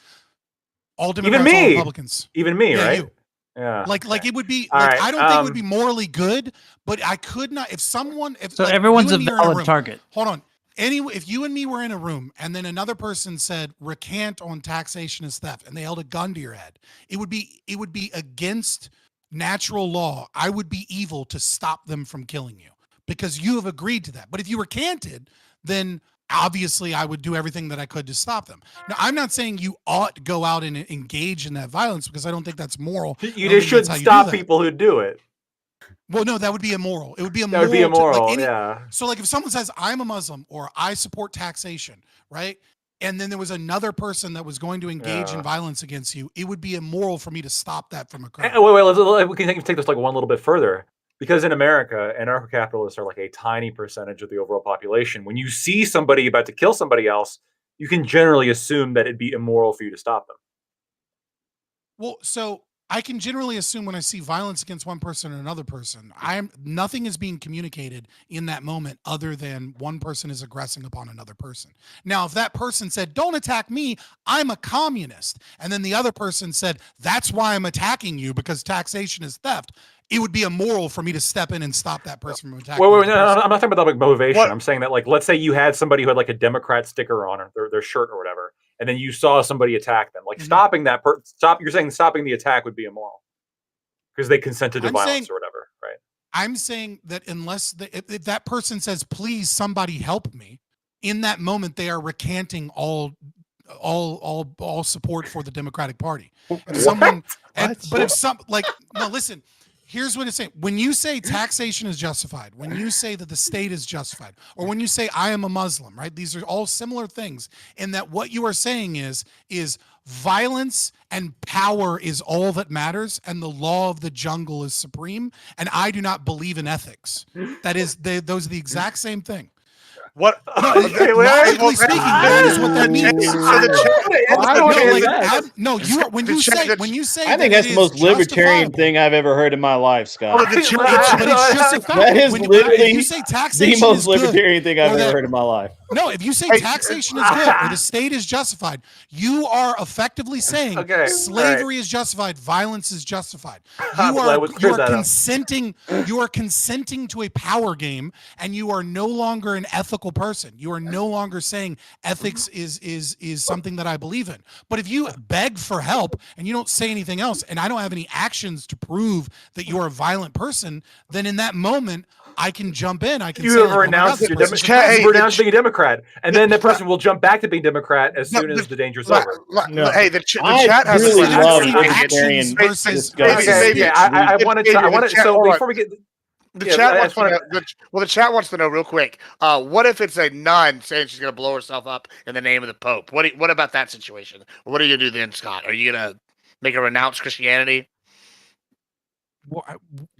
All Even Democrats, all me. Republicans. Even me, Yeah, right? you. Yeah. Like it would be All like right, I don't think it would be morally good, but I could not if someone if So like, everyone's you a and me are in valid room, target. Hold on. If you and me were in a room and then another person said recant on taxation as theft and they held a gun to your head, it would be against natural law. I would be evil to stop them from killing you because you have agreed to that. But if you recanted, then obviously I would do everything that I could to stop them. Now, I'm not saying you ought to go out and engage in that violence because I don't think that's moral. You just shouldn't stop people who do it. Well, no, that would be immoral. It would be That immoral. would be immoral, like yeah. So like if someone says I'm a Muslim or I support taxation, right? And then there was another person that was going to engage in violence against you, it would be immoral for me to stop that from occurring. Wait, we can take this like one little bit further. Because in America, anarcho-capitalists are like a tiny percentage of the overall population. When you see somebody about to kill somebody else, you can generally assume that it'd be immoral for you to stop them. Well, so I can generally assume when I see violence against one person or another person, nothing is being communicated in that moment other than one person is aggressing upon another person. Now, if that person said, "Don't attack me, I'm a communist," and then the other person said, "That's why I'm attacking you because taxation is theft," it would be immoral for me to step in and stop that person from attacking. Wait, no, I'm not talking about like motivation. What? I'm saying that like, let's say you had somebody who had like a Democrat sticker on their shirt or whatever, and then you saw somebody attack them. Like stopping that you're saying stopping the attack would be immoral because they consented to violence or whatever, right? I'm saying that unless if that person says, "Please, somebody help me," in that moment they are recanting all support for the Democratic Party. If someone, but if some like no, listen. Here's what it's saying. When you say taxation is justified, when you say that the state is justified, or when you say I am a Muslim, right? These are all similar things in that what you are saying is violence and power is all that matters, and the law of the jungle is supreme. And I do not believe in ethics. That is, those are the exact same thing. What? No, logically speaking, that is what that means. When you say, I think that's the most libertarian thing I've ever heard in my life, Scott. But it's just a fact. That is literally you say taxation the most is good, libertarian thing I've ever heard in my life. No, if you say taxation is good or the state is justified, you are effectively saying slavery is justified, violence is justified. You are consenting. You are consenting to a power game, and you are no longer an ethical person. You are no longer saying ethics is something that I believe in. But if you beg for help and you don't say anything else, and I don't have any actions to prove that you're a violent person, then in that moment I can jump in. I can say, have renounced being a Democrat, and then that person will jump back to being Democrat as soon as the danger's over. Hey, the chat has really love libertarian versus. I wanted to. So before we get. The chat wants to know. The chat wants to know real quick. What if it's a nun saying she's going to blow herself up in the name of the Pope? What about that situation? What are you going to do then, Scott? Are you going to make her renounce Christianity?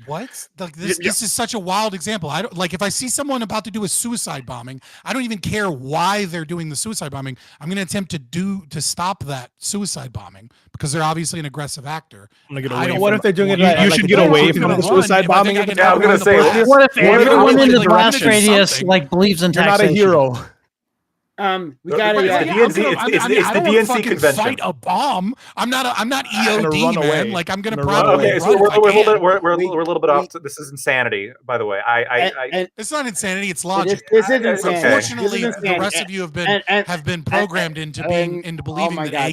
What? Like this is such a wild example. I don't like if I see someone about to do a suicide bombing, I don't even care why they're doing the suicide bombing. I'm going to attempt to stop that suicide bombing because they're obviously an aggressive actor. What if they're doing it? You should get away from the suicide bombing. I'm going to say, what if everyone in the blast radius like believes in taxation? You're not a hero. We got to. It's the DNC convention. Fight a bomb. I'm not EOD, man. Like I'm gonna probably. Okay, so we're a little bit off. This is insanity, by the way. It's not insanity. It's logic. This is insanity. Unfortunately, the rest of you have been programmed into believing that.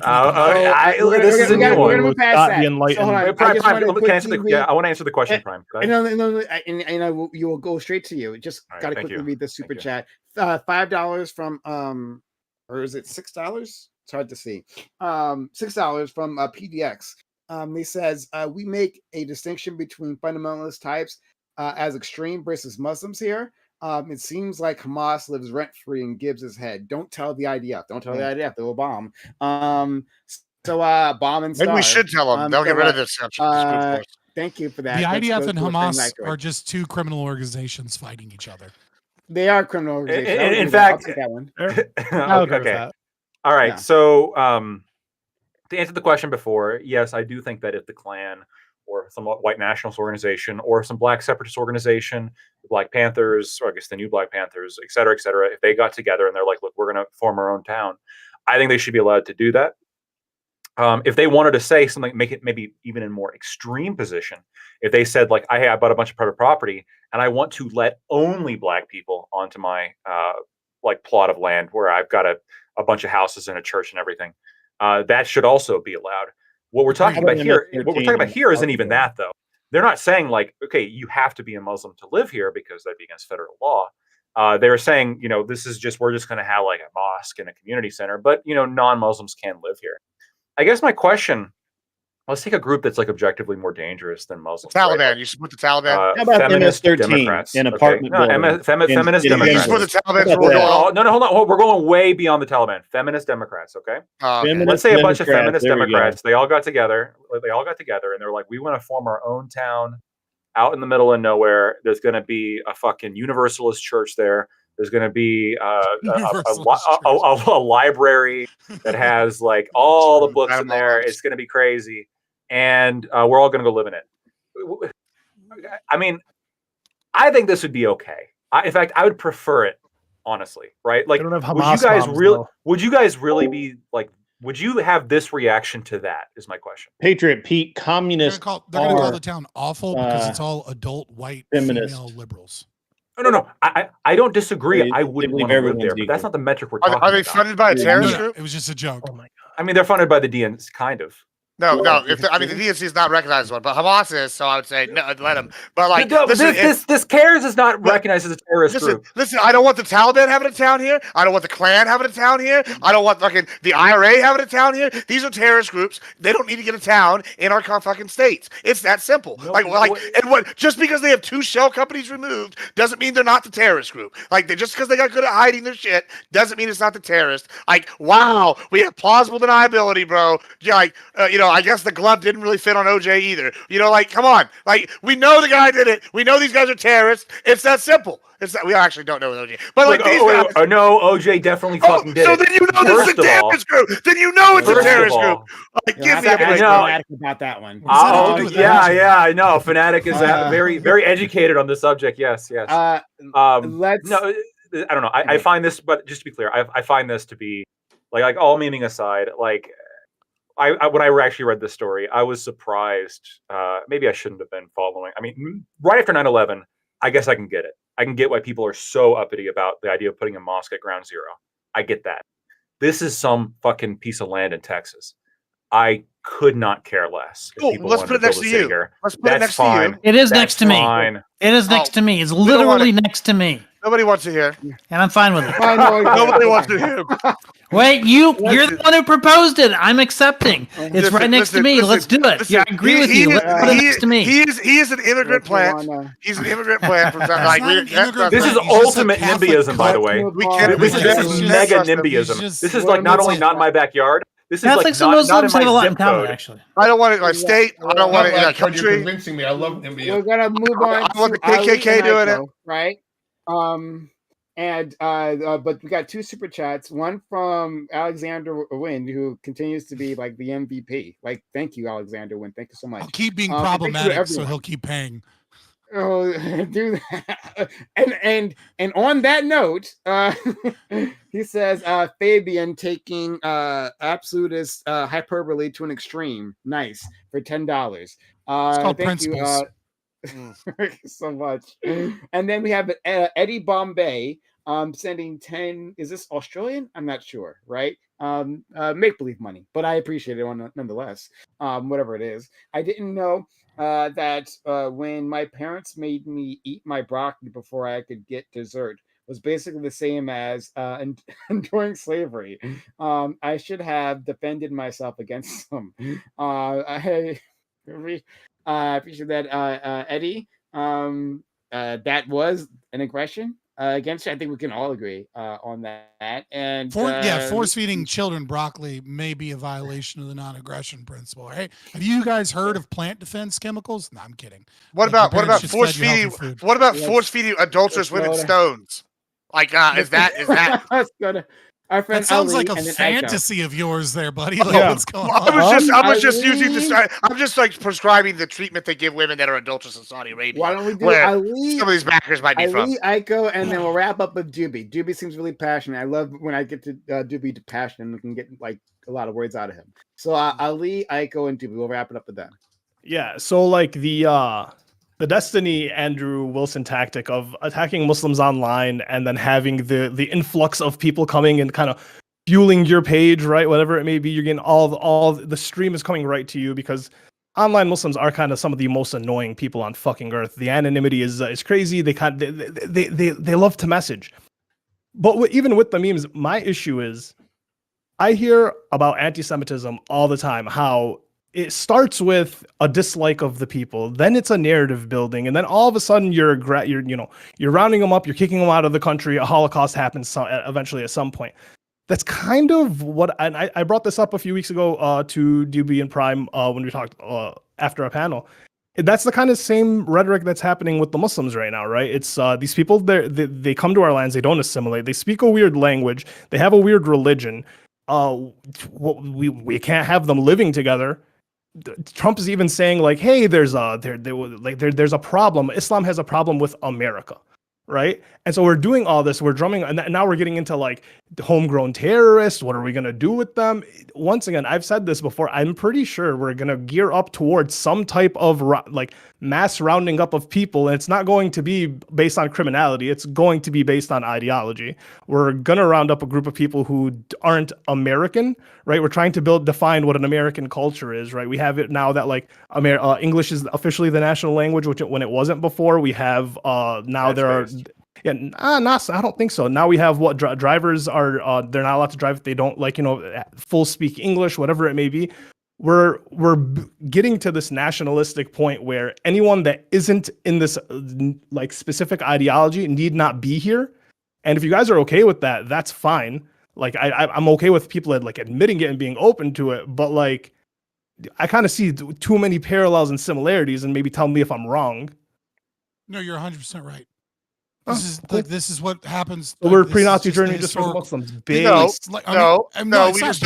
This is a new one. We're gonna move past that. Prime, I want to answer the question, Prime. And you will go straight to you. Just got to quickly read the super chat. $5 from or is it $6? It's hard to see. $6 from PDX. He says we make a distinction between fundamentalist types as extreme versus Muslims here. It seems like Hamas lives rent free in Gibbs's head. Don't tell the IDF. Don't tell the IDF. They will bomb. So, bomb and Maybe star. we should tell them. They'll get rid of this group for us. Thank you for that. The Let's IDF go and to a thing Hamas like are just two criminal organizations fighting each other. They are criminal organizations. In fact, I'll take that one. I agree with okay. that. All right. Yeah. So, to answer the question before, yes, I do think that if the Klan or some white nationalist organization or some black separatist organization, the Black Panthers, or I guess the new Black Panthers, et cetera, if they got together and they're like, look, we're going to form our own town, I think they should be allowed to do that. If they wanted to say something, make it maybe even in a more extreme position, if they said like, I bought a bunch of private property and I want to let only black people onto my like plot of land where I've got a bunch of houses and a church and everything, that should also be allowed. What we're talking about here isn't even that though. They're not saying like, okay, you have to be a Muslim to live here because that'd be against federal law. They were saying, this is just, we're just going to have like a mosque and a community center, but non-Muslims can live here. I guess my question, let's take a group that's like objectively more dangerous than Muslims. Taliban. Right? You support the Taliban? How about feminist MS-13 Democrats. in Okay. apartment No, building feminist in Democrats. You support the Taliban? How about We're that? going No, hold on. We're going way beyond the Taliban. Feminist Democrats, okay? okay. Feminist Let's say a bunch of Democrats, feminist there we go. Democrats, they all got together and they're like, we want to form our own town out in the middle of nowhere. There's going to be a fucking Universalist church there. There's going to be a library that has like all the books in there. It's going to be crazy. And we're all going to go live in it. I mean, I think this would be okay. In fact, I would prefer it, honestly, right? Like, They don't have would Hamas bombs, though. really be like, would you have this reaction to that is my question. Patriot Pete, They're communists going to call are the town awful because it's all adult white feminist. female liberals. No. I don't disagree. They I wouldn't believe want to live everyone's there, but that's equal. not the metric we're talking Are they about. funded by a terrorist No, group? it was just a joke. Oh my god. I mean, they're funded by the DNC, kind of. No. The DNC is not recognized as one, but Hamas is. So I would say no, let them. But like, No, listen, this CARES is not recognized as a terrorist group. Listen, I don't want the Taliban having a town here. I don't want the Klan having a town here. I don't want fucking the IRA having a town here. These are terrorist groups. They don't need to get a town in our fucking states. It's that simple. Just because they have 2 shell companies removed doesn't mean they're not the terrorist group. Like, just because they got good at hiding their shit doesn't mean it's not the terrorist. Like, wow, we have plausible deniability, bro. Yeah, I guess the glove didn't really fit on OJ either. Like, come on. Like, we know the guy did it. We know these guys are terrorists. It's that simple. We actually don't know OJ. But like, no, OJ definitely fucking did. So it. then you know this is a terrorist group. Then you know it's a terrorist group. Like, give me a break. Fanatic about that one. Yeah, I know. Fanatic is very, very educated on the subject. Yes. Let's. No, I don't know. I find this, but just to be clear, I find this to be like all memeing aside, like. When I actually read this story, I was surprised. Maybe I shouldn't have been following. I mean, right after 9/11, I guess I can get it. I can get why people are so uppity about the idea of putting a mosque at ground zero. I get that. This is some fucking piece of land in Texas. I could not care less. Let's put it next to you. Let's put it next to you. It is next to me. It is next to me. It's literally next to me. Nobody wants to hear. And I'm fine with it. Nobody wants to hear. Wait, you're the one who proposed it. I'm accepting. It's right next to me. Let's do it. Yeah, I agree with you. Let's put it next to me. He is an immigrant plant. He's an immigrant plant from this is ultimate NIMBYism, by the way. This is mega NIMBYism. This is like not only not in my backyard. This is Catholics like and not Muslims in have a my lot in zip common, code. actually. I don't want it in my state. I don't want it in my You're country. convincing me. I love NIMBY. We're gonna move on. I want the KKK doing it, right? But we got 2 super chats. One from Alexander Wynn, who continues to be like the MVP. Like, thank you, Alexander Wynn. Thank you so much. I'll keep being problematic, so he'll keep paying. Oh, do that. And on that note, he says Fabian taking absolutist hyperbole to an extreme. Nice for $10. It's called thank you. Thank you so much. And then we have Eddie Bombay sending 10. Is this Australian? I'm not sure, right? Make believe money, but I appreciate it nonetheless. Whatever it is. I didn't know that when my parents made me eat my broccoli before I could get dessert was basically the same as enduring slavery. I should have defended myself against them. I appreciate that, Eddie. That was an aggression. against it. I think we can all agree on that. And force feeding children broccoli may be a violation of the non-aggression principle. Hey, have you guys heard of plant defense chemicals? No, I'm kidding. What about force feeding? What about force feeding adulterous women stones? Like, is that? Let's go to our friend. That sounds Ali like a fantasy of yours, there, buddy. Like, what's going on? I was just using this. I'm just like prescribing the treatment they give women that are adulterous in Saudi Arabia. Why don't we do Ali? Some of these backers might be from Aiko, and then we'll wrap up with Doobie. Doobie seems really passionate. I love when I get to Doobie to passionate and can get like a lot of words out of him. So Ali, Aiko, and Doobie. We'll wrap it up with them. Yeah. So like the Destiny Andrew Wilson tactic of attacking Muslims online and then having the influx of people coming and kind of fueling your page, right? Whatever it may be, you're getting all the stream is coming right to you because online Muslims are kind of some of the most annoying people on fucking earth. The anonymity is crazy. They love to message. But even with the memes, my issue is I hear about anti-Semitism all the time, how it starts with a dislike of the people, then it's a narrative building, and then all of a sudden you're rounding them up, you're kicking them out of the country. A Holocaust happens eventually at some point. That's kind of what, and I brought this up a few weeks ago to DB and Prime when we talked after a panel. That's the kind of same rhetoric that's happening with the Muslims right now, right? It's these people, they come to our lands, they don't assimilate, they speak a weird language, they have a weird religion. We can't have them living together. Trump is even saying like, "Hey, there's a problem. Islam has a problem with America." Right? And so we're doing all this, we're drumming, and now we're getting into like homegrown terrorists. What are we going to do with them? Once again, I've said this before, I'm pretty sure we're going to gear up towards some type of like mass rounding up of people. And it's not going to be based on criminality. It's going to be based on ideology. We're going to round up a group of people who aren't American, right? We're trying to define what an American culture is, right? We have it now that like English is officially the national language, which when it wasn't before. We have now there are. Yeah, I don't think so. Now we have what drivers are. They're not allowed to drive if they don't full speak English, whatever it may be. We're getting to this nationalistic point where anyone that isn't in this like specific ideology need not be here. And if you guys are okay with that, that's fine. Like I'm okay with people like admitting it and being open to it. But like I kind of see too many parallels and similarities, and maybe tell me if I'm wrong. No, you're 100% right. This is what happens. So we're pre-Nazi journey just for Muslims. We just don't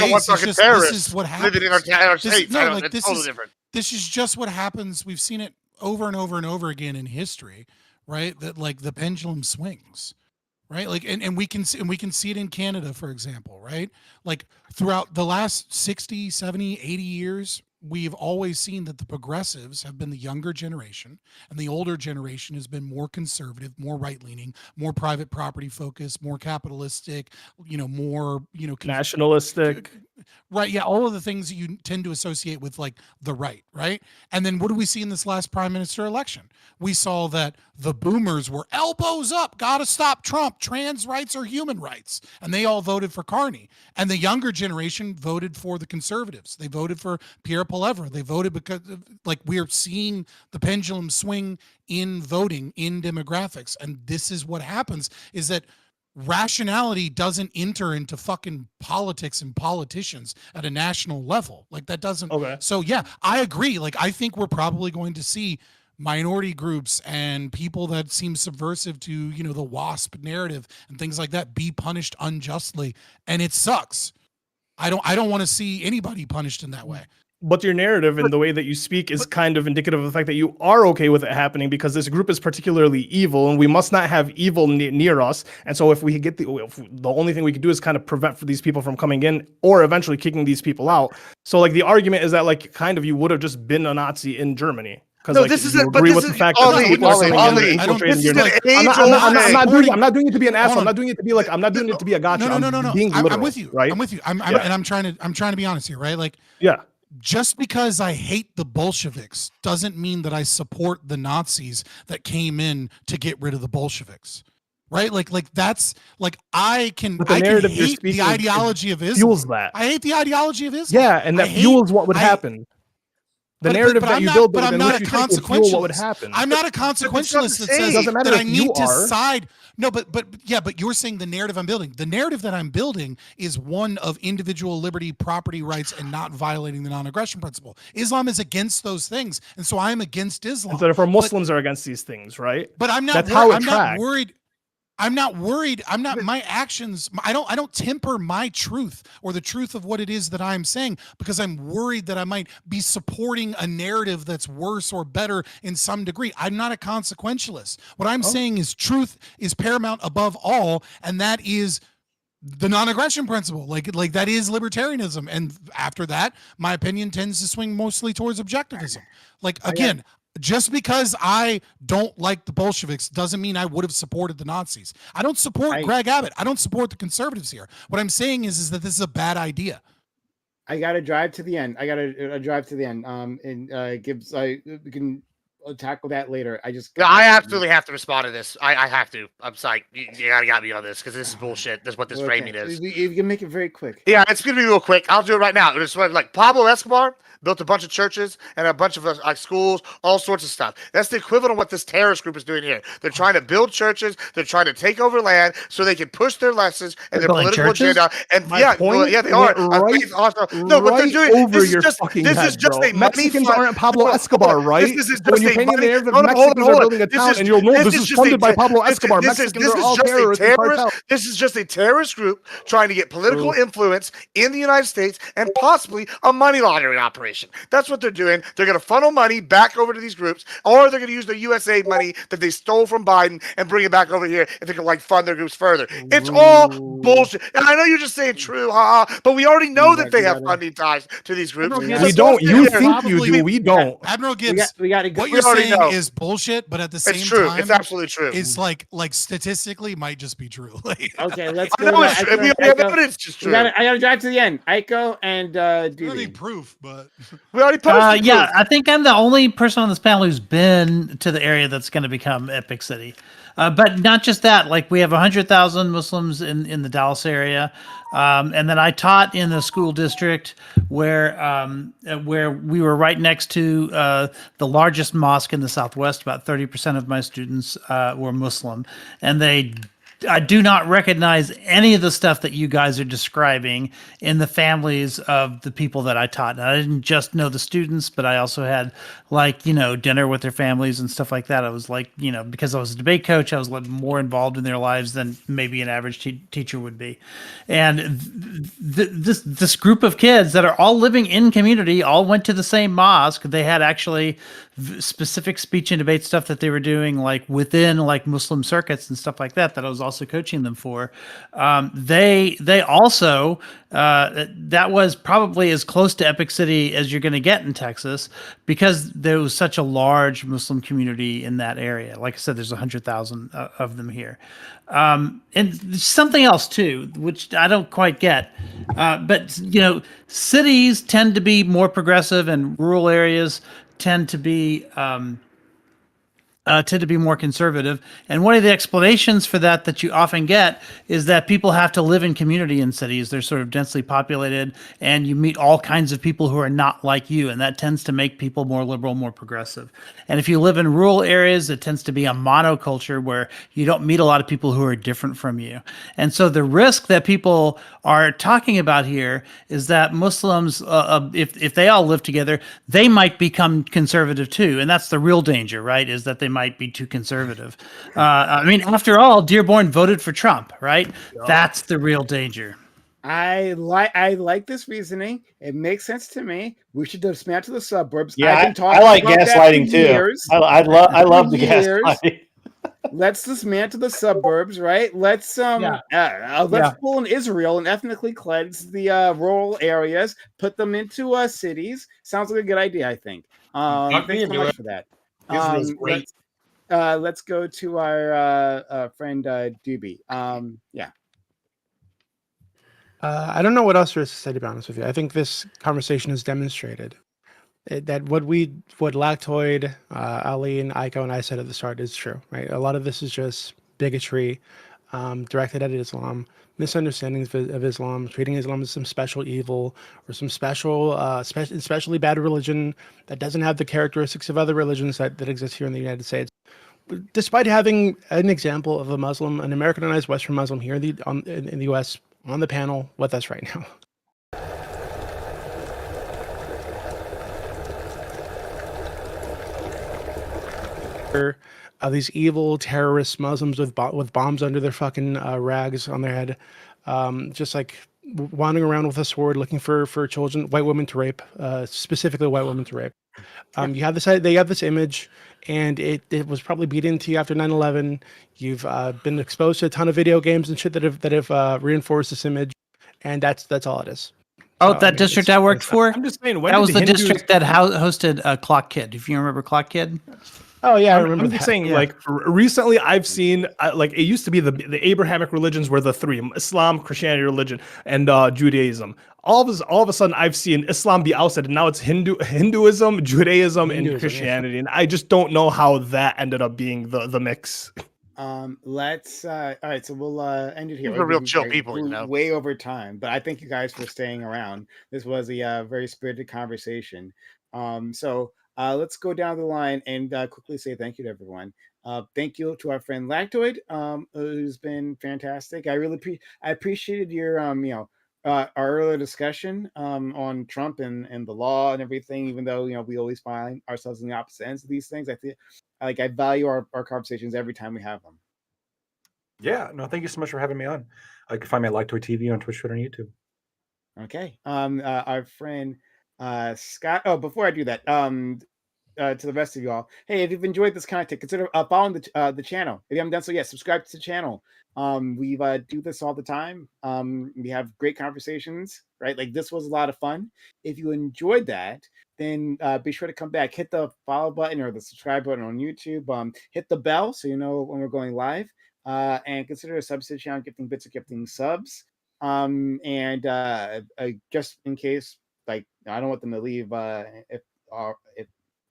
want fucking terrorists living in our states. It's totally different. This is just what happens. We've seen it over and over and over again in history, right? That like the pendulum swings, right? Like, and we can see it in Canada, for example, right? Like throughout the last 60, 70, 80 years, we've always seen that the progressives have been the younger generation, and the older generation has been more conservative, more right-leaning, more private property focused, more capitalistic, more, nationalistic. Right. Yeah. All of the things that you tend to associate with like the right. Right. And then what do we see in this last prime minister election? We saw that the boomers were elbows up. Got to stop Trump. Trans rights are human rights. And they all voted for Carney. And the younger generation voted for the conservatives. They voted for Pierre Poilievre. They voted because like we're seeing the pendulum swing in voting, in demographics. And this is what happens is that rationality doesn't enter into fucking politics and politicians at a national level. Like that doesn't. Okay. So yeah, I agree. Like I think we're probably going to see minority groups and people that seem subversive to, the WASP narrative and things like that be punished unjustly. And it sucks. I don't want to see anybody punished in that way. But your narrative and the way that you speak is kind of indicative of the fact that you are okay with it happening because this group is particularly evil and we must not have evil near us. And so if we get the only thing we can do is kind of prevent for these people from coming in or eventually kicking these people out. So like the argument is that like kind of you would have just been a Nazi in Germany. No, like, this is agree with the fact that people are coming in and infiltrating your net. I'm not doing it to be an asshole. I'm not doing it to be like, I'm not doing it to be a gotcha. No. I'm with you. Right? I'm with you. And I'm trying to be honest here, right? Like, yeah. Just because I hate the Bolsheviks doesn't mean that I support the Nazis that came in to get rid of the Bolsheviks. Right? Like that's like I can hate the ideology of Islam. Fuels that. I hate the ideology of Islam. Yeah, and that fuels what would happen. narrative that you build, but I'm not a consequentialist. What would happen? I'm not a consequentialist that says that I need to side. No, but you're saying the narrative I'm building. The narrative that I'm building is one of individual liberty, property rights, and not violating the non-aggression principle. Islam is against those things, and so I am against Islam. And so therefore, Muslims are against these things, right? But I'm not. That's how it I'm not tracks. worried. I'm not worried. I'm not my actions. I don't temper my truth or the truth of what it is that I'm saying because I'm worried that I might be supporting a narrative that's worse or better in some degree. I'm not a consequentialist. What I'm saying is truth is paramount above all, and that is the non-aggression principle. Like that is libertarianism. And after that, my opinion tends to swing mostly towards objectivism. Like again, just because I don't like the Bolsheviks doesn't mean I would have supported the Nazis. I don't support Greg Abbott. I don't support the conservatives here. What I'm saying is that this is a bad idea. I got to drive to the end. And Gibbs, we can tackle that later. I absolutely have to respond to this. I have to. I'm sorry. You got me on this because this is bullshit. This is what this framing is. You can make it very quick. Yeah, it's going to be real quick. I'll do it right now. It's like Pablo Escobar built a bunch of churches and a bunch of schools, all sorts of stuff. That's the equivalent of what this terrorist group is doing here. They're trying to build churches. They're trying to take over land so they can push their lessons and their political agenda. And they are. No, but they're doing over your fucking head, this is just a Mexicans aren't Pablo Escobar, right? This is when you're painting the narrative of Mexicans are building a town, and you'll know this is funded by Pablo Escobar. Mexicans are all terrorists. This is just a terrorist group trying to get political influence in the United States and possibly a money laundering operation. That's what they're doing. They're going to funnel money back over to these groups, or they're going to use the USAID money that they stole from Biden and bring it back over here if they can fund their groups further. It's all bullshit. And I know you're just saying true, but we already know that they have funding ties to these groups. We don't. You think you do. We don't. Admiral Gibbs, we got to what you're saying is bullshit, but at the same time, it's absolutely true. It's like statistically might just be true. Okay, let's go. We have evidence. Just true. I got to drive to the end. Aiko and really proof, but we already posted. Yeah, I think I'm the only person on this panel who's been to the area that's going to become Epic City. But not just that, like we have 100,000 Muslims in the Dallas area. And then I taught in a school district where we were right next to the largest mosque in the Southwest. About 30% of my students were Muslim, and I do not recognize any of the stuff that you guys are describing in the families of the people that I taught. And I didn't just know the students, but I also had dinner with their families and stuff like that. I was because I was a debate coach, I was more involved in their lives than maybe an average teacher would be. And this group of kids that are all living in community all went to the same mosque. They had actually specific speech and debate stuff that they were doing within Muslim circuits and stuff like that I was also coaching them for. They also that was probably as close to Epic City as you're going to get in Texas because there was such a large Muslim community in that area. Like I said, there's 100,000 of them here. And something else too, which I don't quite get, but cities tend to be more progressive and rural areas tend to be more conservative. And one of the explanations for that you often get is that people have to live in community in cities. They're sort of densely populated, and you meet all kinds of people who are not like you, and that tends to make people more liberal, more progressive. And if you live in rural areas, it tends to be a monoculture where you don't meet a lot of people who are different from you. And so the risk that people are talking about here is that Muslims, if they all live together, they might become conservative too. And that's the real danger, right? Is that they might be too conservative. After all, Dearborn voted for Trump, right? Yeah. That's the real danger. I like this reasoning. It makes sense to me. We should dismantle the suburbs. Yeah, I like gaslighting too. I love the gaslighting. Let's dismantle the suburbs, right? Let's pull in Israel and ethnically cleanse the rural areas, put them into cities. Sounds like a good idea, I think. Thanks so much for that. Israel's great. Let's go to our friend Doobie. I don't know what else there is to say, to be honest with you. I think this conversation has demonstrated that what Lactoid, Ali, and Aiko and I said at the start is true, right? A lot of this is just bigotry directed at Islam, misunderstandings of Islam, treating Islam as some special evil or some special, especially bad religion that doesn't have the characteristics of other religions that exist here in the United States. Despite having an example of a Muslim, an Americanized Western Muslim here in the U.S. on the panel with us right now. These evil terrorist Muslims with bombs under their fucking rags on their head, just like wandering around with a sword looking for children, white women to rape, specifically white women to rape. You have they have this image, and it was probably beat into you after 9/11. You've been exposed to a ton of video games and shit that have reinforced this image, and that's all it is. Oh, that district I worked for? I'm just saying, that was the district that hosted Clock Kid. If you remember Clock Kid. Oh yeah, I remember. I'm just saying, like recently, I've seen like it used to be the Abrahamic religions were the three: Islam, Christianity, religion, and Judaism. All of a sudden, I've seen Islam be ousted, and now it's Hinduism, Judaism, and Christianity, and I just don't know how that ended up being the mix. Let's all right, so we'll end it here. We're real chill people, you know. Way over time, but I thank you guys for staying around. This was a very spirited conversation. So let's go down the line and quickly say thank you to everyone. Thank you to our friend Lactoid, who's been fantastic. I really appreciated your our earlier discussion on Trump and the law and everything. Even though we always find ourselves in the opposite ends of these things, I feel like I value our conversations every time we have them. Yeah, no, thank you so much for having me on. You can find me at Lactoid TV on Twitch, Twitter, and YouTube. Okay. Our friend Scott. Oh, before I do that, to the rest of y'all, hey, if you've enjoyed this content, consider following the channel. If you haven't done so yet, subscribe to the channel. We do this all the time. We have great conversations, right? Like this was a lot of fun. If you enjoyed that, then be sure to come back, hit the follow button or the subscribe button on YouTube. Hit the bell so you know when we're going live. And consider a sub to the channel, gifting bits or gifting subs. And just in case, like I don't want them to leave if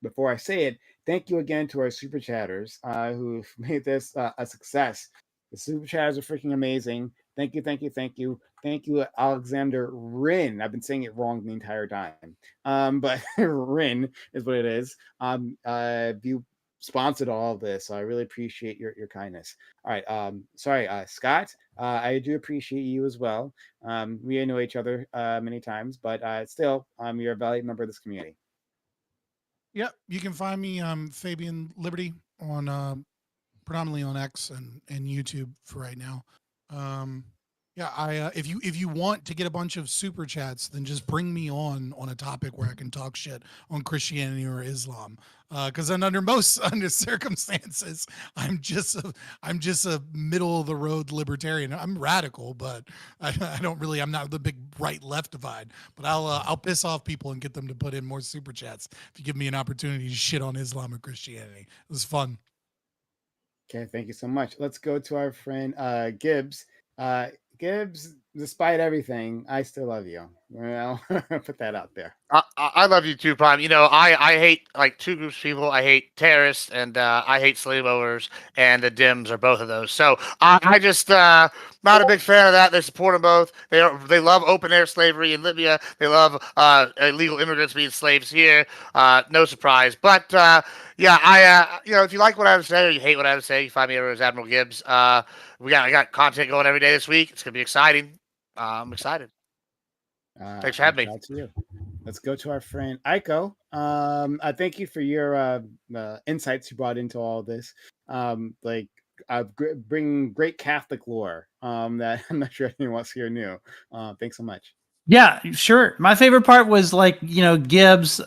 before I say it, thank you again to our super chatters who've made this a success. The super chatters are freaking amazing. Thank you, thank you, thank you. Thank you, Alexander Rin. I've been saying it wrong the entire time. But Rin is what it is. You sponsored all of this, so I really appreciate your kindness. All right. Sorry, Scott. I do appreciate you as well. We know each other many times, but still, you're a valued member of this community. Yep, you can find me Fabian Liberty on predominantly on X and YouTube for right now. Yeah, if you want to get a bunch of super chats, then just bring me on a topic where I can talk shit on Christianity or Islam. Because then under circumstances, I'm just a middle of the road libertarian. I'm radical, but I'm not the big right left divide. But I'll piss off people and get them to put in more super chats if you give me an opportunity to shit on Islam or Christianity. It was fun. Okay, thank you so much. Let's go to our friend Gibbs. Gibbs, despite everything, I still love you. Well, put that out there. I love you too, Prime. I hate like two groups of people. I hate terrorists and I hate slave owners, and the Dims are both of those. So I just not a big fan of that. They support them both. They love open air slavery in Libya. They love illegal immigrants being slaves here. No surprise. But yeah, if you like what I have to say or you hate what I have to say, you find me over as Admiral Gibbs. I got content going every day this week. It's gonna be exciting. I'm excited. Thanks for having me. To you. Let's go to our friend Aiko. I thank you for your insights you brought into all this. Bring great Catholic lore that I'm not sure anyone else here knew. Thanks so much. Yeah, sure. My favorite part was Gibbs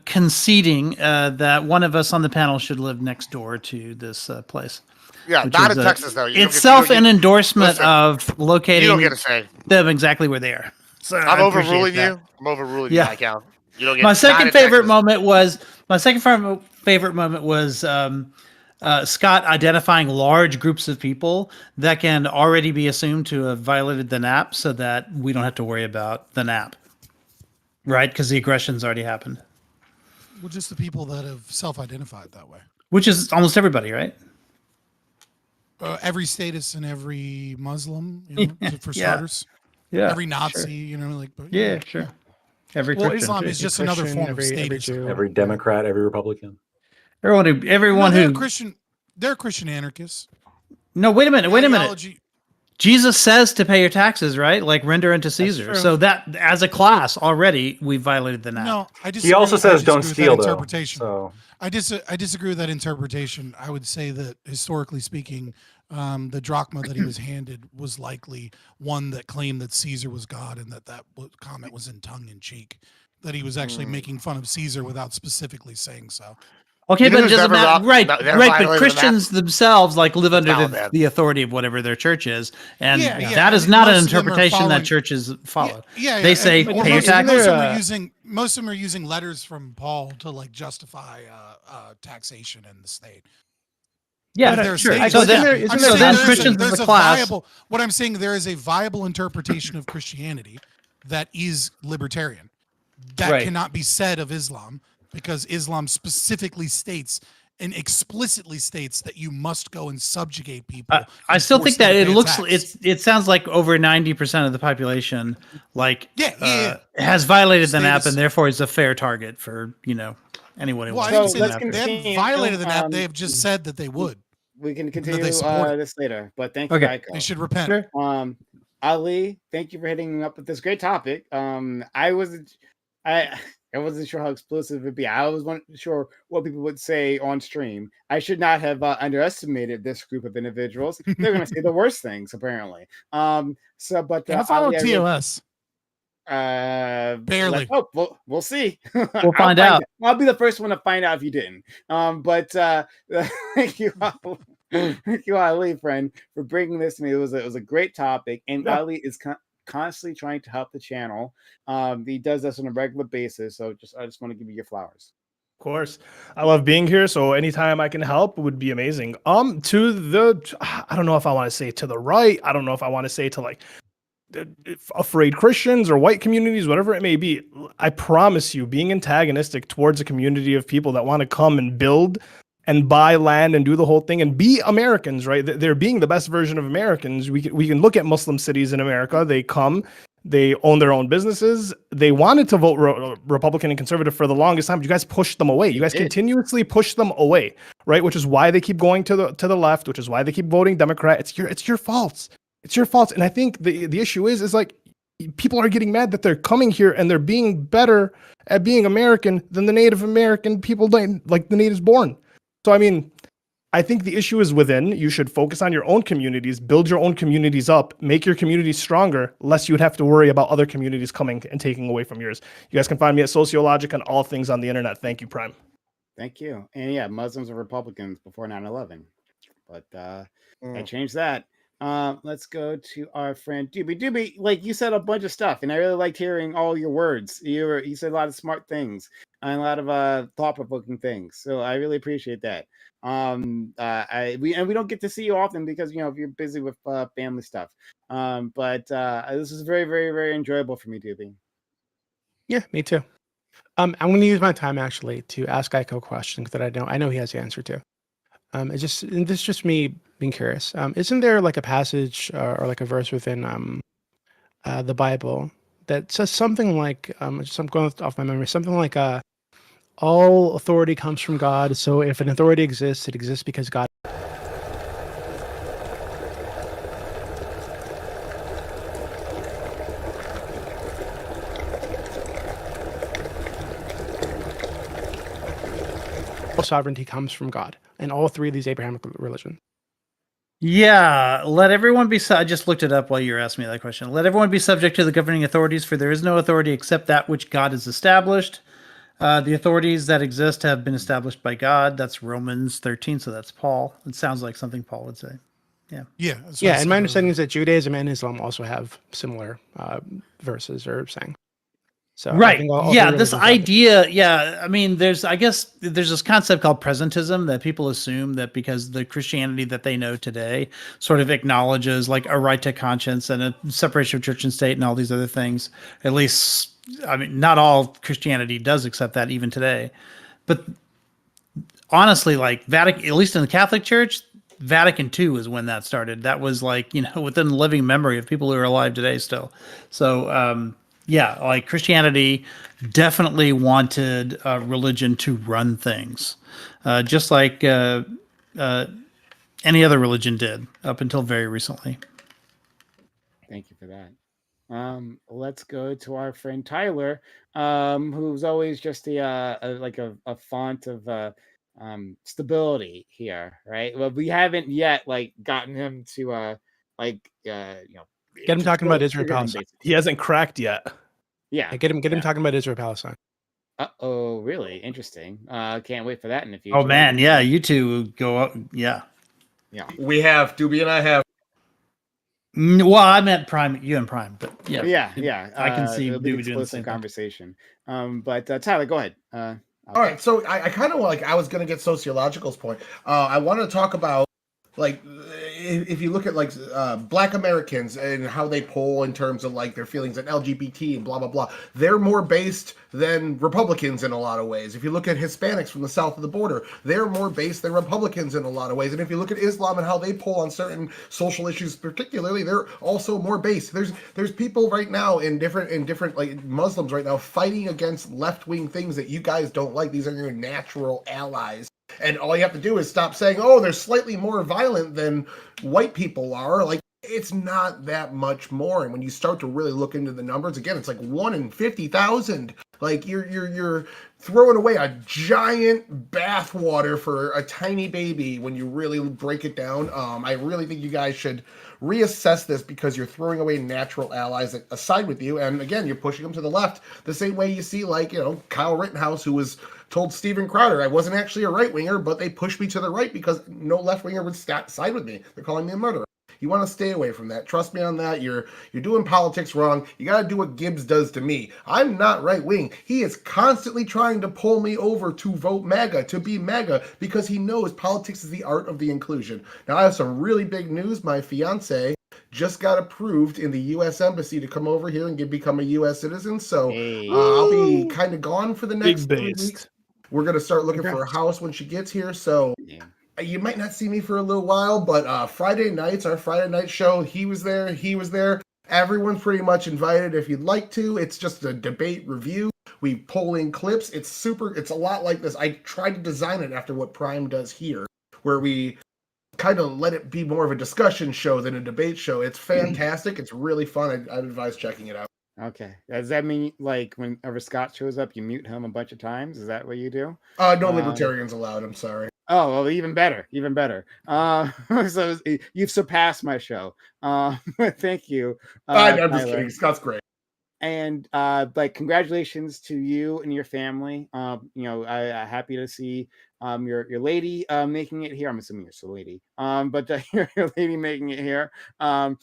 conceding that one of us on the panel should live next door to this place. Yeah, not in Texas though. An endorsement of locating you don't get to say them exactly where they are. So I'm overruling you. I'm overruling you, Mike Al. You don't get my second favorite moment was Scott identifying large groups of people that can already be assumed to have violated the NAP, so that we don't have to worry about the NAP, right? Because the aggression's already happened. Well, just the people that have self-identified that way, which is almost everybody, right? every status and every Muslim, for starters. Yeah. Every Nazi, sure. but Sure. Every well, Christian, Islam too. is just Every another Christian, form every of status. Jew. Every Democrat, every Republican. Everyone they're who Christian. They're Christian anarchists. No, wait a minute. Ideology- Jesus says to pay your taxes, right? Like render unto Caesar. true. So that as a class already we violated the NAP. No, I disagree. He also says don't with that steal, though. interpretation. So I disagree with that interpretation. I would say that historically speaking, the drachma that he was handed was likely one that claimed that Caesar was God, and that comment was in tongue in cheek. That he was actually making fun of Caesar without specifically saying so. Okay, Even but it if doesn't never matter. got- Right, never right. violated But the Christians themselves like live under valid, man. the authority of whatever their church is, and Yeah, that is and not an most of them are interpretation following- that churches follow. Yeah. They say but pay your most of them taxes. are, Most of them are using letters from Paul to like justify taxation in the state. Yeah, But if they're sure. states- So Isn't then, there- isn't I'm there so saying then passages- Christians as there's a class. viable. What I'm saying, there is a viable interpretation of Christianity that is libertarian. That Right. cannot be said of Islam because Islam specifically states and explicitly states that you must go and subjugate people. I and still force think them that to it pay a looks tax. it sounds like over 90% of the population Yeah. has violated the NAP Status- and therefore is a fair target for anyone who Well, I wants didn't to say get they after. haven't violated the NAP. Um, They have just said that they would. We can they continue support it. this later, but thank you, Okay. Geico. They should repent. Ali, thank you for hitting me up with this great topic. I wasn't sure how explosive it'd be. I wasn't sure what people would say on stream. I should not have underestimated this group of individuals. They're going to say the worst things, apparently. But I follow Ali, TOS. Barely. We'll see. We'll find out. I'll be the first one to find out if you didn't. Thank you, Ali. Thank you, Ali, friend, for bringing this to me. It was a great topic, and Ali is constantly trying to help the channel. He does this on a regular basis, so I just want to give you your flowers. Of course. I love being here, so anytime I can help would be amazing. To the, I don't know if I want to say to the right. I don't know if I want to say to like afraid Christians or white communities, whatever it may be. I promise you, being antagonistic towards a community of people that want to come and build and buy land and do the whole thing and be Americans, right? They're being the best version of Americans. We can look at Muslim cities in America. They come, they own their own businesses. They wanted to vote Republican and conservative for the longest time, but you guys pushed them away. You guys continuously push them away, right? Which is why they keep going to the left, which is why they keep voting Democrat. It's your fault. It's your fault. And I think the issue is like people are getting mad that they're coming here and they're being better at being American than the Native American people, like the natives born. So, I mean, I think the issue is within. You should focus on your own communities, build your own communities up, make your communities stronger, lest you'd have to worry about other communities coming and taking away from yours. You guys can find me at Sociologic and all things on the internet. Thank you, Prime. Thank you. And yeah, Muslims are Republicans before 9/11. But I changed that. Let's go to our friend Doobie. Doobie, like you said a bunch of stuff, and I really liked hearing all your words. You said a lot of smart things and a lot of thought-provoking things. So I really appreciate that. We don't get to see you often because if you're busy with family stuff. But this is very, very, very enjoyable for me, Doobie. Yeah, me too. I'm going to use my time actually to ask Geico a question that I know he has the answer to. This is just me being curious. Isn't there like a passage or like a verse within the Bible that says something like, I'm going off my memory, something like all authority comes from God. So if an authority exists, it exists because God. All sovereignty comes from God, and all three of these Abrahamic religions. Yeah, let everyone be. I just looked it up while you were asking me that question. Let everyone be subject to the governing authorities, for there is no authority except that which God has established. The authorities that exist have been established by God. That's Romans 13, so that's Paul. It sounds like something Paul would say. Yeah. Yeah, and my understanding is that Judaism and Islam also have similar verses or saying. So right. Yeah, this religions idea. Yeah, I mean, I guess there's this concept called presentism that people assume that because the Christianity that they know today sort of acknowledges like a right to conscience and a separation of church and state and all these other things. At least, I mean, not all Christianity does accept that even today. But honestly, like Vatican, at least in the Catholic Church, Vatican II is when that started. That was like, within the living memory of people who are alive today still. So, yeah, like Christianity definitely wanted religion to run things, just like any other religion did up until very recently. Thank you for that. Let's go to our friend Tyler, who's always just a font of stability here, right? Well, we haven't yet gotten him to Get him talking about Israel trigger him, Palestine. basically. He hasn't cracked yet. Yeah. Get him talking about Israel Palestine. Oh, really? Interesting. Can't wait for that in the future. Oh man, yeah, you two go up. Yeah. We have Doobie and I have. Well, I meant Prime, you and Prime, but yeah, yeah. I can see it'll be Doobie an doing the explosive same thing. conversation. But Tyler, go ahead. All right, so I kind of I was going to get sociological's point. I want to talk about if you look at Black Americans and how they poll in terms of their feelings on LGBT and blah blah blah, they're more based than Republicans in a lot of ways. If you look at Hispanics from the south of the border, they're more based than Republicans in a lot of ways. And if you look at Islam and how they poll on certain social issues, particularly, they're also more based. There's people right now in different Muslims right now fighting against left wing things that you guys don't like. These are your natural allies. And all you have to do is stop saying, oh, they're slightly more violent than white people are. It's not that much more. And when you start to really look into the numbers, again, it's 1 in 50,000. You're throwing away a giant bathwater for a tiny baby when you really break it down. I really think you guys should reassess this, because you're throwing away natural allies that side with you. And again, you're pushing them to the left the same way you see Kyle Rittenhouse, who was told Steven Crowder I wasn't actually a right-winger, but they pushed me to the right because no left-winger would side with me. They're calling me a murderer. You want to stay away from that. Trust me on that. You're doing politics wrong. You got to do what Gibbs does to me. I'm not right-wing. He is constantly trying to pull me over to vote MAGA, to be MAGA, because he knows politics is the art of the inclusion. Now, I have some really big news. My fiance just got approved in the U.S. Embassy to come over here and become a U.S. citizen. So I'll be kind of gone for the next 3 weeks. We're going to start looking for a house when she gets here. So you might not see me for a little while, but Friday nights, our Friday night show, he was there. Everyone's pretty much invited if you'd like to. It's just a debate review. We pull in clips. It's a lot like this. I tried to design it after what Prime does here, where we kind of let it be more of a discussion show than a debate show. It's fantastic. It's really fun. I'd advise checking it out. Okay. Does that mean whenever Scott shows up, you mute him a bunch of times? Is that what you do? No libertarians allowed. I'm sorry. Oh, well, even better. So you've surpassed my show. Thank you. I'm just kidding. Scott's great. And congratulations to you and your family. Happy to see your lady making it here. I'm assuming you're still a lady. But your lady making it here. I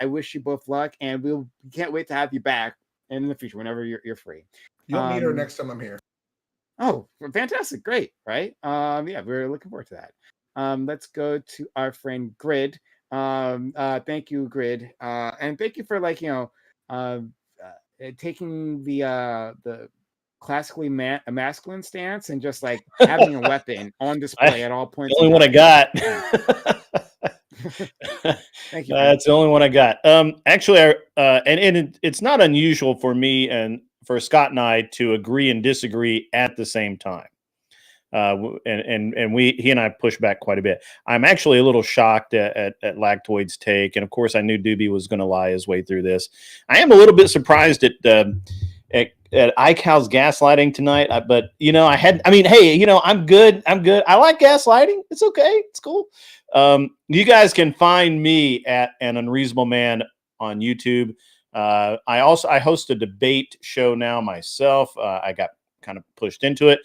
wish you both luck, and we can't wait to have you back in the future whenever you're free. You'll meet her next time I'm here. Oh, fantastic. Great. Right. We're looking forward to that. Let's go to our friend Grid. Thank you, Grid. And thank you for taking the classically masculine stance and just having a weapon on display at all points. The only one I got. Thank you. That's the only one I got. Actually, it's not unusual for me and for Scott and I to agree and disagree at the same time. And he and I push back quite a bit. I'm actually a little shocked at Lactoid's take, and of course, I knew Doobie was going to lie his way through this. I am a little bit surprised at iCal's gaslighting tonight, but I'm good. I like gaslighting. It's okay. It's cool. You guys can find me at an Unreasonable Man on YouTube. I host a debate show now myself. I got kind of pushed into it.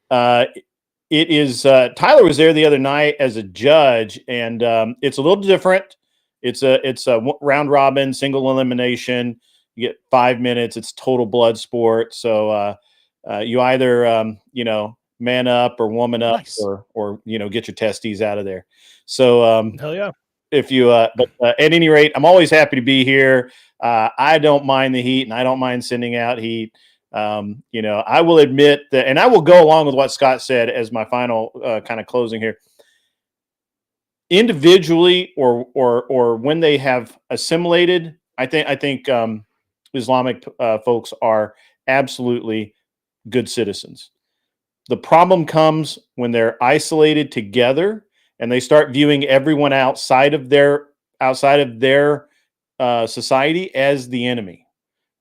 It is Tyler was there the other night as a judge, and it's a little different. It's a round robin, single elimination. You get 5 minutes. It's total blood sport. So you either man up or woman up, Nice. or get your testes out of there. So Hell yeah. if you but at any rate, I'm always happy to be here. I don't mind the heat, and I don't mind sending out heat. I will admit that, and I will go along with what Scott said as my final kind of closing here. individually or when they have assimilated, I think Islamic folks are absolutely good citizens. The problem comes when they're isolated together and they start viewing everyone outside of their society as the enemy.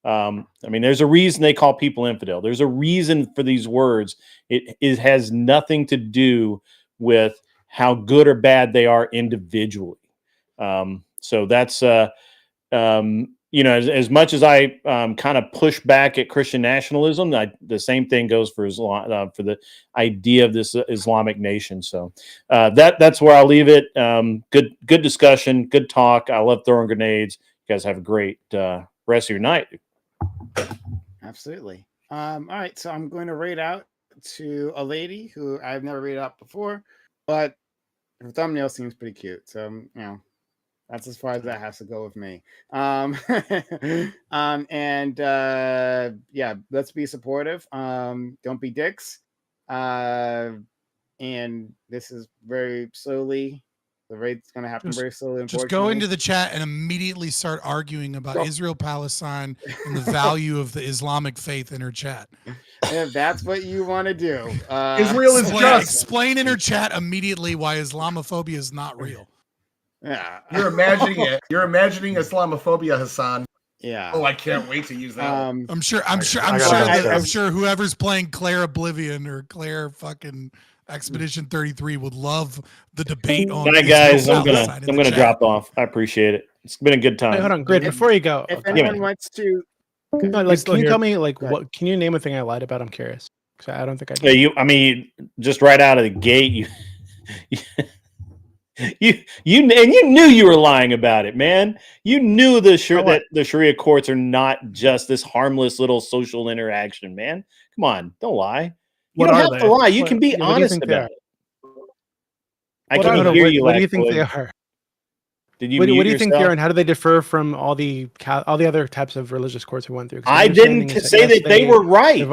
I mean, there's a reason they call people infidel. There's a reason for these words. It has nothing to do with how good or bad they are individually. So that's as much as I kind of push back at Christian nationalism, the same thing goes for Islam, for the idea of this Islamic nation. So that's where I'll leave it. Good discussion, good talk. I love throwing grenades. You guys have a great rest of your night. Absolutely. All right, so I'm going to read out to a lady who I've never read out before, but her thumbnail seems pretty cute. So that's as far as that has to go with me. Let's be supportive. Don't be dicks. And this is very slowly. The rate's going to happen very slowly. Just go into the chat and immediately start arguing about Israel, Palestine, and the value of the Islamic faith in her chat. If that's what you want to do. Israel is just. Explain in her chat immediately why Islamophobia is not real. Yeah. You're imagining it. You're imagining Islamophobia, Hassan. Yeah. Oh, I can't wait to use that. I'm sure whoever's playing Claire Oblivion or Claire fucking Expedition 33 would love the debate on. Bye, guys. I'm gonna drop off. I appreciate it. It's been a good time. Hey, hold on, Grid. Before you go, If anyone wants to, can you tell me what? Can you name a thing I lied about? I'm curious. I don't think I did. Yeah, I mean, just right out of the gate, you knew you were lying about it, man. You knew that the Sharia courts are not just this harmless little social interaction, man. Come on, don't lie. You don't have to lie. You can be honest about it. I can't hear you. What do you think they are? Did you? What do you think they are, and how do they differ from all the other types of religious courts we went through? I didn't say that they were right.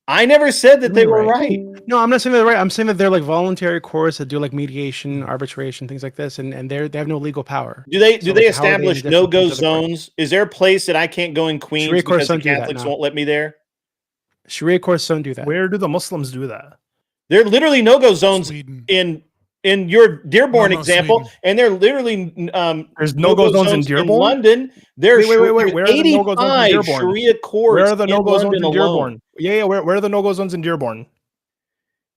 I never said that they were right. No, I'm not saying they're right. I'm saying that they're like voluntary courts that do like mediation, arbitration, things like this, and they have no legal power. Do they establish no-go zones? Is there a place that I can't go in Queens because the Catholics won't let me there? Sharia courts don't do that. Where do the Muslims do that? There are literally no-go zones in your Dearborn example, Sweden. And they're literally there's no-go zones in Dearborn. In London, there's wait. Where are the no-go zones in Dearborn? Sharia courts. Where are the no-go zones in Dearborn? Yeah. Where are the no-go zones in Dearborn?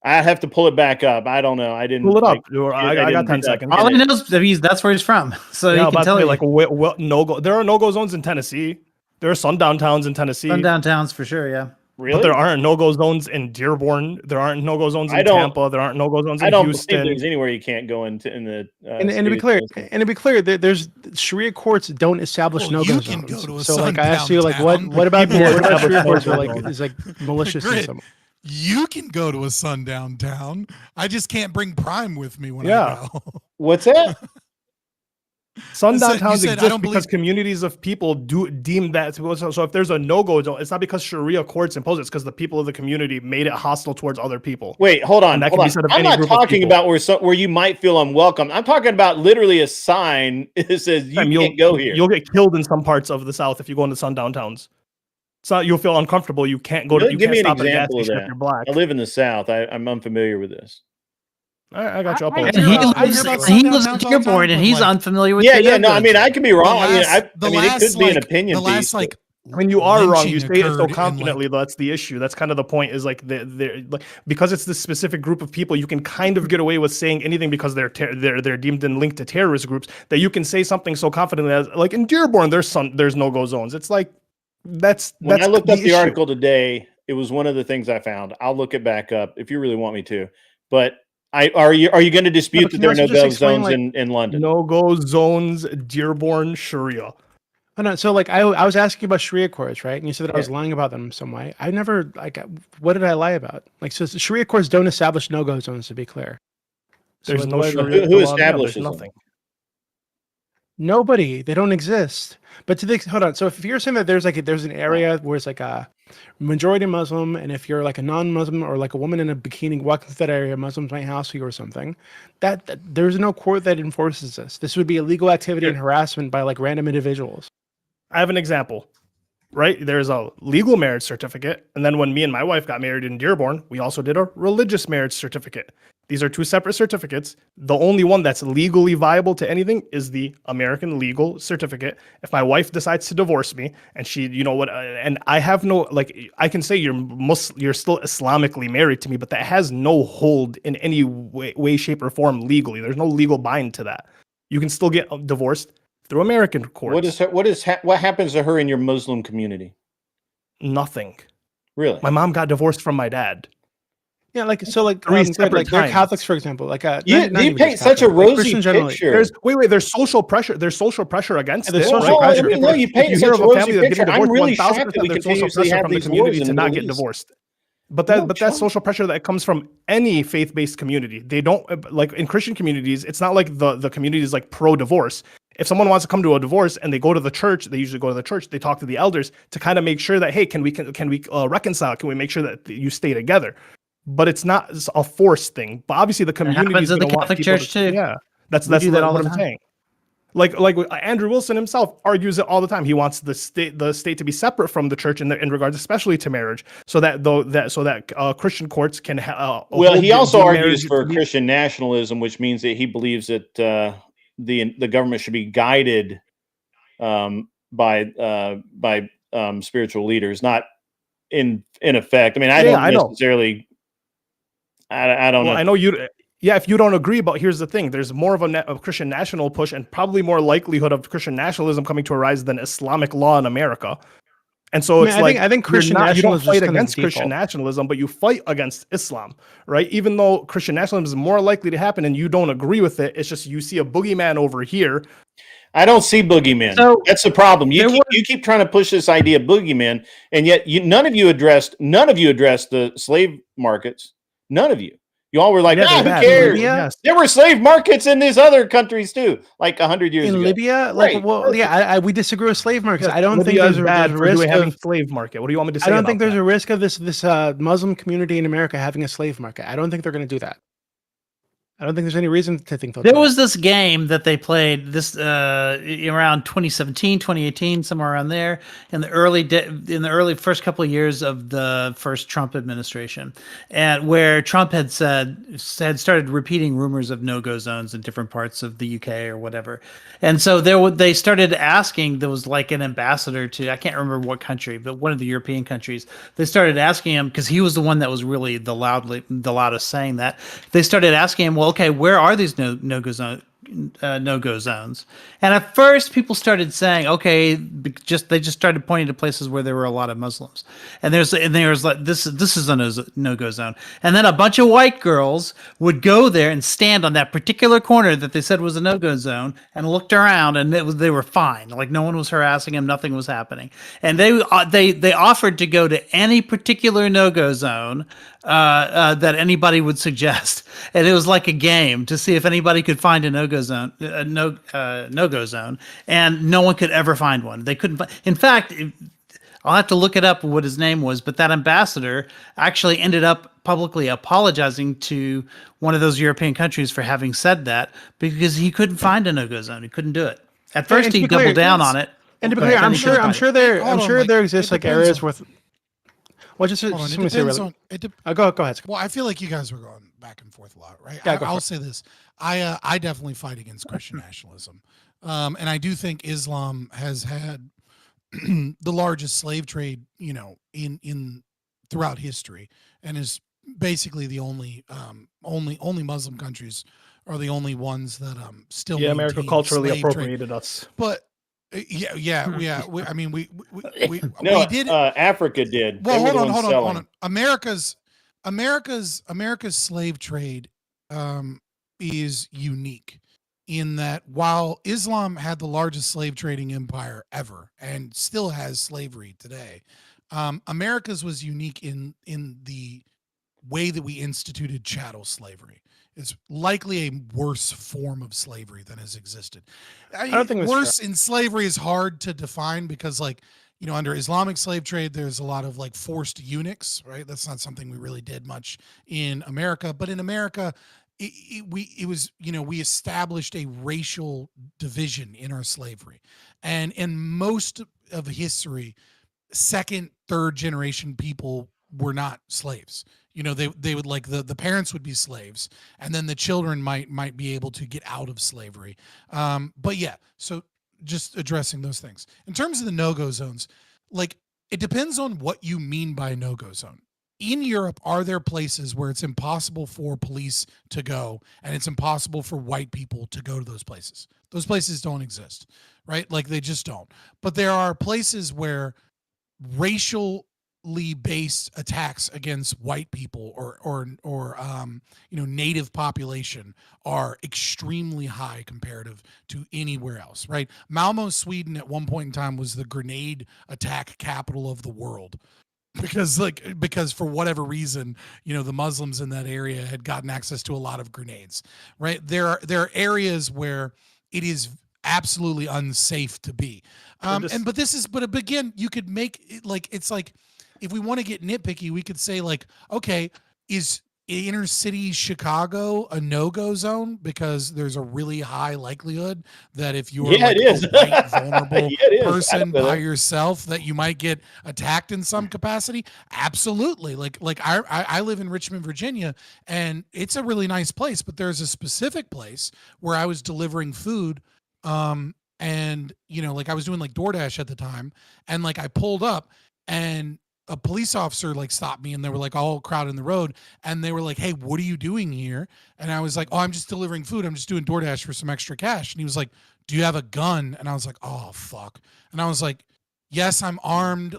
I have to pull it back up. I don't know. I didn't pull it up. I got 10 seconds. All he knows is that's where he's from, so he can tell you. Like what no-go? There are no-go zones in Tennessee. There are sundown towns in Tennessee. Sundown towns for sure. Yeah. Really? But there aren't no-go zones in Dearborn. There aren't no-go zones in Tampa. There aren't no-go zones in Houston. I don't believe there's anywhere you can't go into in the. And to be clear, there's Sharia courts don't establish no-go zones. Can go to a so like I asked you, like what about Sharia courts are like is like malicious in some. You can go to a sundown town. I just can't bring Prime with me when I go. What's that? Sundown towns exist because communities of people deem that. So if there's a no-go zone, it's not because Sharia courts impose it. It's because the people of the community made it hostile towards other people. Wait, hold on. I'm not talking about where you might feel unwelcome. I'm talking about literally a sign that says you can't go here. You'll get killed in some parts of the South if you go into sundown towns. It's not you'll feel uncomfortable. You can't go to. You Give can't me an stop example at a gas of station that. if you're black. I live in the South. I'm unfamiliar with this. I got you up on it. He lives in Dearborn, and he's unfamiliar with. Yeah. No, I mean, I could be wrong. It could be an opinion piece. When you are wrong, you say it so confidently. That's the issue. That's kind of the point. Is like because it's this specific group of people, you can kind of get away with saying anything because they're deemed and linked to terrorist groups. That you can say something so confidently as like in Dearborn, there's no-go zones. It's like that's. When I looked up the article today, it was one of the things I found. I'll look it back up if you really want me to, but. Are you going to dispute that there are no-go zones in London? No-go zones, Dearborn, Sharia. Oh, no, so like I was asking about Sharia courts, right? And you said that I was lying about them in some way. I never what did I lie about? Like, so Sharia courts don't establish no-go zones, to be clear. There's so no like, Sharia. Who establishes nothing? Nobody. They don't exist. But hold on. So if you're saying that there's an area where it's like a majority Muslim, and if you're like a non-Muslim or like a woman in a bikini walking through that area, Muslims might house you or something, that there's no court that enforces this. This would be illegal activity and harassment by like random individuals. I have an example. Right? There's a legal marriage certificate. And then when me and my wife got married in Dearborn, we also did a religious marriage certificate. These are two separate certificates. The only one that's legally viable to anything is the American legal certificate. If my wife decides to divorce me and she, you know what, and I have no, like, I can say you're still Islamically married to me, but that has no hold in any way, shape, or form legally. There's no legal bind to that. You can still get divorced through American courts. What happens to her in your Muslim community? Nothing. Really? My mom got divorced from my dad. Yeah, like so, like Three like separate they're times. Catholics, for example. Like You paint such a rosy picture. There's social pressure. There's social pressure against there's it. social right? pressure. No, you paint If such hear a of a rosy family that's picture. getting I'm divorced, really 1000% shocked that we there's social continuously pressure have from the these community wars to in the not Middle get East. divorced. But No, that's Sean. social pressure that comes from any faith-based community. They don't, like in Christian communities, it's not like the community is like pro-divorce. If someone wants to come to a divorce and they go to the church, they usually go to the church, they talk to the elders to kind of make sure that, hey, can we reconcile? Can we make sure that you stay together? But it's not a forced thing. But obviously the community happens is in the going to want Catholic people Church to, too. yeah. That's We do that all what the I'm time. saying. Like Andrew Wilson himself argues it all the time. He wants the state to be separate from the church in regards, especially to marriage, so that Christian courts can. Well, he also argues marriage for Christian nationalism, which means that he believes that the government should be guided by spiritual leaders, not in effect. I mean, I don't necessarily. I don't know. I know you. Yeah, if you don't agree, but here's the thing: there's more of a Christian national push, and probably more likelihood of Christian nationalism coming to a rise than Islamic law in America. And so I think Christian nationalism, you don't fight against Christian nationalism, but you fight against Islam, right? Even though Christian nationalism is more likely to happen, and you don't agree with it, it's just you see a boogeyman over here. I don't see boogeymen. So that's the problem. You keep trying to push this idea of boogeymen, and yet none of you addressed the slave markets. None of you. You all were like, who cares? Yes. There were slave markets in these other countries too, like 100 years ago. In Libya, we disagree with slave markets. I don't think there's there's a risk having of slave market. What do you want me to say? I don't think there's a risk of this Muslim community in America having a slave market. I don't think they're going to do that. I don't think there's any reason to think there was this game that they played this around 2017, 2018, somewhere around there in the early first couple of years of the first Trump administration, and where Trump had started repeating rumors of no-go zones in different parts of the UK or whatever. And so they started asking, there was like an ambassador to, I can't remember what country, but one of the European countries. They started asking him, because he was the one that was really the loudest saying that. They started asking him, well, okay, where are these no-go zones? And at first, people started saying, okay, they just started pointing to places where there were a lot of Muslims, and there's like this is a no-go zone. And then a bunch of white girls would go there and stand on that particular corner that they said was a no-go zone, and looked around, and they were fine. Like no one was harassing them, nothing was happening, and they offered to go to any particular no-go zone that anybody would suggest, and it was like a game to see if anybody could find a no-go zone, no-go zone, and no one could ever find one. They couldn't. In fact, I'll have to look it up what his name was, but that ambassador actually ended up publicly apologizing to one of those European countries for having said that, because he couldn't find a no-go zone. He couldn't do it. At first, he doubled down on it. And to be clear, I'm sure there exists like areas with. Well, just let me say really. Go ahead. Well, I feel like you guys were going back and forth a lot, right? Yeah, I'll say this: I definitely fight against Christian nationalism, and I do think Islam has had the largest slave trade, in throughout history, and is basically the only Muslim countries are the only ones that still. Yeah, America culturally appropriated us, but. Yeah. I mean, we did. Africa did. Well, hold on. America's slave trade is unique in that while Islam had the largest slave trading empire ever and still has slavery today, America's was unique in the way that we instituted chattel slavery is likely a worse form of slavery than has existed. I don't think that's worse in slavery is hard to define because, like, you know, under Islamic slave trade, there's a lot of like forced eunuchs, right? That's not something we really did much in America, but in America, it was, you know, we established a racial division in our slavery, and in most of history, second, third generation people were not slaves. You know, they would, like, the parents would be slaves, and then the children might be able to get out of slavery. But yeah, so just addressing those things. In terms of the no-go zones, like, it depends on what you mean by no-go zone. In Europe, are there places where it's impossible for police to go and it's impossible for white people to go to those places? Those places don't exist, right? Like, they just don't. But there are places where racially based attacks against white people or you know, native population are extremely high comparative to anywhere else, right? Malmo, Sweden at one point in time was the grenade attack capital of the world because for whatever reason, you know, the Muslims in that area had gotten access to a lot of grenades, right? There are areas where it is absolutely unsafe to be. But again, you could make it like, it's like, if we want to get nitpicky, we could say, like, okay, is inner city Chicago a no-go zone because there's a really high likelihood that if you're like a white vulnerable person by yourself, that you might get attacked in some capacity? Absolutely. Like I live in Richmond, Virginia, and it's a really nice place, but there's a specific place where I was delivering food, and, you know, like, I was doing like DoorDash at the time, and like I pulled up and a police officer like stopped me, and they were like all crowded in the road, and they were like, "Hey, what are you doing here?" And I was like, "Oh, I'm just delivering food. I'm just doing DoorDash for some extra cash." And he was like, "Do you have a gun?" And I was like, "Oh, fuck." And I was like, "Yes, I'm armed.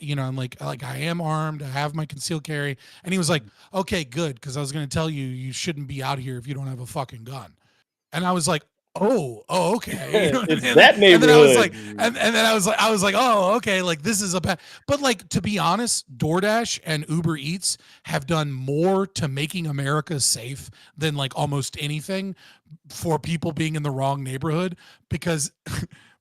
You know, I'm like I am armed. I have my concealed carry." And he was like, "Okay, good, because I was going to tell you you shouldn't be out here if you don't have a fucking gun." And I was like, oh, okay. You know what I It's mean? that And then I was neighborhood. like, and then I was like, oh, okay, like, this is a bad. But like, to be honest, DoorDash and Uber Eats have done more to making America safe than like almost anything for people being in the wrong neighborhood, because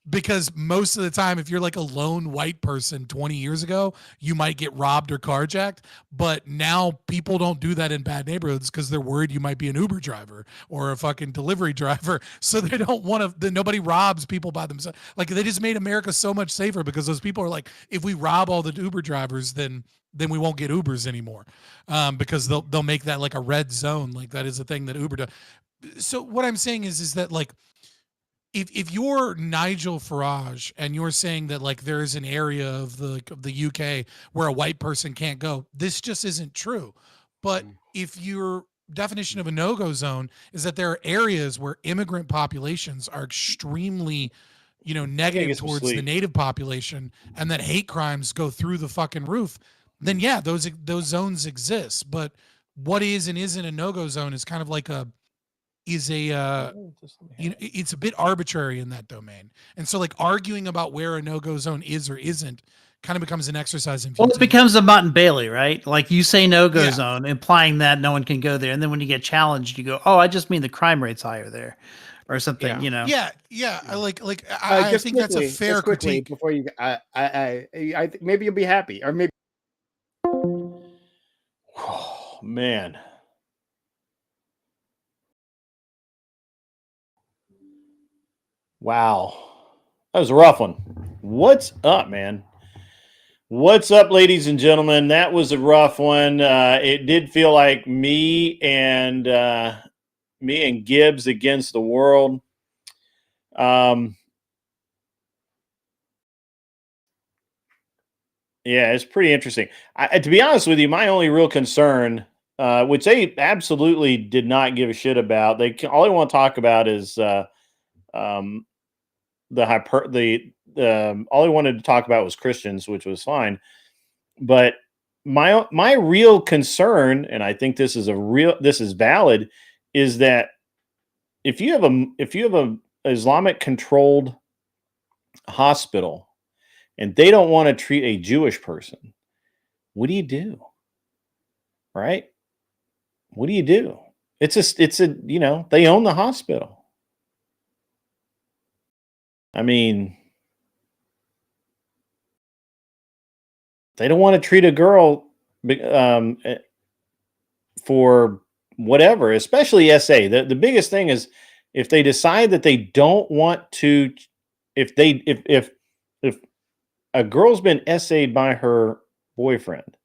because most of the time, if you're like a lone white person 20 years ago, you might get robbed or carjacked. But now people don't do that in bad neighborhoods because they're worried you might be an Uber driver or a fucking delivery driver. So they don't want to, nobody robs people by themselves. Like, they just made America so much safer because those people are like, if we rob all the Uber drivers, then we won't get Ubers anymore, because they'll make that like a red zone. Like, that is a thing that Uber does. So what I'm saying is that, like, if you're Nigel Farage and you're saying that like there is an area of the UK where a white person can't go, this just isn't true. But if your definition of a no-go zone is that there are areas where immigrant populations are extremely, you know, negative towards the native population, and that hate crimes go through the fucking roof, then yeah, those zones exist. But what is and isn't a no-go zone is kind of like you know, it's a bit arbitrary in that domain. And so, like, arguing about where a no-go zone is or isn't kind of becomes an exercise in Well, it futility. becomes a Mott and Bailey, right? Like, you say no-go zone, implying that no one can go there, and then when you get challenged, you go, "Oh, I just mean the crime rate's higher there," or something. You know? Yeah. I think that's a fair critique. Before you, I think maybe you'll be happy, or maybe. Oh, man. Wow. That was a rough one. What's up, man? What's up, ladies and gentlemen? That was a rough one. It did feel like me and Gibbs against the world. Yeah, it's pretty interesting. To be honest with you, my only real concern, which they absolutely did not give a shit about, all they want to talk about is all he wanted to talk about was Christians, which was fine. But my real concern, and I think this is valid, is that if you have a Islamic controlled hospital and they don't want to treat a Jewish person, what do you do? right? What do you do? It's a you know, they own the hospital. I mean, they don't want to treat a girl for whatever, especially SA. The biggest thing is if they decide that they don't want to, if a girl's been SA'd by her boyfriend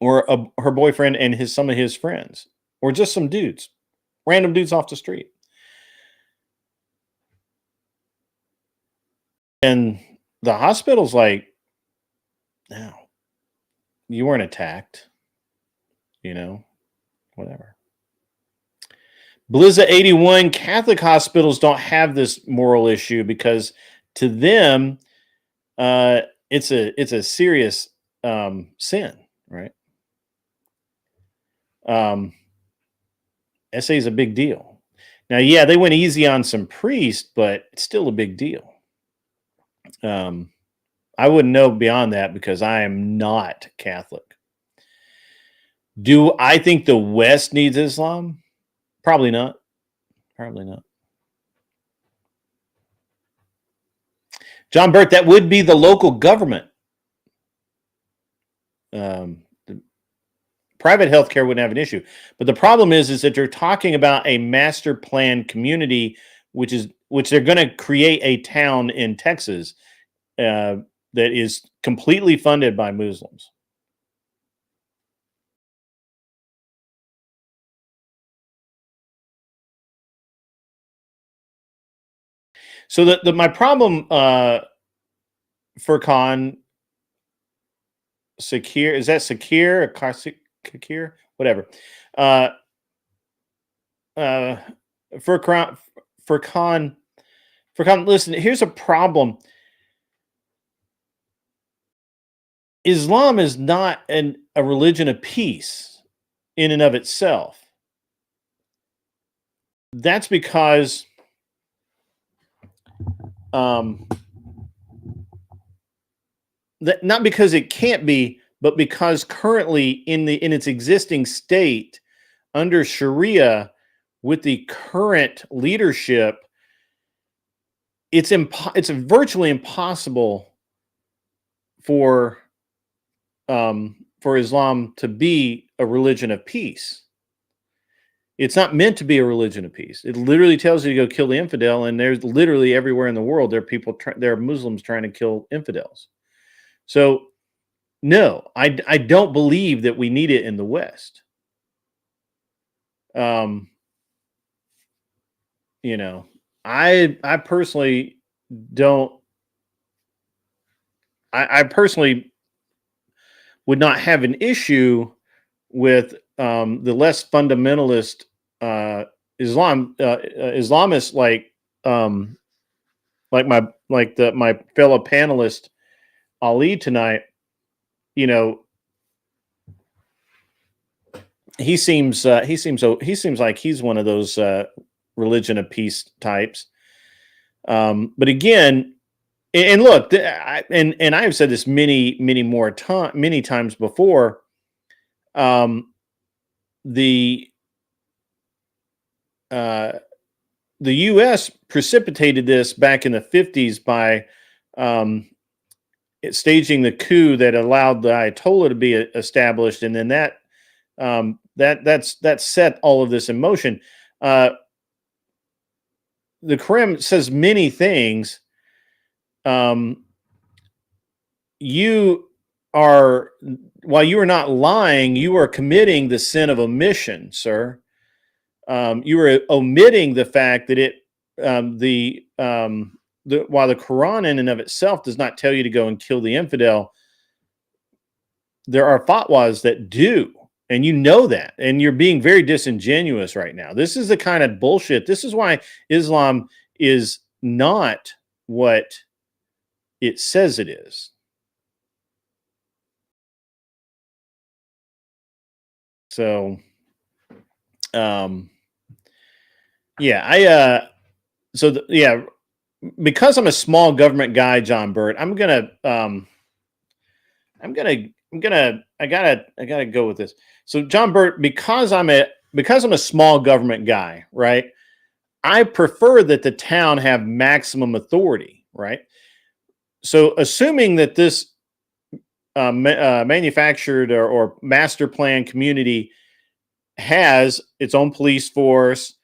or her boyfriend and some of his friends or just some dudes, random dudes off the street. And the hospital's like, no, you weren't attacked, you know, whatever. Blizza 81, Catholic hospitals don't have this moral issue because to them, it's a serious sin, right? SA is a big deal. Now, yeah, they went easy on some priests, but it's still a big deal. I wouldn't know beyond that because I am not Catholic. Do I think the West needs Islam? Probably not. Probably not. John Burt, that would be the local government. The private healthcare wouldn't have an issue. But the problem is that they're talking about a master plan community, which they're going to create a town in Texas that is completely funded by Muslims. So my problem for Khan Sakir, is that Sakir or Kakir? Whatever. For Khan, listen, here's a problem. Islam is not a religion of peace in and of itself. That's because not because it can't be, but because currently in its existing state under Sharia with the current leadership, it's virtually impossible for Islam to be a religion of peace. It's not meant to be a religion of peace. It literally tells you to go kill the infidel, and there's literally everywhere in the world there are Muslims trying to kill infidels. So, no, I don't believe that we need it in the West. You know, I personally don't. I personally would not have an issue with the less fundamentalist Islamists like my fellow panelist Ali tonight. You know, he seems like he's one of those religion of peace types. But again, and look, and I have said this many times before. The U.S. precipitated this back in the 50s by staging the coup that allowed the Ayatollah to be established, and then that set all of this in motion. The Quran says many things. While you are not lying, you are committing the sin of omission, sir. You are omitting the fact that while the Quran in and of itself does not tell you to go and kill the infidel, there are fatwas that do, and you know that, and you're being very disingenuous right now. This is the kind of bullshit. This is why Islam is not what it says it is. So, because I'm a small government guy, John Burt, I'm gonna I gotta go with this. So John Burt, because I'm a small government guy, right? I prefer that the town have maximum authority, right? So assuming that this manufactured or master plan community has its own police force,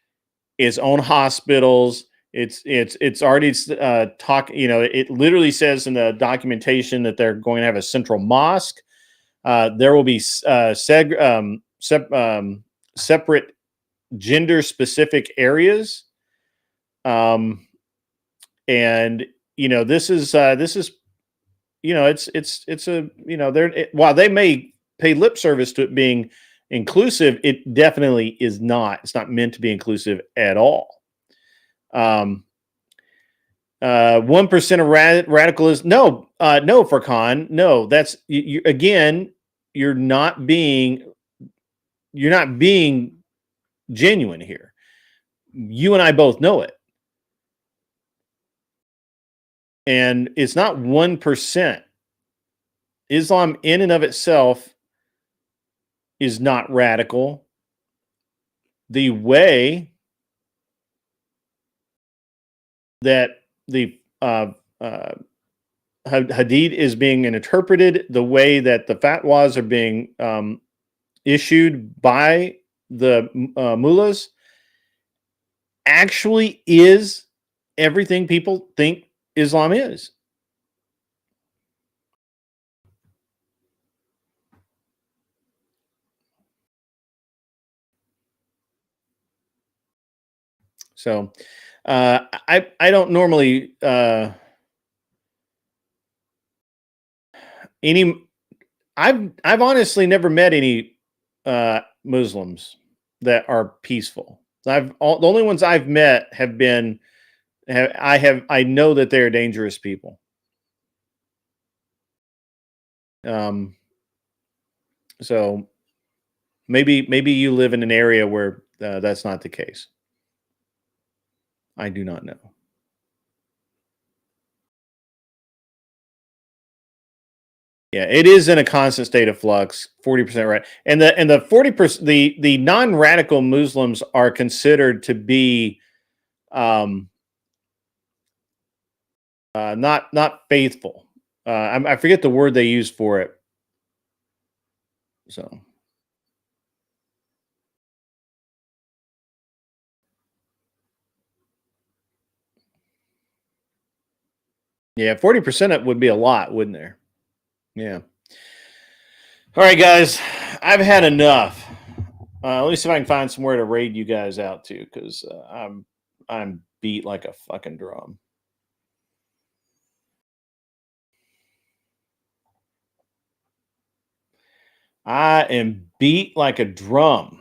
its own hospitals. It's already it literally says in the documentation that they're going to have a central mosque. There will be separate gender specific areas. And this is it's a while they may pay lip service to it being inclusive, it definitely is not. It's not meant to be inclusive at all. 1% of radicalism. No, Furkan. No, that's again. You're not being genuine here. You and I both know it, and it's not 1%. Islam, in and of itself, is not radical. The way that the Hadith is being interpreted, the way that the fatwas are being issued by the mullahs, actually is everything people think Islam is. So I don't normally I've honestly never met any Muslims that are peaceful. The only ones I've met have been I know that they're dangerous people. So maybe you live in an area where that's not the case. I do not know. Yeah, it is in a constant state of flux. 40% right, and the 40%, the non-radical Muslims are considered to be not faithful. I forget the word they use for it. So. Yeah, 40% would be a lot, wouldn't there? Yeah. All right, guys, I've had enough. Let me see if I can find somewhere to raid you guys out to, because I'm beat like a fucking drum. I am beat like a drum.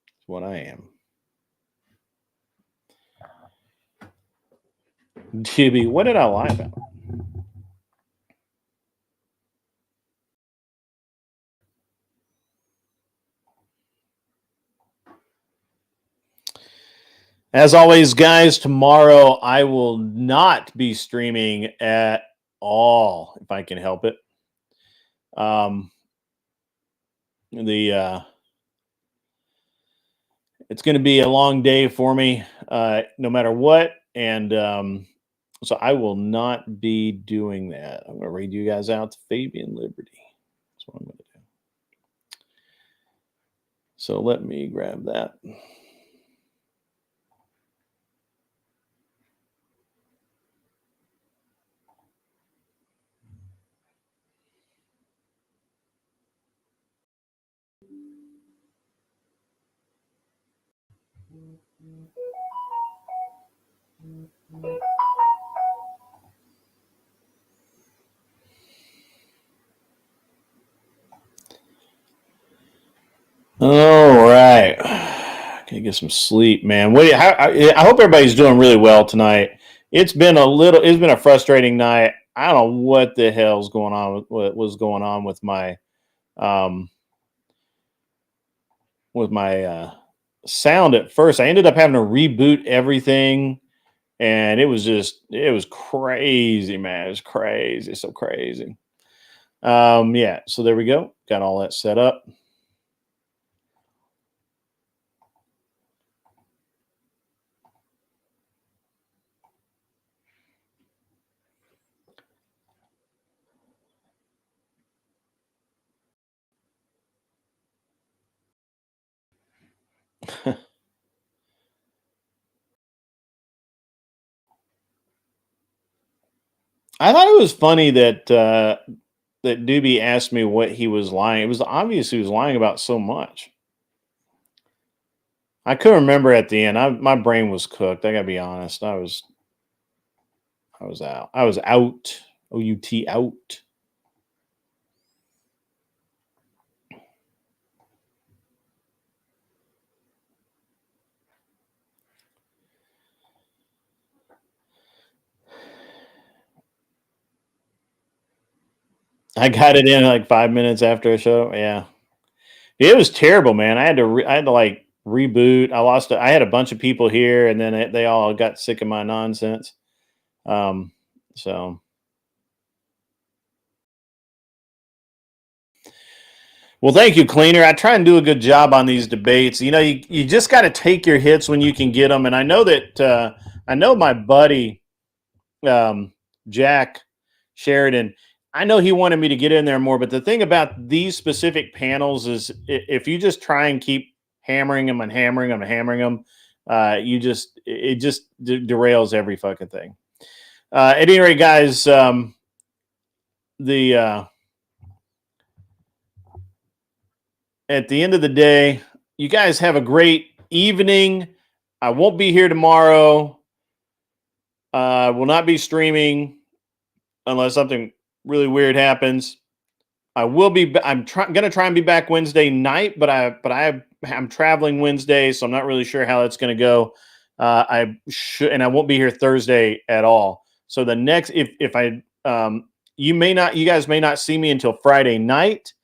That's what I am. Jibby, what did I lie about? As always, guys, tomorrow I will not be streaming at all if I can help it. It's going to be a long day for me, no matter what, and so I will not be doing that. I'm going to read you guys out to Fabian Liberty. That's what I'm going to do. So let me grab that. All right. Can get some sleep, man. I hope everybody's doing really well tonight. It's been a frustrating night. I don't know what the hell's going on with my sound at first. I ended up having to reboot everything, and it was crazy, man. It was crazy. So crazy. Yeah, so there we go. Got all that set up. I thought it was funny that that Doobie asked me what he was lying. It was obvious he was lying about so much. I couldn't remember at the end. My brain was cooked. I gotta be honest. I was out. I was out. O-U-T out. I got it in like 5 minutes after a show. Yeah, it was terrible, man. I had to like reboot. I had a bunch of people here, and then they all got sick of my nonsense. So. Well, thank you, Cleaner. I try and do a good job on these debates. You know, you just got to take your hits when you can get them. And I know that I know my buddy Jack Sheridan. I know he wanted me to get in there more, but the thing about these specific panels is if you just try and keep hammering them and hammering them and hammering them, it just derails every fucking thing. At any rate, guys, at the end of the day, you guys have a great evening. I won't be here tomorrow. I will not be streaming unless something really weird happens. I will be. I'm going to try and be back Wednesday night, but I'm traveling Wednesday, so I'm not really sure how that's going to go. I should, and I won't be here Thursday at all. So the next, if I, you guys may not see me until Friday night.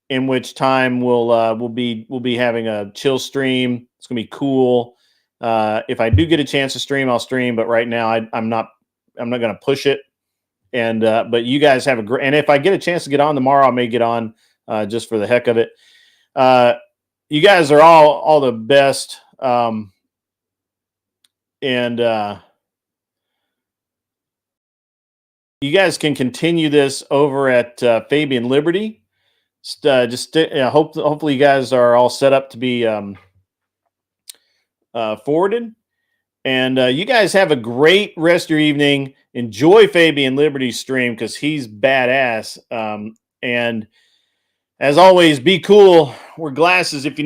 In which time we'll be having a chill stream. It's gonna be cool. If I do get a chance to stream, I'll stream. But right now, I'm not gonna push it. And but you guys have a great. And if I get a chance to get on tomorrow, I may get on just for the heck of it. You guys are all the best. And you guys can continue this over at Fabian Liberty. Hopefully you guys are all set up to be forwarded, and you guys have a great rest of your evening. Enjoy Fabian Liberty's stream because he's badass. And as always, be cool. Wear glasses if you